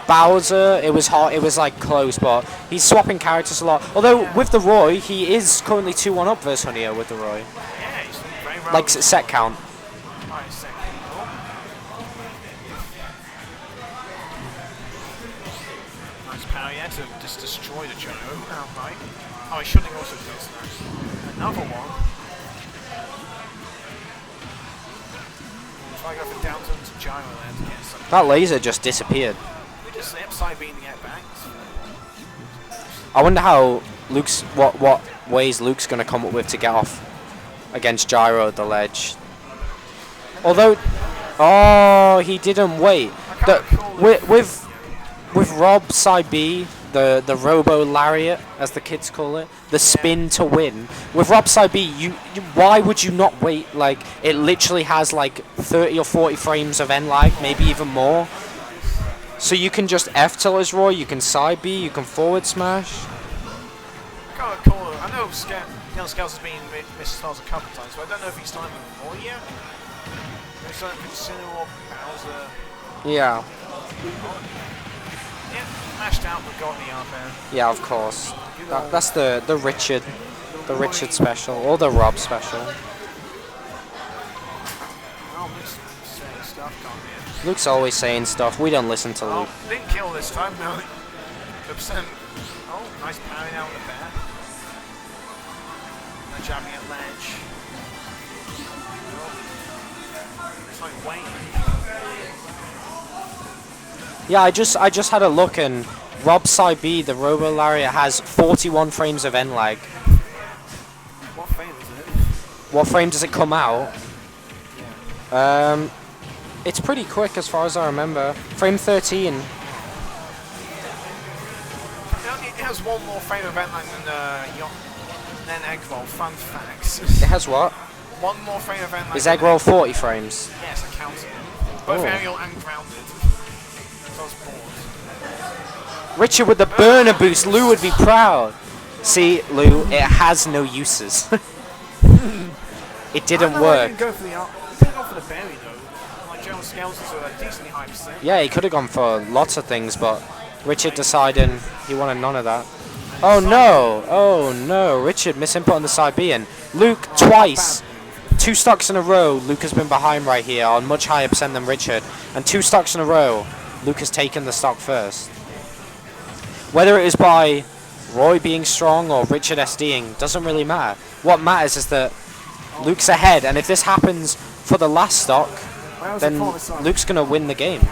Bowser, it was hard. It was like close, but he's swapping characters a lot. Although with the Roy, he is currently 2-1 up versus Hunio with the Roy. yeah, he's very well. Like set count. Alright, second. Nice power, yeah, to just destroy the gyro outright. Oh, he shouldn't have also done that. Another one. Try to go for down to gyro there to get some. That laser just disappeared. We just upside beam to get back. I wonder how Luke's what ways Luke's gonna come up with to get off against Gyro at the ledge. Although, oh, he didn't wait. With Rob side B, the Robo Lariat, as the kids call it, the spin to win. With Rob side B, why would you not wait? Like, it literally has like 30 or 40 frames of end lag, maybe even more. So you can just F-tilt as Roy, you can side B, you can forward smash. I know Scales has been missed stars a couple of times, but I don't know if he's starting with Roy yet. He's starting with Sinnoh or Bowser. Yeah. Yeah, smashed out but got the up air. Yeah, of course. That's the Richard special, or the Rob special. Oh, Luke's saying stuff, can't he? Luke's always saying stuff. We don't listen to Luke. Didn't kill this time, no. Upset. Oh, nice parry out of the back. Now jabbing at ledge. It's like Wayne. Yeah, I just had a look, and Rob Side B, the Robo Lariat, has 41 frames of end lag. What frame is it? What frame does it come out? Yeah. It's pretty quick as far as I remember. Frame 13. It has one more frame of end lag than Egg Roll. Fun facts. It has what? One more frame of end lag. Is Egg Roll 40 frames? Yes, I counted. Both Oh. aerial and grounded. So I was bored. Richard with the burner boost. Lou would be proud. See, Lou, it has no uses. It didn't work. He didn't go for the berry though. Like General Scales is a decently high percent. Yeah, he could have gone for lots of things, but Richard decided he wanted none of that. Oh no! Oh no! Richard misinput on the side B, and Luke twice. 2 stocks in a row, Luke has been behind right here on much higher percent than Richard. And 2 stocks in a row, Luke has taken the stock first. Whether it is by Roy being strong or Richard SDing, doesn't really matter. What matters is that Luke's ahead, and if this happens for the last stock, then Luke's going to win the game.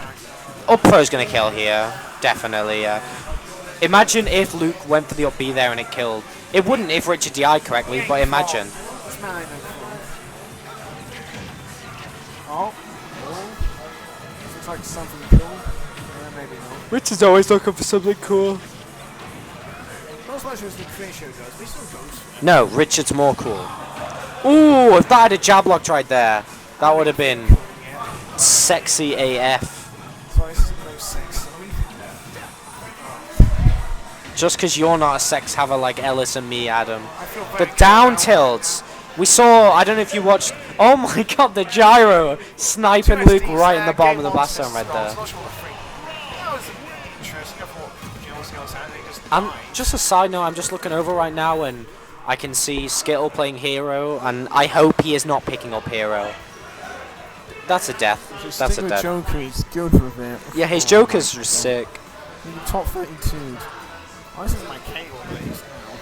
Up throw's going to kill here, definitely, yeah. Imagine if Luke went for the up B there and it killed. It wouldn't if Richard DI'd correctly, but imagine. Oh. Looks like something cool. Maybe not. Richard's always looking for something cool. Not as much as the Creation does, but he still goes. No, Richard's more cool. Ooh, if that had a jab locked right there, that would have been sexy AF. Sorry, this isn't no sex. Just because you're not a sex haver like Ellis and me, Adam. The down tilts. We saw, I don't know if you watched, oh my god, the gyro sniping Luke right in the bottom of the blast zone right there. And just a side note, I'm just looking over right now and I can see Skittle playing hero, and I hope he is not picking up hero. That's a death. That's a death. Joker, he's good for a bit. Yeah, his Joker's sick. Top 32. Oh, this is my cable base now.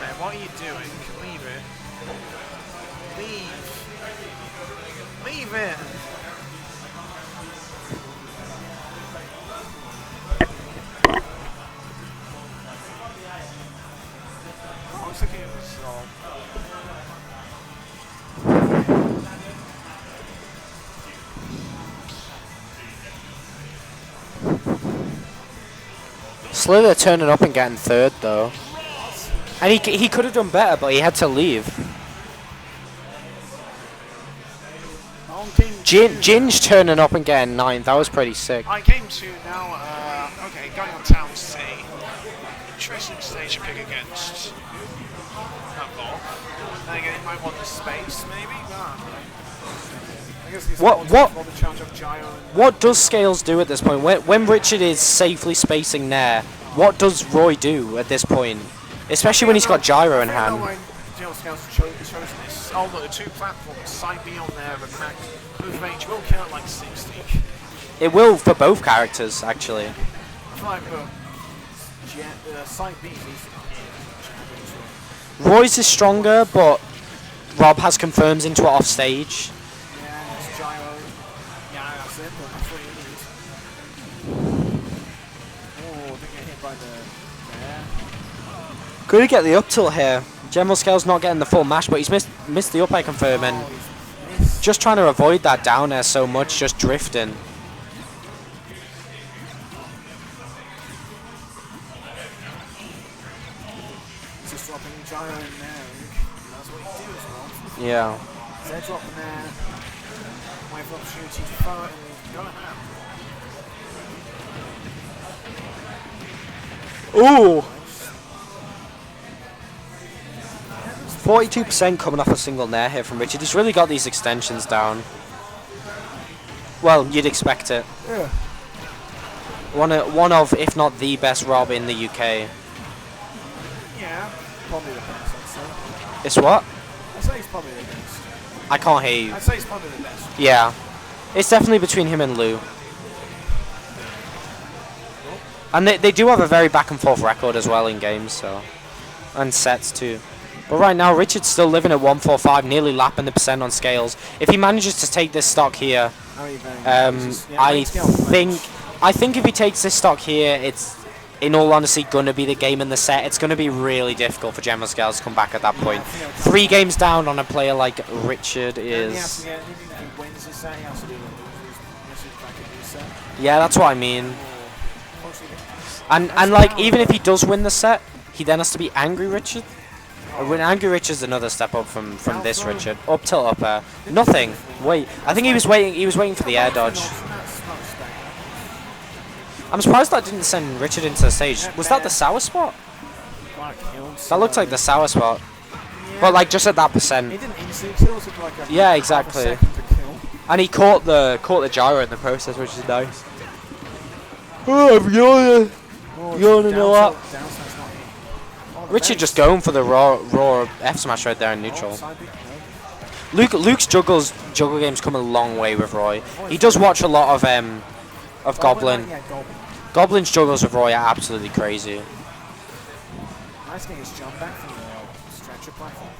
Man, what are you doing? Leave it. Leave. Leave it. Oh, I was looking at this. Slither turning up and getting third though. And he could have done better, but he had to leave. Ginge turning up and getting 9th, that was pretty sick. Game 2 now, okay, going on Town C. Interesting stage to pick against that ball. Then again, he might want the space, maybe? I guess he's the challenge of Gyro. What does Scales do at this point? When Richard is safely spacing there, what does Roy do at this point? Especially when he's got Gyro in hand. Scales chosen this. Oh look, the 2 platforms, side B on there, and max move range will kill at like 60. It will for both characters, actually. I feel like side B is easy. Roy's is stronger, but Rob has confirms into it off stage. Yeah, it's Gyro. Yeah, that's it, but that's what you need. Oh, they get hit by the... Gonna get the up tilt here. General Scale's not getting the full mash, but he's missed the up air confirm, and just trying to avoid that down air so much, just drifting. Just dropping Gyro in there. That's what you do as well. Yeah. They're dropping there. Wait for opportunity to throw it, and he's gonna have. Ooh! 42% coming off a single nair here from Richard. He's really got these extensions down. Well, you'd expect it. Yeah. One of, if not the best Rob in the UK. Yeah, probably the best, I'd say. It's what? I'd say he's probably the best. I can't hear you. I'd say he's probably the best. Yeah. It's definitely between him and Lou. And they do have a very back and forth record as well in games, so, and sets too. But right now, Richard's still living at 145, nearly lapping the percent on scales. If he manages to take this stock here, I think if he takes this stock here, it's, in all honesty, gonna be the game in the set. It's gonna be really difficult for General Scales to come back at that point. 3 games down on a player like Richard is. Yeah, that's what I mean. And like, even if he does win the set, he then has to be Angry Richard. When Angry Richard's another step up from this Richard. Up tilt up air. Nothing. Wait. I think he was waiting for the air dodge. I'm surprised that didn't send Richard into the stage. Was that the sour spot? That looked like the sour spot. But like just at that percent. Yeah, exactly. And he caught the gyro in the process, which is nice. Oh, I'm yawning a lot. Richard just going for the raw F smash right there in neutral. Luke's juggle game's come a long way with Roy. He does watch a lot of Goblin. Goblin's juggles with Roy are absolutely crazy. Nice getting his jump back from the stretcher platform.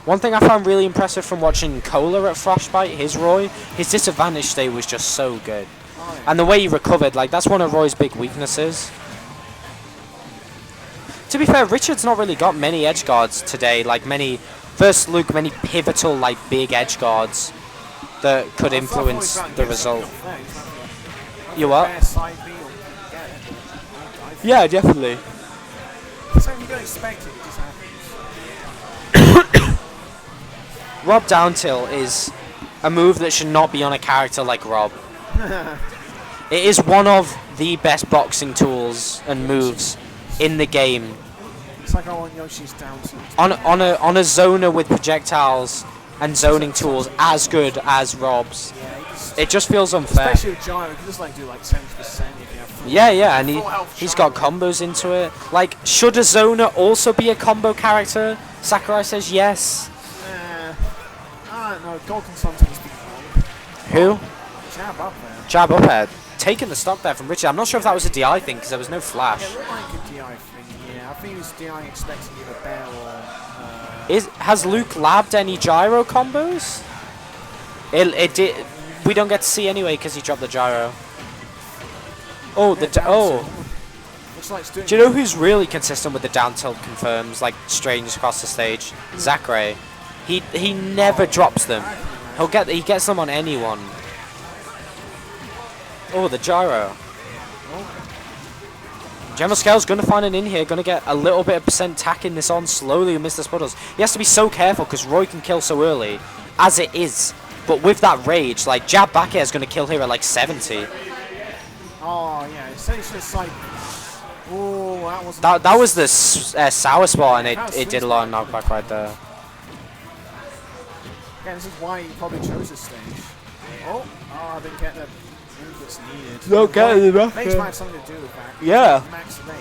One thing I found really impressive from watching Cola at Frostbite, his Roy, his disadvantage state was just so good. And the way he recovered, like, that's one of Roy's big weaknesses. To be fair, Richard's not really got many edge guards today, like many pivotal, like, big edge guards that could influence the result. You what? Yeah, definitely. So you don't expect it, it just happens. Rob down tilt is a move that should not be on a character like Rob. It is one of the best boxing tools and moves in the game. It's like I want Yoshi's down tilt. On a zoner with projectiles and zoning tools as good as Rob's. Yeah, it just feels unfair. Especially with Gyro, you can just like do like 70% if you have full. Yeah, and he's got combos into it. Like, should a zoner also be a combo character? Sakurai says yes. I don't know, Gold can sometimes be wrong. Who? Jab up there. Jab up air. Taking the stock there from Richard. I'm not sure if that was a DI thing because there was no flash. It looked like a DI thing, yeah. I think he was DI expecting either bear or... Has Luke labbed any gyro combos? It did. We don't get to see anyway because he dropped the gyro. Oh, do you know who's really consistent with the down tilt confirms, like strange across the stage? Zachary. He never drops them. He gets them on anyone. Oh, the gyro. General Scale's going to find an in here, going to get a little bit of percent tacking this on slowly with Mr. Spuddles. He has to be so careful because Roy can kill so early, as it is. But with that rage, like, jab back air is going to kill here at like 70. Oh, yeah, essentially it's like... Oh, that wasn't... That was the sour spot, and it did a lot of knockback right there. Yeah, this is why he probably chose this stage. Oh, I didn't get the move that's needed. Don't get it enough. Mage might have something to do with that. Yeah. Max range.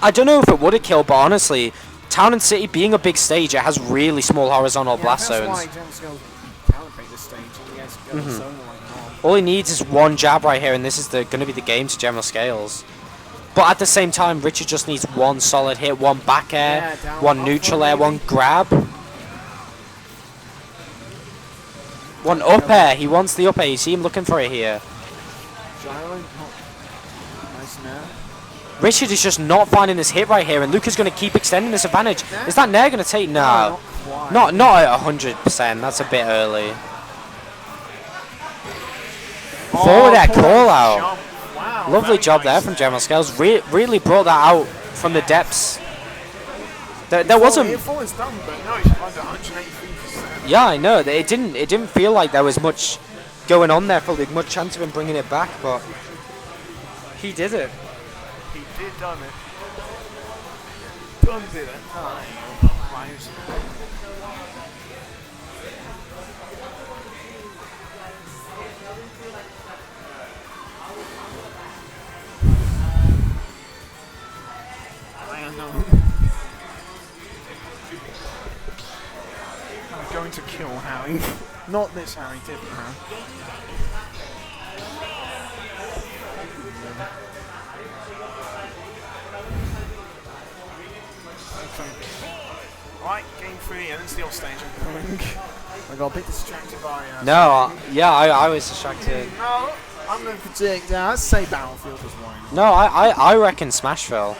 I don't know if it would have killed, but honestly, Town and City being a big stage, it has really small horizontal blast zones. That's why General Scales calibrate this stage, and he has to go zone like normal. All he needs is one jab right here, and this is going to be the game to General Scales. But at the same time, Richard just needs one solid hit, one back air, one neutral air, one grab. One up air. He wants the up air. You see him looking for it here. Nice nair. Richard is just not finding his hit right here, and Luke is going to keep extending this advantage. Is that nair going to take? No. Not at 100%. That's a bit early. Forward air call out. Wow, lovely job there from General Scales. Really brought that out from the depths. There wasn't. Yeah, I know. It didn't feel like there was much going on there for much chance of him bringing it back, but he did it. He did done it. Done did it. going to kill Harry. Not this Harry, different Harry. Right, game 3, and it's the off stage. I got a bit distracted by. No, yeah, I was distracted. No, I'm going to predict. Let's say Battlefield was one. No, I reckon Smashville.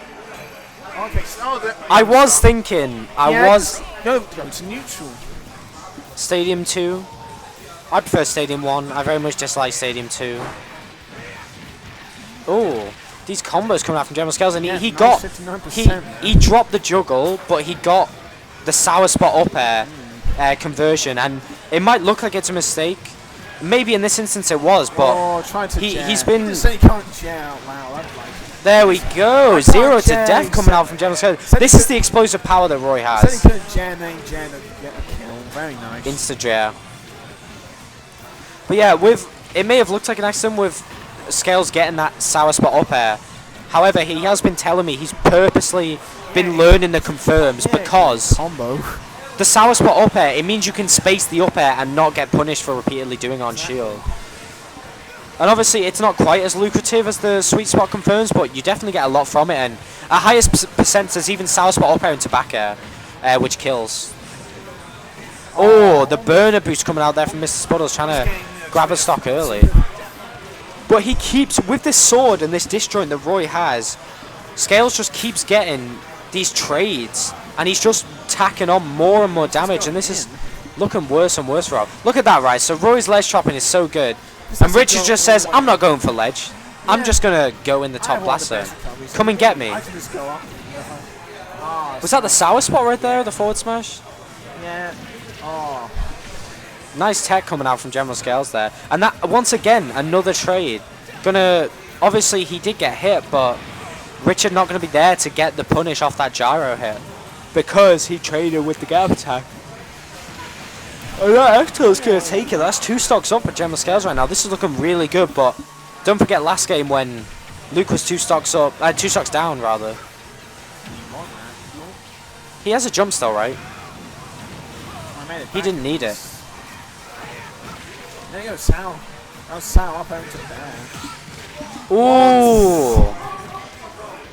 Okay, so I was thinking. No, go to neutral. Stadium 2. I prefer Stadium 1. I very much dislike Stadium 2. Oh, these combos coming out from General Scales, and he got 59%, he dropped the juggle, but he got the sour spot up air conversion, and it might look like it's a mistake. Maybe in this instance it was, but he's been. Just say you can't jam out loud. I'd like it. There we go. 0 to death coming out from General Scales. This is the explosive power that Roy has. Said he couldn't jam, then jam to get a kill. Very nice. Insta jam. But yeah, it may have looked like an accident with Scales getting that sour spot up air. However, he has been telling me he's purposely been learning the confirms because combo. The sour spot up air, it means you can space the up air and not get punished for repeatedly doing on shield. And obviously it's not quite as lucrative as the sweet spot confirms, but you definitely get a lot from it, and at highest percent there's even sour spot up air into back air, which kills. Oh, the burner boost coming out there from Mr. Spuddles, trying to grab a stock early. But he keeps, with this sword and this disjoint that Roy has, Scales just keeps getting these trades, and he's just tacking on more and more damage, and this is looking worse and worse for him. Look at that, right? So Roy's ledge chopping is so good, and Richard just says, I'm not going for ledge. I'm just going to go in the top blast zone. Come and get me. Was that the sour spot right there, the forward smash? Yeah. Oh. Nice tech coming out from General Scales there. And that, once again, another trade. Obviously he did get hit, but Richard not going to be there to get the punish off that gyro hit, because he traded with the gap attack. Oh, that Ecto's going to take it. That's 2 stocks up for General Scales right now. This is looking really good, but don't forget last game when Luke was 2 stocks up, 2 stocks down rather. He has a jump still, right? He didn't need it. There you go, Sal. That was Sal up over to there. Ooh!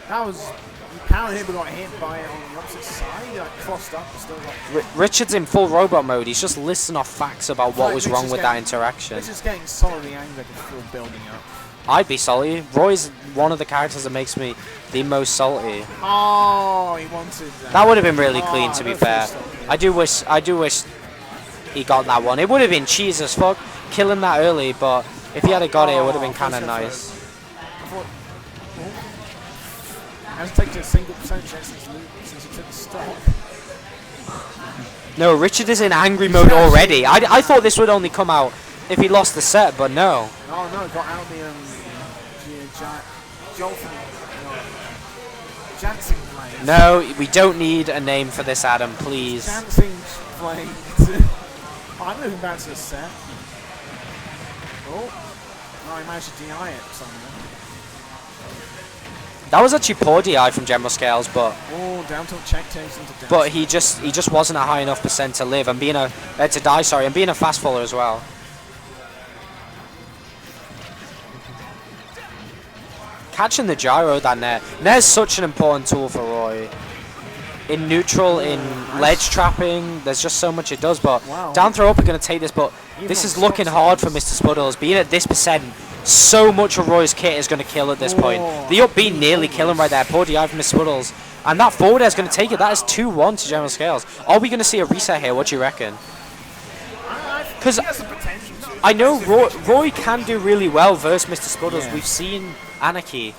That was power hit, but got hit by it on the opposite side. Like crossed up, still got. Richard's in full robot mode. He's just listing off facts about what was wrong with that interaction. Richard's getting solidly angry, still building up. I'd be salty. Roy's one of the characters that makes me the most salty. Oh, he wanted that. That would have been really clean, to be fair. I do wish he got that one. It would have been cheese as fuck, killing that early, but if he had got it, it would have been kind of nice. Hasn't taken a single percent check since he took the stock. No, Richard is in angry mode already. I thought this would only come out if he lost the set, but no. Oh no, got out the Jansen blade. No, we don't need a name for this, Adam, please. Jansen blade. I'm moving back to the set. Oh, no, I managed to DI it somehow. That was actually poor DI from General Scales, but down tilt check takes into down. But he just wasn't a high enough percent to live and being a to die. Sorry, and being a fast faller as well. Catching the gyro down there. Nair's such an important tool for Roy. In neutral, in ledge trapping, there's just so much it does. But down throw up are going to take this, but this is looking hard for Mr. Spuddles. Being at this percent, so much of Roy's kit is going to kill at this point. The up B nearly killing right there. Poor DI from Mr. Spuddles. And that forward air is going to take it. That is 2-1 to General Scales. Are we going to see a reset here? What do you reckon? Because I know Roy can do really well versus Mr. Spuddles. We've seen Anarchy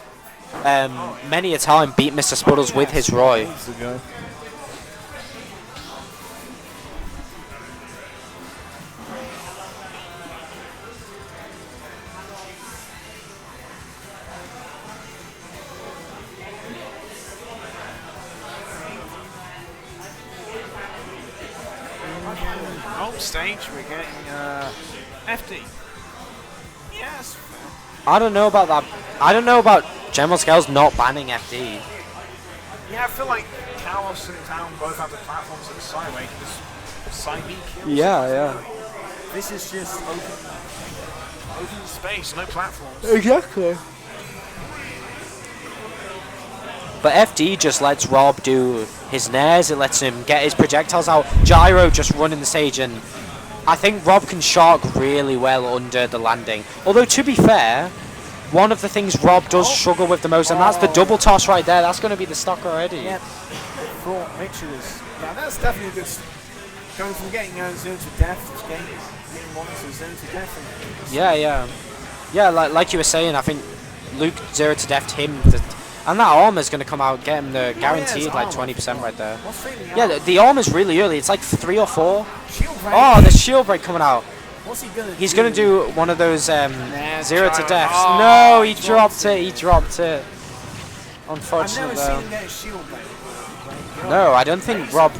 many a time beat Mr. Spuddles with his Roy. Home stage, we're getting FD. Yes. I don't know about that. I don't know about General Scales not banning FD. Yeah, I feel like Kalos and Town both have the platforms at the sideway. side B kills. Yeah. This is just open space, no platforms. Exactly. But FD just lets Rob do his nairs, it lets him get his projectiles out. Gyro just running the stage, and I think Rob can shark really well under the landing. Although, to be fair, one of the things Rob does struggle with the most, and that's the double toss right there. That's going to be the stock already. Yeah, thought Richard is. Yeah, that's definitely a good. Going from getting 0 to death to getting 1 to 0 to death. Yeah, like you were saying, I think Luke 0 to death him. And that armor's going to come out, get him the guaranteed like 20% right there. Yeah, the armor's really early. It's like 3 or 4. Oh, the shield break coming out. What's he gonna do? He's going to do one of those 0 to deaths. Oh, no, he dropped it. He dropped it. Unfortunately, I've never seen him get a shield break. No, I don't think Rob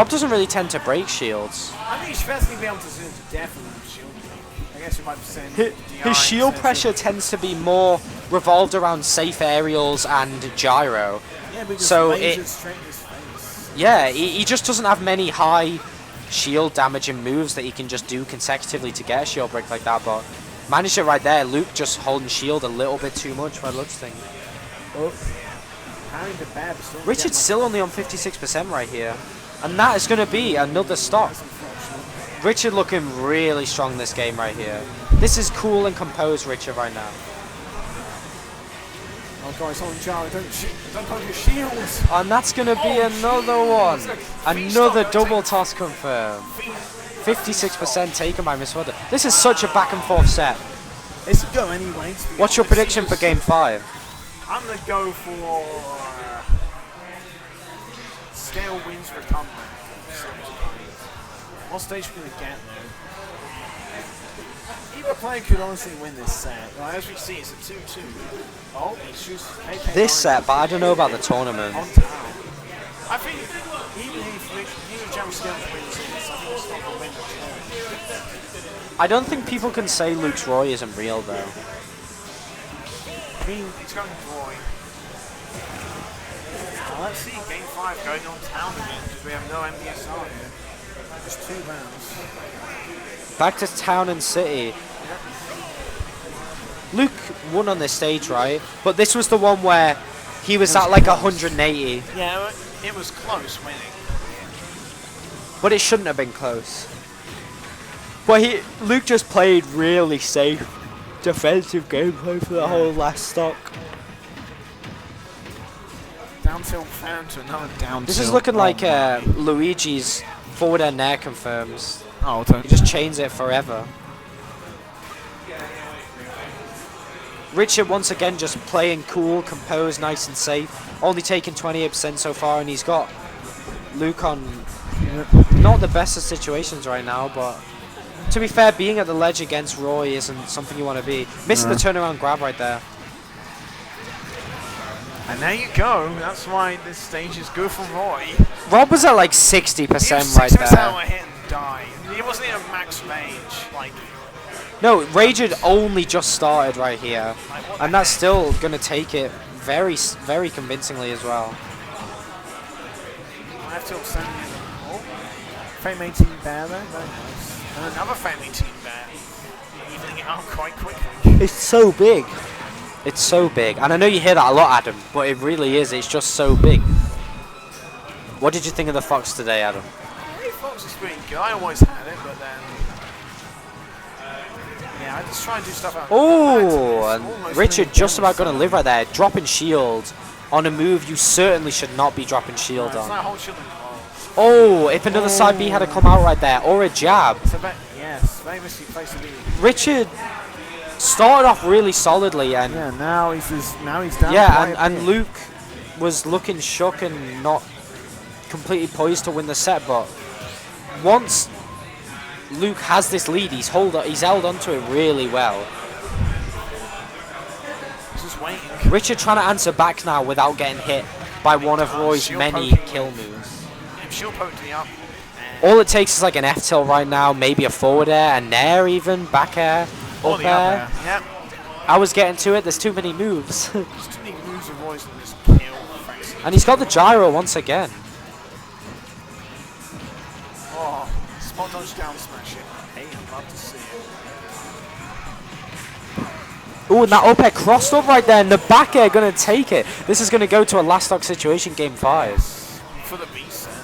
doesn't really tend to break shields. I think he should definitely be able to 0 to death with a shield break. I guess you might be saying His shield pressure tends to be more revolved around safe aerials and gyro. Yeah, but so straight in his face. Yeah, he just doesn't have many high shield damaging moves that he can just do consecutively to get a shield break like that, but managed it right there. Luke just holding shield a little bit too much, by looks thing. Richard's still only on 56% right here, and that is going to be another stop. Richard looking really strong this game right here. This is cool and composed Richard right now. Oh guys, on Jaro, don't hold your shields! And that's going to be another one. Another double toss confirmed. 56% taken by Miss Wonder. This is such a back and forth set. It's a go anyway. What's your prediction for game 5? I'm going to go for scale wins for a comeback. What stage are we going to get though? Either player could honestly win this set. Well, as we see, it's a 2-2. Oh, he shoots AK This set, but I don't know about the tournament. on town. I think even if Jam Scale wins this, I think it's not going to win the tournament. I don't think people can say Luke's Roy isn't real though. I mean, it's going to Roy. Well, let's see, game 5 going on town again, because we have no MBSR here. Just 2 rounds. Back to town and city. Luke won on this stage, right? But this was the one where he was at like 180. Yeah, it was close winning. But it shouldn't have been close. But Luke just played really safe defensive gameplay for the whole last stock. Down tilt fan to another down This tilt. is looking like Luigi's forward and air confirms. Oh, He just chains it forever. Richard once again just playing cool, composed, nice and safe. Only taking 28% so far, and he's got Luke on not the best of situations right now, but to be fair, being at the ledge against Roy isn't something you want to be. Missing the turnaround grab right there. And there you go. That's why this stage is good for Roy. Rob was at like 60% right 60% there. were hit and die. He wasn't in a max rage. Like, No, Rage had only just started right here, and that's still going to take it very, very convincingly as well. left tilt sending in. Oh, frame 18 bear there. Very nice. And another frame 18 bear. Evening it out quite quickly. It's so big. It's so big. And I know you hear that a lot, Adam, but it really is. It's just so big. What did you think of the Fox today, Adam? Hey, Fox is pretty good. I always had it, but then... yeah, I just try and do stuff out. Oh, and Richard just about going to live right there. Dropping shield on a move you certainly should not be dropping shield on. Oh, if another side B had to come out right there, or a jab. Yes, very risky place to be. Richard started off really solidly, and yeah, now he's down. Yeah, and Luke was looking shook and not completely poised to win the set, but once Luke has this lead, he's held onto it really well. Just waiting. Richard trying to answer back now without getting hit by one of Roy's many kill moves. Shield poke to the up. All it takes is like an F tilt right now, maybe a forward air, a nair even, back air, up air. Yep. I was getting to it, there's too many moves. There's too many moves of Roy's in this kill. And he's got the gyro once again. Oh, Hot dodge down smash it. Hey, I'd love to see it. Ooh, and that up air crossed up right there, and the back air gonna take it. This is gonna go to a last stock situation, game 5. For the reset.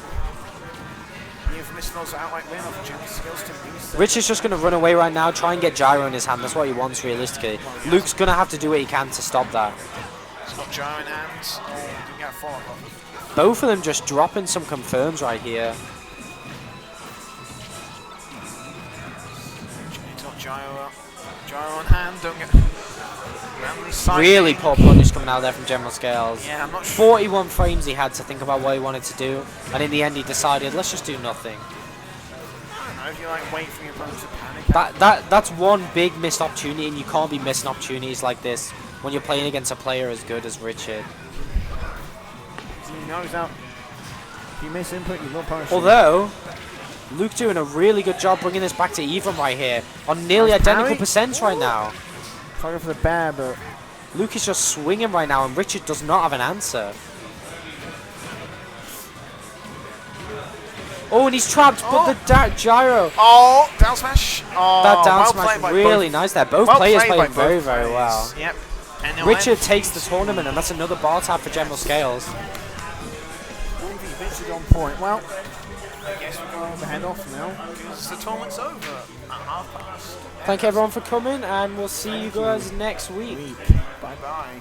The infamous throws outright win off Jimmy skills to reset. Rich is just gonna run away right now, try and get gyro in his hand. That's what he wants realistically. Luke's gonna have to do what he can to stop that. He's got gyro in hands. Oh, he didn't get a follow up. Both of them just dropping some confirms right here. He's got gyro up. Gyro on hand, don't get... Really poor punish coming out there from General Scales. Yeah, I'm not sure. 41 frames he had to think about what he wanted to do, and in the end he decided, let's just do nothing. I don't know if you like wait for your opponent to panic. That's one big missed opportunity, and you can't be missing opportunities like this when you're playing against a player as good as Richard. He knows that if you miss input, you will punish. Although, Luke doing a really good job bringing this back to even right here, on nearly identical percents right now. Trying for the bear, but Luke is just swinging right now, and Richard does not have an answer. Oh, and he's trapped, but the gyro. Oh, down smash. Oh, That down well smash played really both. nice there. Both Well players played playing by very, both very players. well. Yep. And they'll Richard end. takes the tournament, and that's another bar tab for General Scales. Richard on point. Well, I guess we're going to head off now because the tournament's over at 1/2 past. Thank you everyone for coming, and we'll see you guys next week. Bye bye.